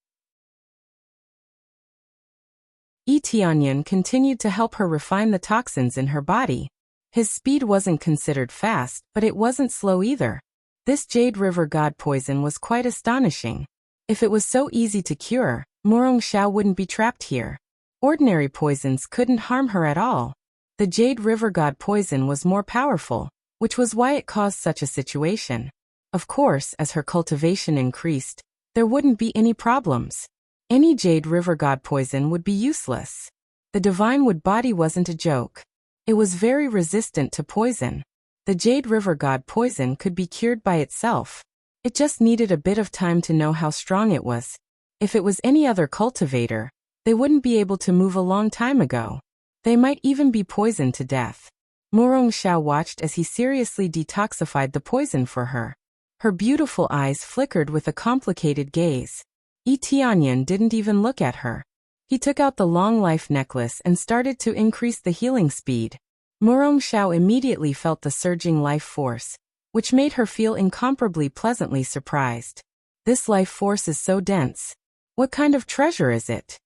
Yi Tianyun continued to help her refine the toxins in her body. His speed wasn't considered fast, but it wasn't slow either. This Jade River God poison was quite astonishing. If it was so easy to cure, Morong Xiao wouldn't be trapped here. Ordinary poisons couldn't harm her at all. The Jade River God poison was more powerful, which was why it caused such a situation. Of course, as her cultivation increased, there wouldn't be any problems. Any Jade River God poison would be useless. The Divine Wood body wasn't a joke. It was very resistant to poison. The Jade River God poison could be cured by itself. It just needed a bit of time to know how strong it was. If it was any other cultivator, they wouldn't be able to move a long time ago. They might even be poisoned to death. Morong Xiao watched as he seriously detoxified the poison for her. Her beautiful eyes flickered with a complicated gaze. Yi Tianyun didn't even look at her. He took out the long life necklace and started to increase the healing speed. Morong Xiao immediately felt the surging life force, which made her feel incomparably pleasantly surprised. This life force is so dense. What kind of treasure is it?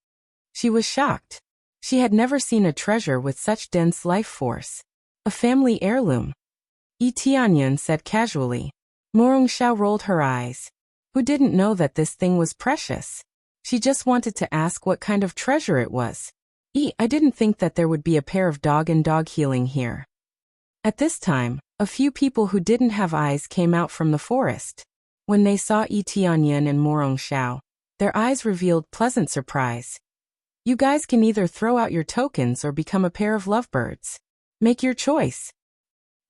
She was shocked. She had never seen a treasure with such dense life force. A family heirloom. Yi Tianyun said casually. Morong Xiao rolled her eyes. Who didn't know that this thing was precious? She just wanted to ask what kind of treasure it was. I didn't think that there would be a pair of dog and dog healing here. At this time, a few people who didn't have eyes came out from the forest. When they saw Yi Tianyun and Morong Xiao, their eyes revealed pleasant surprise. You guys can either throw out your tokens or become a pair of lovebirds. Make your choice.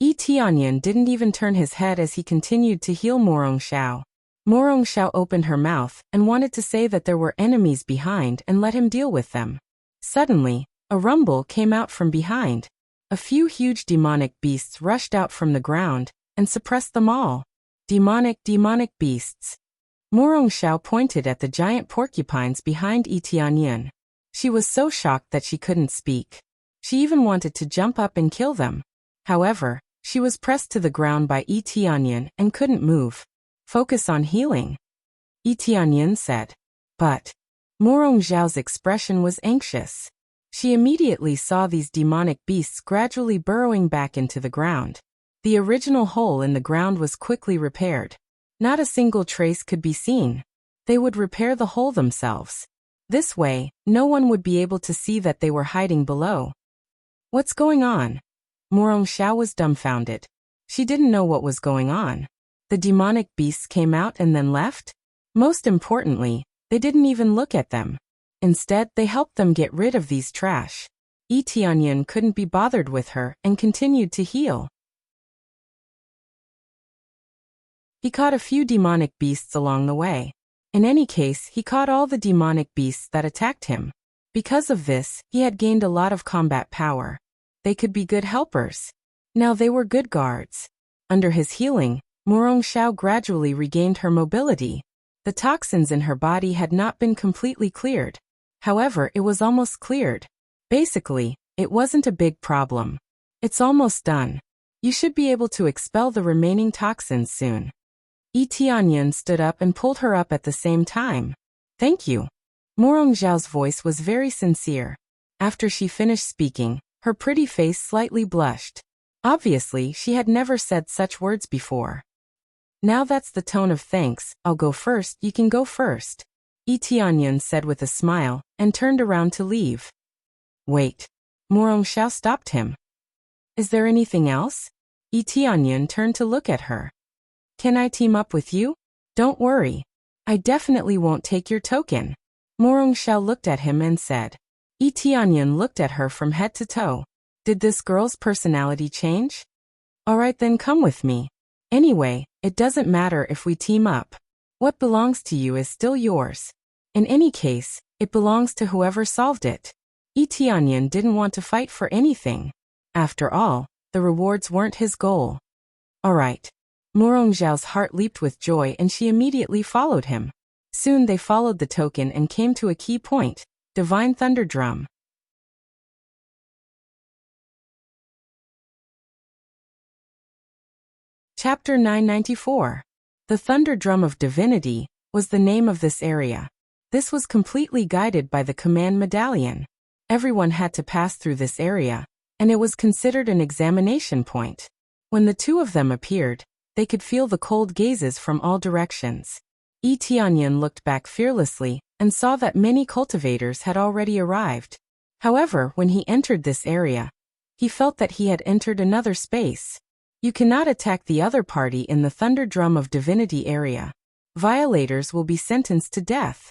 Yi Tianyun didn't even turn his head as he continued to heal Morong Xiao. Morong Xiao opened her mouth and wanted to say that there were enemies behind and let him deal with them. Suddenly, a rumble came out from behind. A few huge demonic beasts rushed out from the ground and suppressed them all. Demonic beasts. Morong Xiao pointed at the giant porcupines behind Yi Tianyan. She was so shocked that she couldn't speak. She even wanted to jump up and kill them. However, she was pressed to the ground by Yi Tianyan and couldn't move. Focus on healing, Yi Tianyan said. But Morong Xiao's expression was anxious. She immediately saw these demonic beasts gradually burrowing back into the ground. The original hole in the ground was quickly repaired. Not a single trace could be seen. They would repair the hole themselves. This way, no one would be able to see that they were hiding below. What's going on? Morong Xiao was dumbfounded. She didn't know what was going on. The demonic beasts came out and then left? Most importantly, they didn't even look at them. Instead, they helped them get rid of these trash. Yi Tianyan couldn't be bothered with her and continued to heal. He caught a few demonic beasts along the way. In any case, he caught all the demonic beasts that attacked him. Because of this, he had gained a lot of combat power. They could be good helpers. Now they were good guards. Under his healing, Morong Xiao gradually regained her mobility. The toxins in her body had not been completely cleared. However, it was almost cleared. Basically, it wasn't a big problem. It's almost done. You should be able to expel the remaining toxins soon. Yi Tianyan stood up and pulled her up at the same time. Thank you. Morong Xiao's voice was very sincere. After she finished speaking, her pretty face slightly blushed. Obviously, she had never said such words before. Now that's the tone of thanks. I'll go first, you can go first, Yi Tianyan said with a smile, and turned around to leave. Wait. Morong Xiao stopped him. Is there anything else? Yi Tianyan turned to look at her. Can I team up with you? Don't worry. I definitely won't take your token. Morong Xiao looked at him and said. Yi Tianyan looked at her from head to toe. Did this girl's personality change? Alright then, come with me. Anyway, it doesn't matter if we team up. What belongs to you is still yours. In any case, it belongs to whoever solved it. Yi Tianyan didn't want to fight for anything. After all, the rewards weren't his goal. Alright. Morong Xiao's heart leaped with joy and she immediately followed him. Soon they followed the token and came to a key point, Divine Thunder Drum. Chapter 994. The Thunder Drum of Divinity was the name of this area. This was completely guided by the command medallion. Everyone had to pass through this area, and it was considered an examination point. When the two of them appeared, they could feel the cold gazes from all directions. Yi Tianyan looked back fearlessly and saw that many cultivators had already arrived. However, when he entered this area, he felt that he had entered another space. You cannot attack the other party in the Thunder Drum of Divinity area. Violators will be sentenced to death.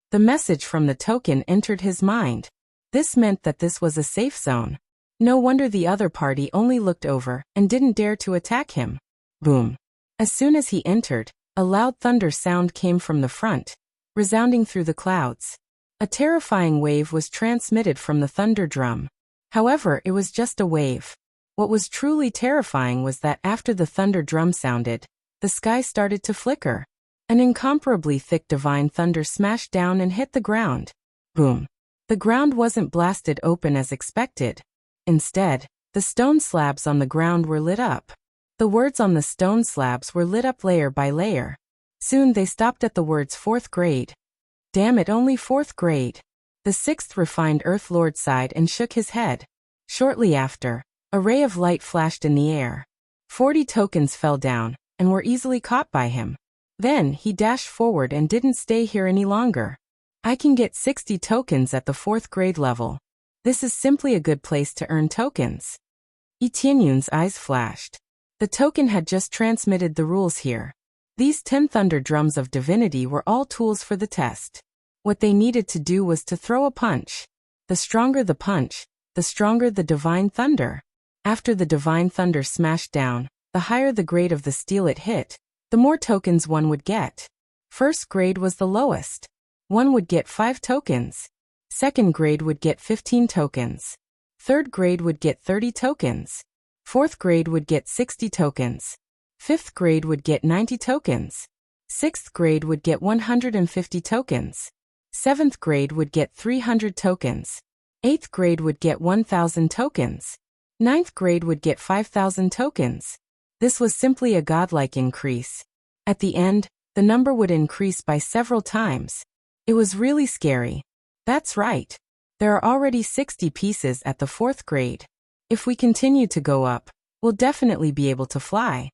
The message from the token entered his mind. This meant that this was a safe zone. No wonder the other party only looked over and didn't dare to attack him. Boom. As soon as he entered, a loud thunder sound came from the front, resounding through the clouds. A terrifying wave was transmitted from the thunder drum. However, it was just a wave. What was truly terrifying was that after the thunder drum sounded, the sky started to flicker. An incomparably thick divine thunder smashed down and hit the ground. Boom. The ground wasn't blasted open as expected. Instead, the stone slabs on the ground were lit up. The words on the stone slabs were lit up layer by layer. Soon they stopped at the words 4th grade. Damn it, only 4th grade. The 6th refined Earth Lord sighed and shook his head. Shortly after, a ray of light flashed in the air. 40 tokens fell down, and were easily caught by him. Then, he dashed forward and didn't stay here any longer. I can get 60 tokens at the 4th grade level. This is simply a good place to earn tokens. Yi Tianyun's eyes flashed. The token had just transmitted the rules here. These 10 thunder drums of divinity were all tools for the test. What they needed to do was to throw a punch. The stronger the punch, the stronger the divine thunder. After the divine thunder smashed down, the higher the grade of the steel it hit, the more tokens one would get. 1st grade was the lowest. One would get 5 tokens. 2nd grade would get 15 tokens. 3rd grade would get 30 tokens. 4th grade would get 60 tokens. 5th grade would get 90 tokens. 6th grade would get 150 tokens. 7th grade would get 300 tokens. 8th grade would get 1,000 tokens. 9th grade would get 5,000 tokens. This was simply a godlike increase. At the end, the number would increase by several times. It was really scary. That's right. There are already 60 pieces at the 4th grade. If we continue to go up, we'll definitely be able to fly.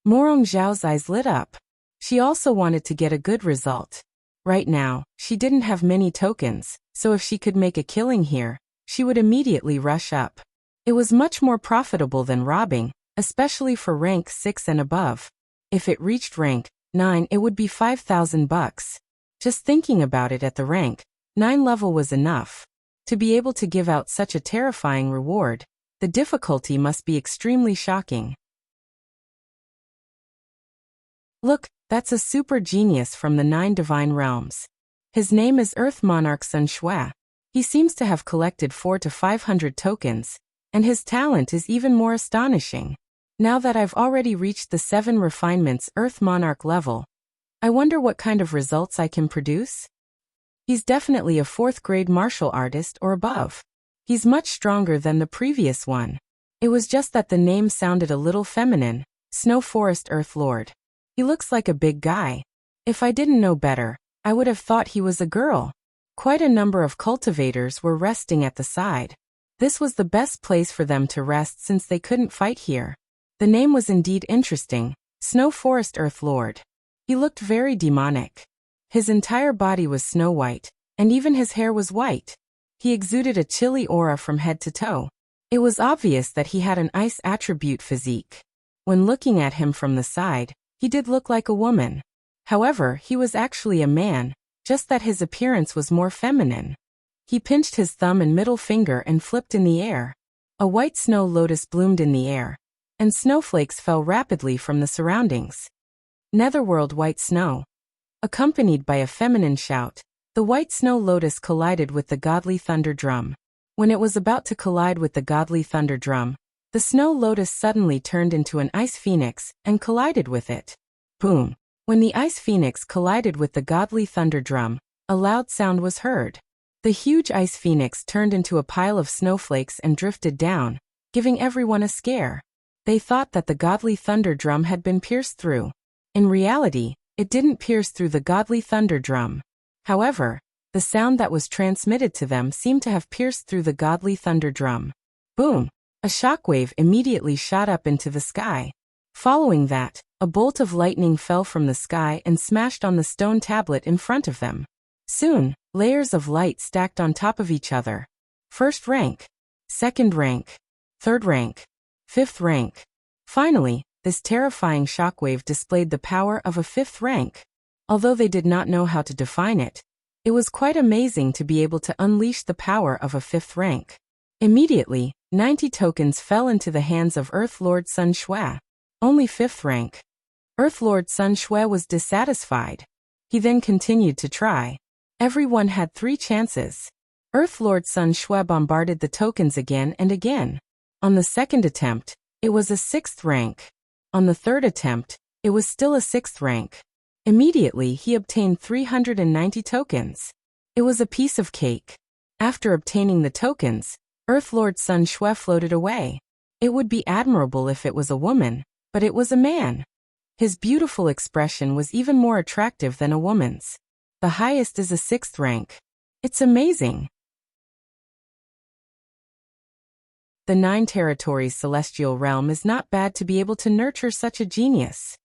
Morong Zhao's eyes lit up. She also wanted to get a good result. Right now, she didn't have many tokens, so if she could make a killing here, she would immediately rush up. It was much more profitable than robbing, especially for rank 6 and above. If it reached rank 9, it would be 5,000 bucks. Just thinking about it at the rank 9 level was enough. To be able to give out such a terrifying reward, the difficulty must be extremely shocking. Look, that's a super genius from the 9 divine realms. His name is Earth Monarch Sun Shui. He seems to have collected 400 to 500 tokens, and his talent is even more astonishing. Now that I've already reached the 7 refinements Earth Monarch level, I wonder what kind of results I can produce? He's definitely a 4th grade martial artist or above. He's much stronger than the previous one. It was just that the name sounded a little feminine, Snow Forest Earth Lord. He looks like a big guy. If I didn't know better, I would have thought he was a girl. Quite a number of cultivators were resting at the side. This was the best place for them to rest since they couldn't fight here. The name was indeed interesting, Snow Forest Earth Lord. He looked very demonic. His entire body was snow white, and even his hair was white. He exuded a chilly aura from head to toe. It was obvious that he had an ice attribute physique. When looking at him from the side, he did look like a woman. However, he was actually a man, just that his appearance was more feminine. He pinched his thumb and middle finger and flipped in the air. A white snow lotus bloomed in the air, and snowflakes fell rapidly from the surroundings. Netherworld white snow. Accompanied by a feminine shout, the white snow lotus collided with the godly thunder drum. When it was about to collide with the godly thunder drum, the snow lotus suddenly turned into an ice phoenix and collided with it. Boom! When the ice phoenix collided with the godly thunder drum, a loud sound was heard. The huge ice phoenix turned into a pile of snowflakes and drifted down, giving everyone a scare. They thought that the godly thunder drum had been pierced through. In reality, it didn't pierce through the godly thunder drum. However, the sound that was transmitted to them seemed to have pierced through the godly thunder drum. Boom! A shockwave immediately shot up into the sky. Following that, a bolt of lightning fell from the sky and smashed on the stone tablet in front of them. Soon, layers of light stacked on top of each other. 1st rank, 2nd rank, 3rd rank, 5th rank. Finally, this terrifying shockwave displayed the power of a 5th rank. Although they did not know how to define it, it was quite amazing to be able to unleash the power of a 5th rank. Immediately, 90 tokens fell into the hands of Earth Lord Sun Shui. Only 5th rank. Earth Lord Sun Shui was dissatisfied. He then continued to try. Everyone had 3 chances. Earth Lord Sun Shui bombarded the tokens again and again. On the 2nd attempt, it was a 6th rank. On the 3rd attempt, it was still a 6th rank. Immediately he obtained 390 tokens. It was a piece of cake. After obtaining the tokens, Earth Lord Sun Shui floated away. It would be admirable if it was a woman, but it was a man. His beautiful expression was even more attractive than a woman's. The highest is a 6th rank. It's amazing. The 9 territories celestial realm is not bad to be able to nurture such a genius.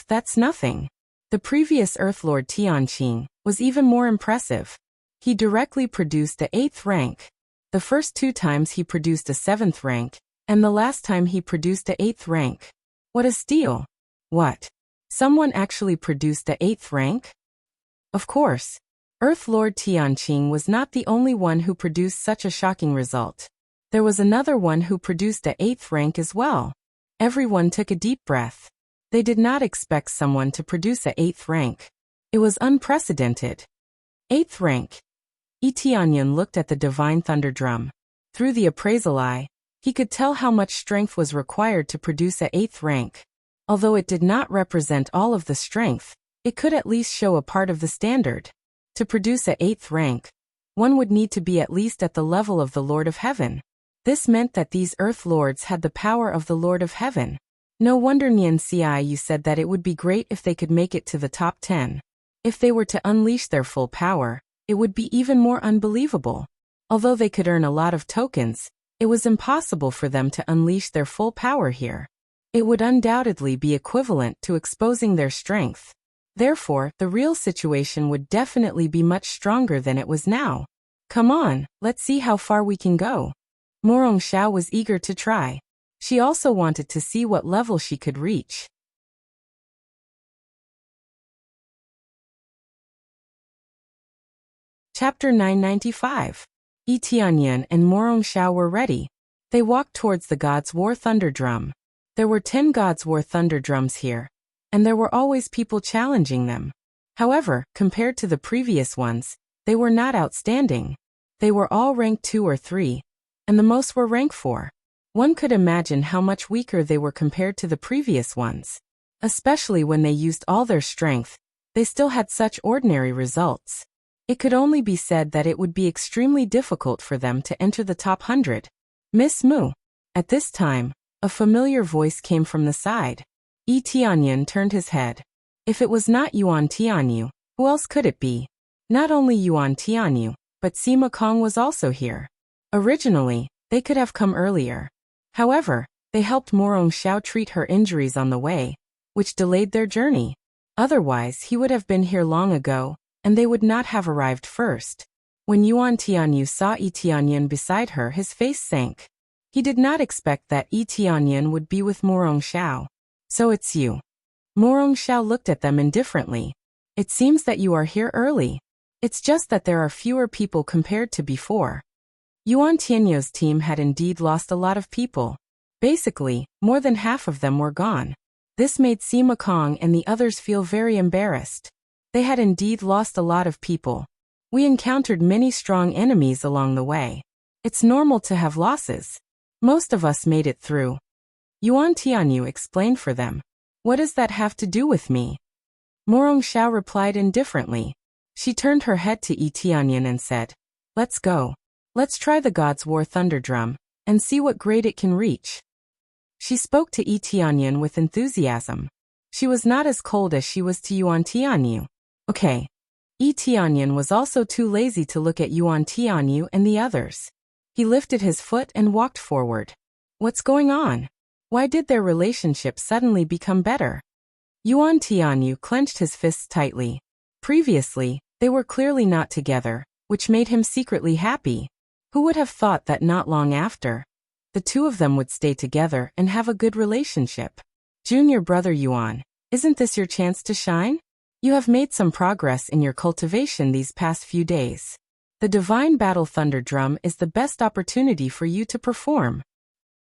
That's nothing. The previous Earth Lord Tianqing was even more impressive. He directly produced the 8th rank. The first 2 times he produced a 7th rank, and the last time he produced the 8th rank. What a steal! What? Someone actually produced the 8th rank? Of course. Earth Lord Tianqing was not the only one who produced such a shocking result. There was another one who produced the 8th rank as well. Everyone took a deep breath. They did not expect someone to produce a 8th rank. It was unprecedented. 8th rank. Tianyan looked at the divine thunder drum. Through the appraisal eye, he could tell how much strength was required to produce a 8th rank. Although it did not represent all of the strength, It could at least show a part of the standard. To produce a 8th rank, one would need to be at least at the level of the Lord of Heaven. This meant that these Earth Lords had the power of the Lord of Heaven. No wonder Nian Ciu said that it would be great if they could make it to the top 10. If they were to unleash their full power, it would be even more unbelievable. Although they could earn a lot of tokens, it was impossible for them to unleash their full power here. It would undoubtedly be equivalent to exposing their strength. Therefore, the real situation would definitely be much stronger than it was now. Come on, let's see how far we can go. Morong Xiao was eager to try. She also wanted to see what level she could reach. Chapter 995. Yi Tianyan and Morong Xiao were ready. They walked towards the God's War Thunder Drum. There were 10 God's War Thunder Drums here, and there were always people challenging them. However, compared to the previous ones, they were not outstanding. They were all rank 2 or 3, and the most were rank 4. One could imagine how much weaker they were compared to the previous ones. Especially when they used all their strength, they still had such ordinary results. It could only be said that it would be extremely difficult for them to enter the top 100. Miss Mu. At this time, a familiar voice came from the side. Yi Tianyan turned his head. If it was not Yuan Tianyu, who else could it be? Not only Yuan Tianyu, but Sima Kong was also here. Originally, they could have come earlier. However, they helped Morong Xiao treat her injuries on the way, which delayed their journey. Otherwise, he would have been here long ago, and they would not have arrived first. When Yuan Tianyu saw Yi Tianyan beside her, his face sank. He did not expect that Yi Tianyan would be with Morong Xiao. So it's you. Morong Xiao looked at them indifferently. It seems that you are here early. It's just that there are fewer people compared to before. Yuan Tianyu's team had indeed lost a lot of people. Basically, more than half of them were gone. This made Sima Kong and the others feel very embarrassed. They had indeed lost a lot of people. We encountered many strong enemies along the way. It's normal to have losses. Most of us made it through. Yuan Tianyu explained for them. What does that have to do with me? Morong Xiao replied indifferently. She turned her head to Yi Tianyan and said, "Let's go. Let's try the God's War Thunder Drum, and see what grade it can reach." She spoke to Yi Tianyan with enthusiasm. She was not as cold as she was to Yuan Tianyu. Okay. Yi Tianyan was also too lazy to look at Yuan Tianyu and the others. He lifted his foot and walked forward. What's going on? Why did their relationship suddenly become better? Yuan Tianyu clenched his fists tightly. Previously, they were clearly not together, which made him secretly happy. Who would have thought that not long after, the two of them would stay together and have a good relationship? Junior brother Yuan, isn't this your chance to shine? You have made some progress in your cultivation these past few days. The Divine Battle Thunder Drum is the best opportunity for you to perform.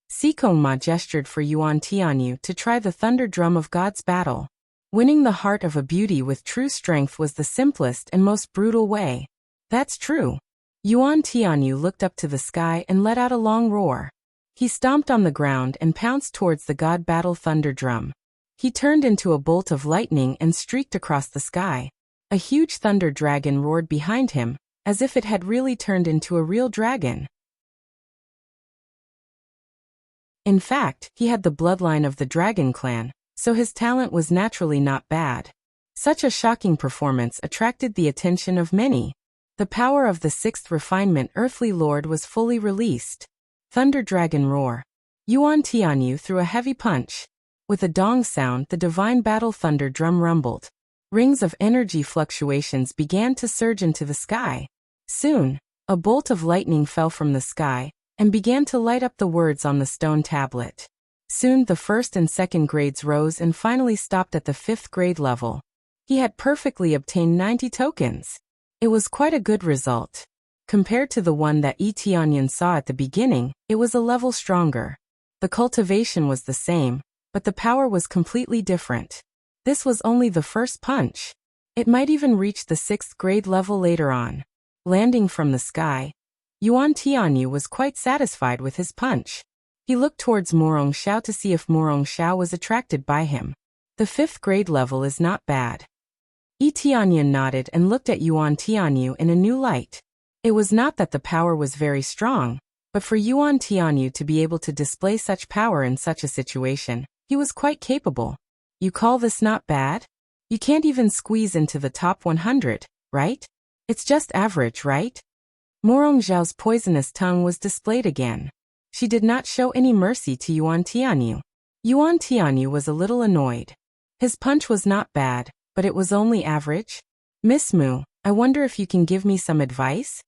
Sikong Ma gestured for Yuan Tianyu to try the Thunder Drum of God's Battle. Winning the heart of a beauty with true strength was the simplest and most brutal way. That's true. Yuan Tianyu looked up to the sky and let out a long roar. He stomped on the ground and pounced towards the God Battle Thunder Drum. He turned into a bolt of lightning and streaked across the sky. A huge thunder dragon roared behind him, as if it had really turned into a real dragon. In fact, he had the bloodline of the Dragon Clan, so his talent was naturally not bad. Such a shocking performance attracted the attention of many. The power of the 6th refinement Earthly Lord was fully released. Thunder Dragon Roar. Yuan Tianyu threw a heavy punch. With a dong sound, the Divine Battle Thunder Drum rumbled. Rings of energy fluctuations began to surge into the sky. Soon, a bolt of lightning fell from the sky and began to light up the words on the stone tablet. Soon the 1st and 2nd grades rose and finally stopped at the 5th grade level. He had perfectly obtained 90 tokens. It was quite a good result. Compared to the one that Yi Tianyan saw at the beginning, it was a level stronger. The cultivation was the same, but the power was completely different. This was only the first punch. It might even reach the 6th grade level later on. Landing from the sky, Yuan Tianyu was quite satisfied with his punch. He looked towards Morong Xiao to see if Morong Xiao was attracted by him. The 5th grade level is not bad. Yi Tianyan nodded and looked at Yuan Tianyu in a new light. It was not that the power was very strong, but for Yuan Tianyu to be able to display such power in such a situation, he was quite capable. You call this not bad? You can't even squeeze into the top 100, right? It's just average, right? Morong Zhao's poisonous tongue was displayed again. She did not show any mercy to Yuan Tianyu. Yuan Tianyu was a little annoyed. His punch was not bad, but it was only average. Miss Mu, I wonder if you can give me some advice?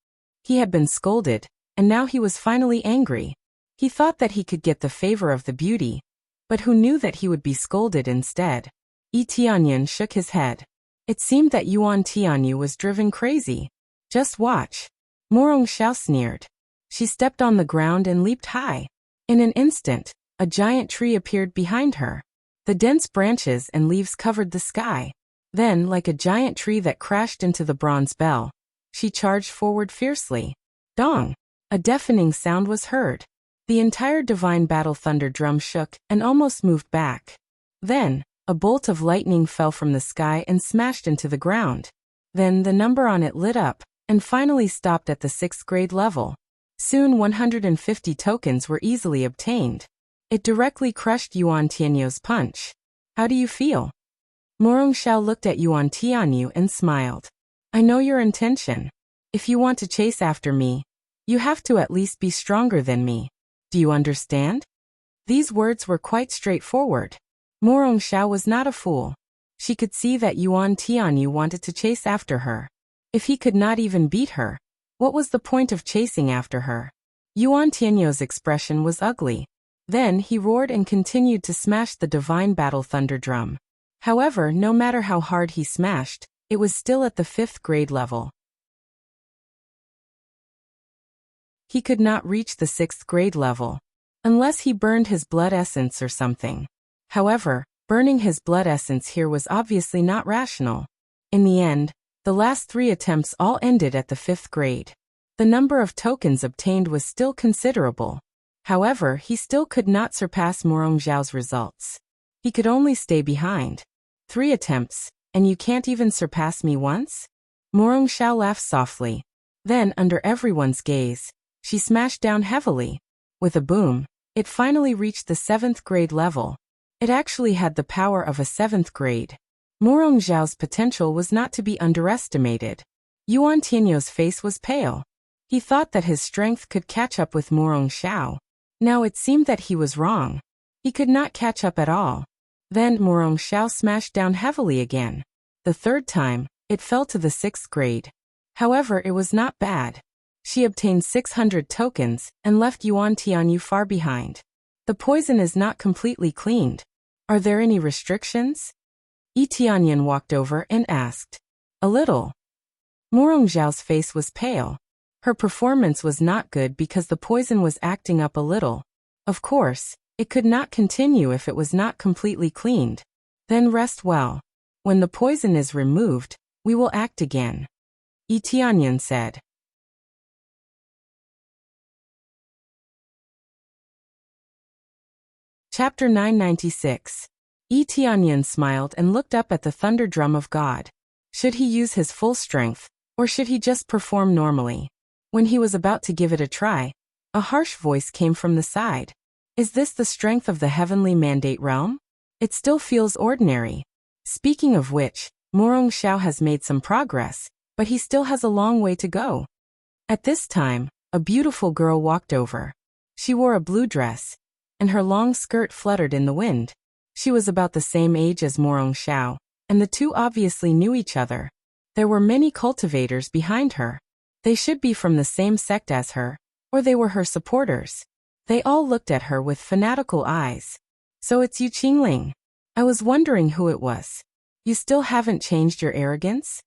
He had been scolded, and now he was finally angry. He thought that he could get the favor of the beauty, but who knew that he would be scolded instead? Yi Tianyan shook his head. It seemed that Yuan Tianyu was driven crazy. Just watch. Morong Zhao sneered. She stepped on the ground and leaped high. In an instant, a giant tree appeared behind her. The dense branches and leaves covered the sky. Then, like a giant tree that crashed into the bronze bell, she charged forward fiercely. Dong! A deafening sound was heard. The entire divine battle thunder drum shook and almost moved back. Then, a bolt of lightning fell from the sky and smashed into the ground. Then the number on it lit up, and finally stopped at the 6th grade level. Soon 150 tokens were easily obtained. It directly crushed Yuan Tianyu's punch. How do you feel? Morong Zhao looked at Yuan Tianyu and smiled. I know your intention. If you want to chase after me, you have to at least be stronger than me. Do you understand? These words were quite straightforward. Morong Zhao was not a fool. She could see that Yuan Tianyu wanted to chase after her. If he could not even beat her, what was the point of chasing after her? Yuan Tianyu's expression was ugly. Then he roared and continued to smash the divine battle thunder drum. However, no matter how hard he smashed, it was still at the 5th grade level. He could not reach the 6th grade level, unless he burned his blood essence or something. However, burning his blood essence here was obviously not rational. In the end, the last 3 attempts all ended at the 5th grade. The number of tokens obtained was still considerable. However, he still could not surpass Morong Zhao's results. He could only stay behind. 3 attempts, and you can't even surpass me once? Morong Zhao laughed softly. Then, under everyone's gaze, she smashed down heavily. With a boom, it finally reached the 7th grade level. It actually had the power of a 7th grade. Morong Zhao's potential was not to be underestimated. Yuan Tianyu's face was pale. He thought that his strength could catch up with Morong Zhao. Now it seemed that he was wrong. He could not catch up at all. Then Morong Zhao smashed down heavily again. The 3rd time, it fell to the 6th grade. However, it was not bad. She obtained 600 tokens and left Yuan Tianyu far behind. The poison is not completely cleaned. Are there any restrictions? Yi Tianyan walked over and asked. A little. Morong Zhao's face was pale. Her performance was not good because the poison was acting up a little. Of course, it could not continue if it was not completely cleaned. Then rest well. When the poison is removed, we will act again. Yi Tianyan said. Chapter 996. Yi Tianyan smiled and looked up at the thunder drum of God. Should he use his full strength, or should he just perform normally? When he was about to give it a try, a harsh voice came from the side. Is this the strength of the heavenly mandate realm? It still feels ordinary. Speaking of which, Morong Zhao has made some progress, but he still has a long way to go. At this time, a beautiful girl walked over. She wore a blue dress, and her long skirt fluttered in the wind. She was about the same age as Morong Zhao, and the two obviously knew each other. There were many cultivators behind her. They should be from the same sect as her, or they were her supporters. They all looked at her with fanatical eyes. So it's you Qingling. I was wondering who it was. You still haven't changed your arrogance?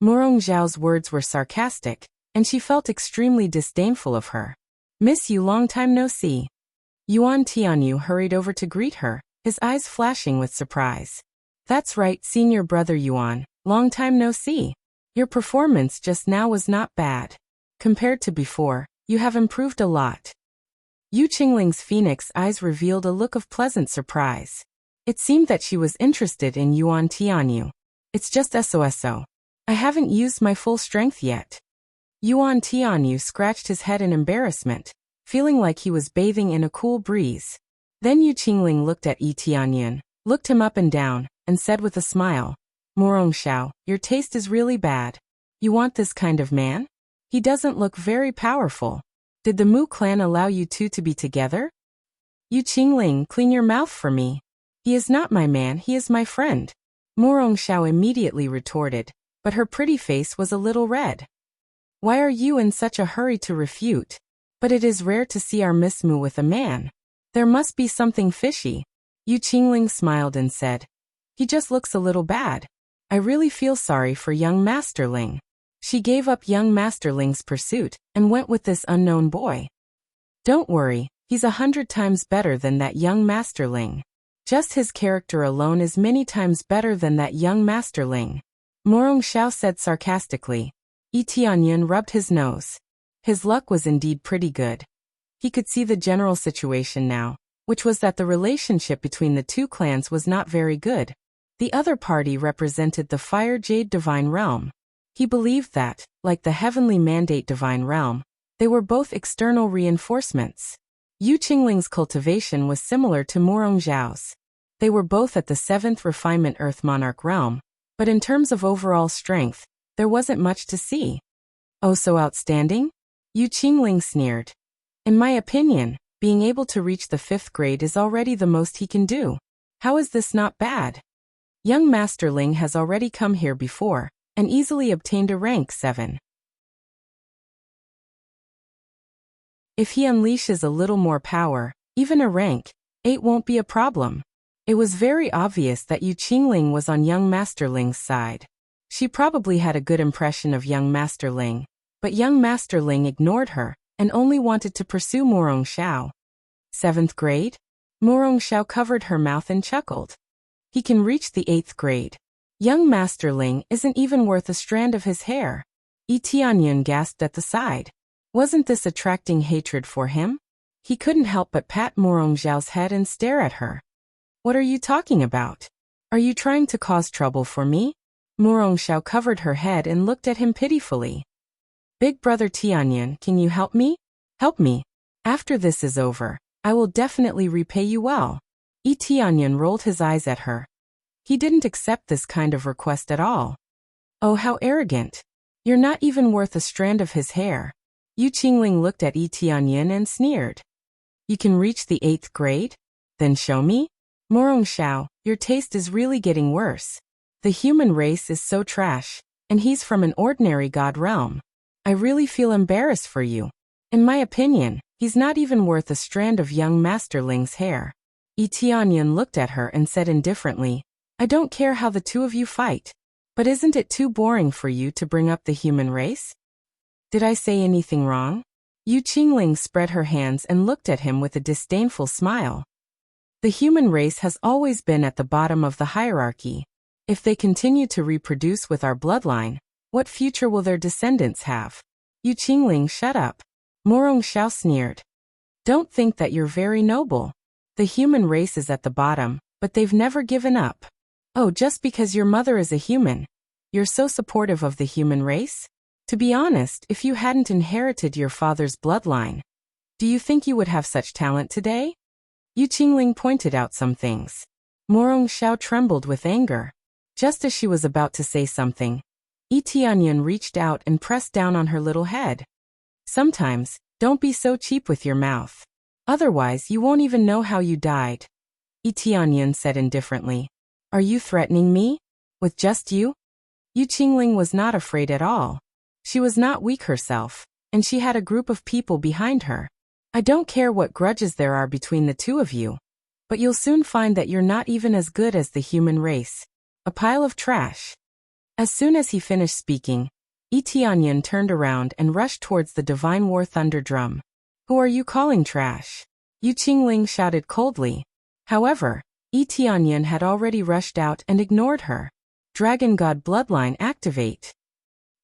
Morong Zhao's words were sarcastic, and she felt extremely disdainful of her. Miss you, long time no see. Yuan Tianyu hurried over to greet her, his eyes flashing with surprise. That's right, senior brother Yuan, long time no see. Your performance just now was not bad. Compared to before, you have improved a lot. Yu Qingling's phoenix eyes revealed a look of pleasant surprise. It seemed that she was interested in Yuan Tianyu. It's just SOSO. I haven't used my full strength yet. Yuan Tianyu scratched his head in embarrassment, feeling like he was bathing in a cool breeze. Then Yu Qingling looked at Yi Tianyan, looked him up and down, and said with a smile, Morong Xiao, your taste is really bad. You want this kind of man? He doesn't look very powerful. Did the Mu clan allow you two to be together? Yu Qingling, clean your mouth for me. He is not my man, he is my friend. Morong Xiao immediately retorted, but her pretty face was a little red. Why are you in such a hurry to refute? But it is rare to see our Miss Mu with a man. There must be something fishy. Yu Qingling smiled and said, he just looks a little bad. I really feel sorry for young Masterling. She gave up young Masterling's pursuit and went with this unknown boy. Don't worry, he's 100 times better than that young Masterling. Just his character alone is many times better than that young Masterling. Morong Xiao said sarcastically. Yi Tianyan rubbed his nose. His luck was indeed pretty good. He could see the general situation now, which was that the relationship between the two clans was not very good. The other party represented the Fire Jade Divine Realm. He believed that, like the Heavenly Mandate Divine Realm, they were both external reinforcements. Yu Qingling's cultivation was similar to Morong Xiao's. They were both at the 7th Refinement Earth Monarch Realm, but in terms of overall strength, there wasn't much to see. Oh, so outstanding? Yu Qingling sneered. In my opinion, being able to reach the 5th grade is already the most he can do. How is this not bad? Young Masterling has already come here before, and easily obtained a rank 7. If he unleashes a little more power, even a rank 8 won't be a problem. It was very obvious that Yu Qingling was on young Masterling's side. She probably had a good impression of young Masterling, but young Masterling ignored her and only wanted to pursue Morong Xiao. 7th grade? Morong Xiao covered her mouth and chuckled. He can reach the 8th grade. Young Masterling isn't even worth a strand of his hair. Yi Tianyan gasped at the side. Wasn't this attracting hatred for him? He couldn't help but pat Morong Xiao's head and stare at her. What are you talking about? Are you trying to cause trouble for me? Morong Xiao covered her head and looked at him pitifully. Big brother Tianyan, can you help me? Help me. After this is over, I will definitely repay you well. Yi Tianyan rolled his eyes at her. He didn't accept this kind of request at all. Oh, how arrogant. You're not even worth a strand of his hair. Yu Qingling looked at Yi Tianyan and sneered. You can reach the 8th grade? Then show me? Morong Xiao, your taste is really getting worse. The human race is so trash, and he's from an ordinary god realm. I really feel embarrassed for you. In my opinion, he's not even worth a strand of young Masterling's hair. Yi Tianyan looked at her and said indifferently, I don't care how the two of you fight. But isn't it too boring for you to bring up the human race? Did I say anything wrong? Yu Qingling spread her hands and looked at him with a disdainful smile. The human race has always been at the bottom of the hierarchy. If they continue to reproduce with our bloodline, what future will their descendants have? Yu Qingling, shut up. Morong Xiao sneered. Don't think that you're very noble. The human race is at the bottom, but they've never given up. Oh, just because your mother is a human, you're so supportive of the human race? To be honest, if you hadn't inherited your father's bloodline, do you think you would have such talent today? Yu Qingling pointed out some things. Morong Xiao trembled with anger. Just as she was about to say something, Yi Tianyan reached out and pressed down on her little head. Sometimes, don't be so cheap with your mouth. Otherwise you won't even know how you died. Yi Tianyan said indifferently. Are you threatening me? With just you? Yu Qingling was not afraid at all. She was not weak herself, and she had a group of people behind her. I don't care what grudges there are between the two of you, but you'll soon find that you're not even as good as the human race. A pile of trash. As soon as he finished speaking, Yi Tianyan turned around and rushed towards the Divine War Thunder Drum. Who are you calling trash? Yu Qingling shouted coldly. However, Yi Tianyan had already rushed out and ignored her. Dragon God Bloodline activate.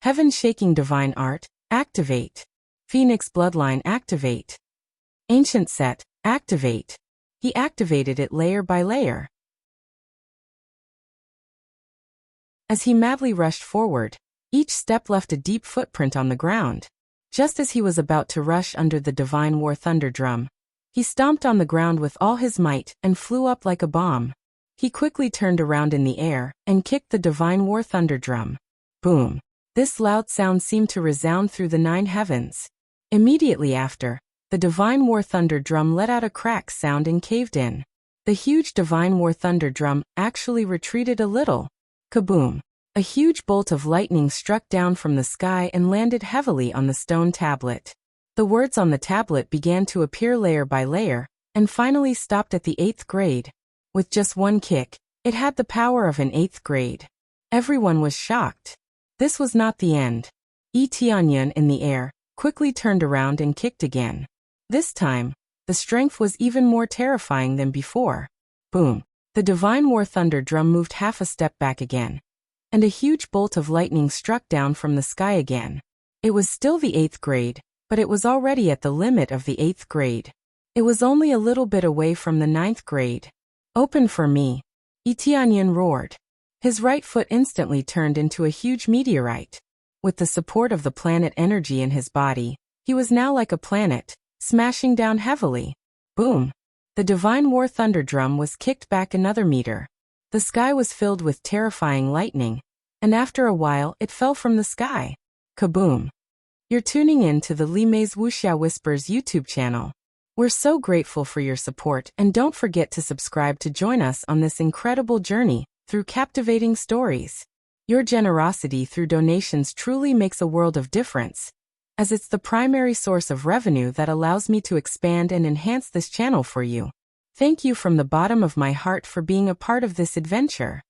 Heaven-shaking Divine Art, activate. Phoenix Bloodline activate. Ancient Set, activate. He activated it layer by layer. As he madly rushed forward, each step left a deep footprint on the ground. Just as he was about to rush under the divine war thunder drum, he stomped on the ground with all his might and flew up like a bomb. He quickly turned around in the air and kicked the divine war thunder drum. Boom! This loud sound seemed to resound through the 9 heavens. Immediately after, the divine war thunder drum let out a crack sound and caved in. The huge divine war thunder drum actually retreated a little. Kaboom! A huge bolt of lightning struck down from the sky and landed heavily on the stone tablet. The words on the tablet began to appear layer by layer, and finally stopped at the 8th grade. With just one kick, it had the power of an 8th grade. Everyone was shocked. This was not the end. Tianyun in the air quickly turned around and kicked again. This time, the strength was even more terrifying than before. Boom! The divine war thunder drum moved half a step back again, and a huge bolt of lightning struck down from the sky again. It was still the 8th grade, but it was already at the limit of the 8th grade. It was only a little bit away from the 9th grade. Open for me! Tianyun roared. His right foot instantly turned into a huge meteorite. With the support of the planet energy in his body, he was now like a planet, smashing down heavily. Boom! The divine war thunder drum was kicked back another meter. The sky was filled with terrifying lightning, and after a while it fell from the sky. Kaboom! You're tuning in to the Li Mei's Wuxia Whispers YouTube channel. We're so grateful for your support, and don't forget to subscribe to join us on this incredible journey through captivating stories. Your generosity through donations truly makes a world of difference, as it's the primary source of revenue that allows me to expand and enhance this channel for you. Thank you from the bottom of my heart for being a part of this adventure.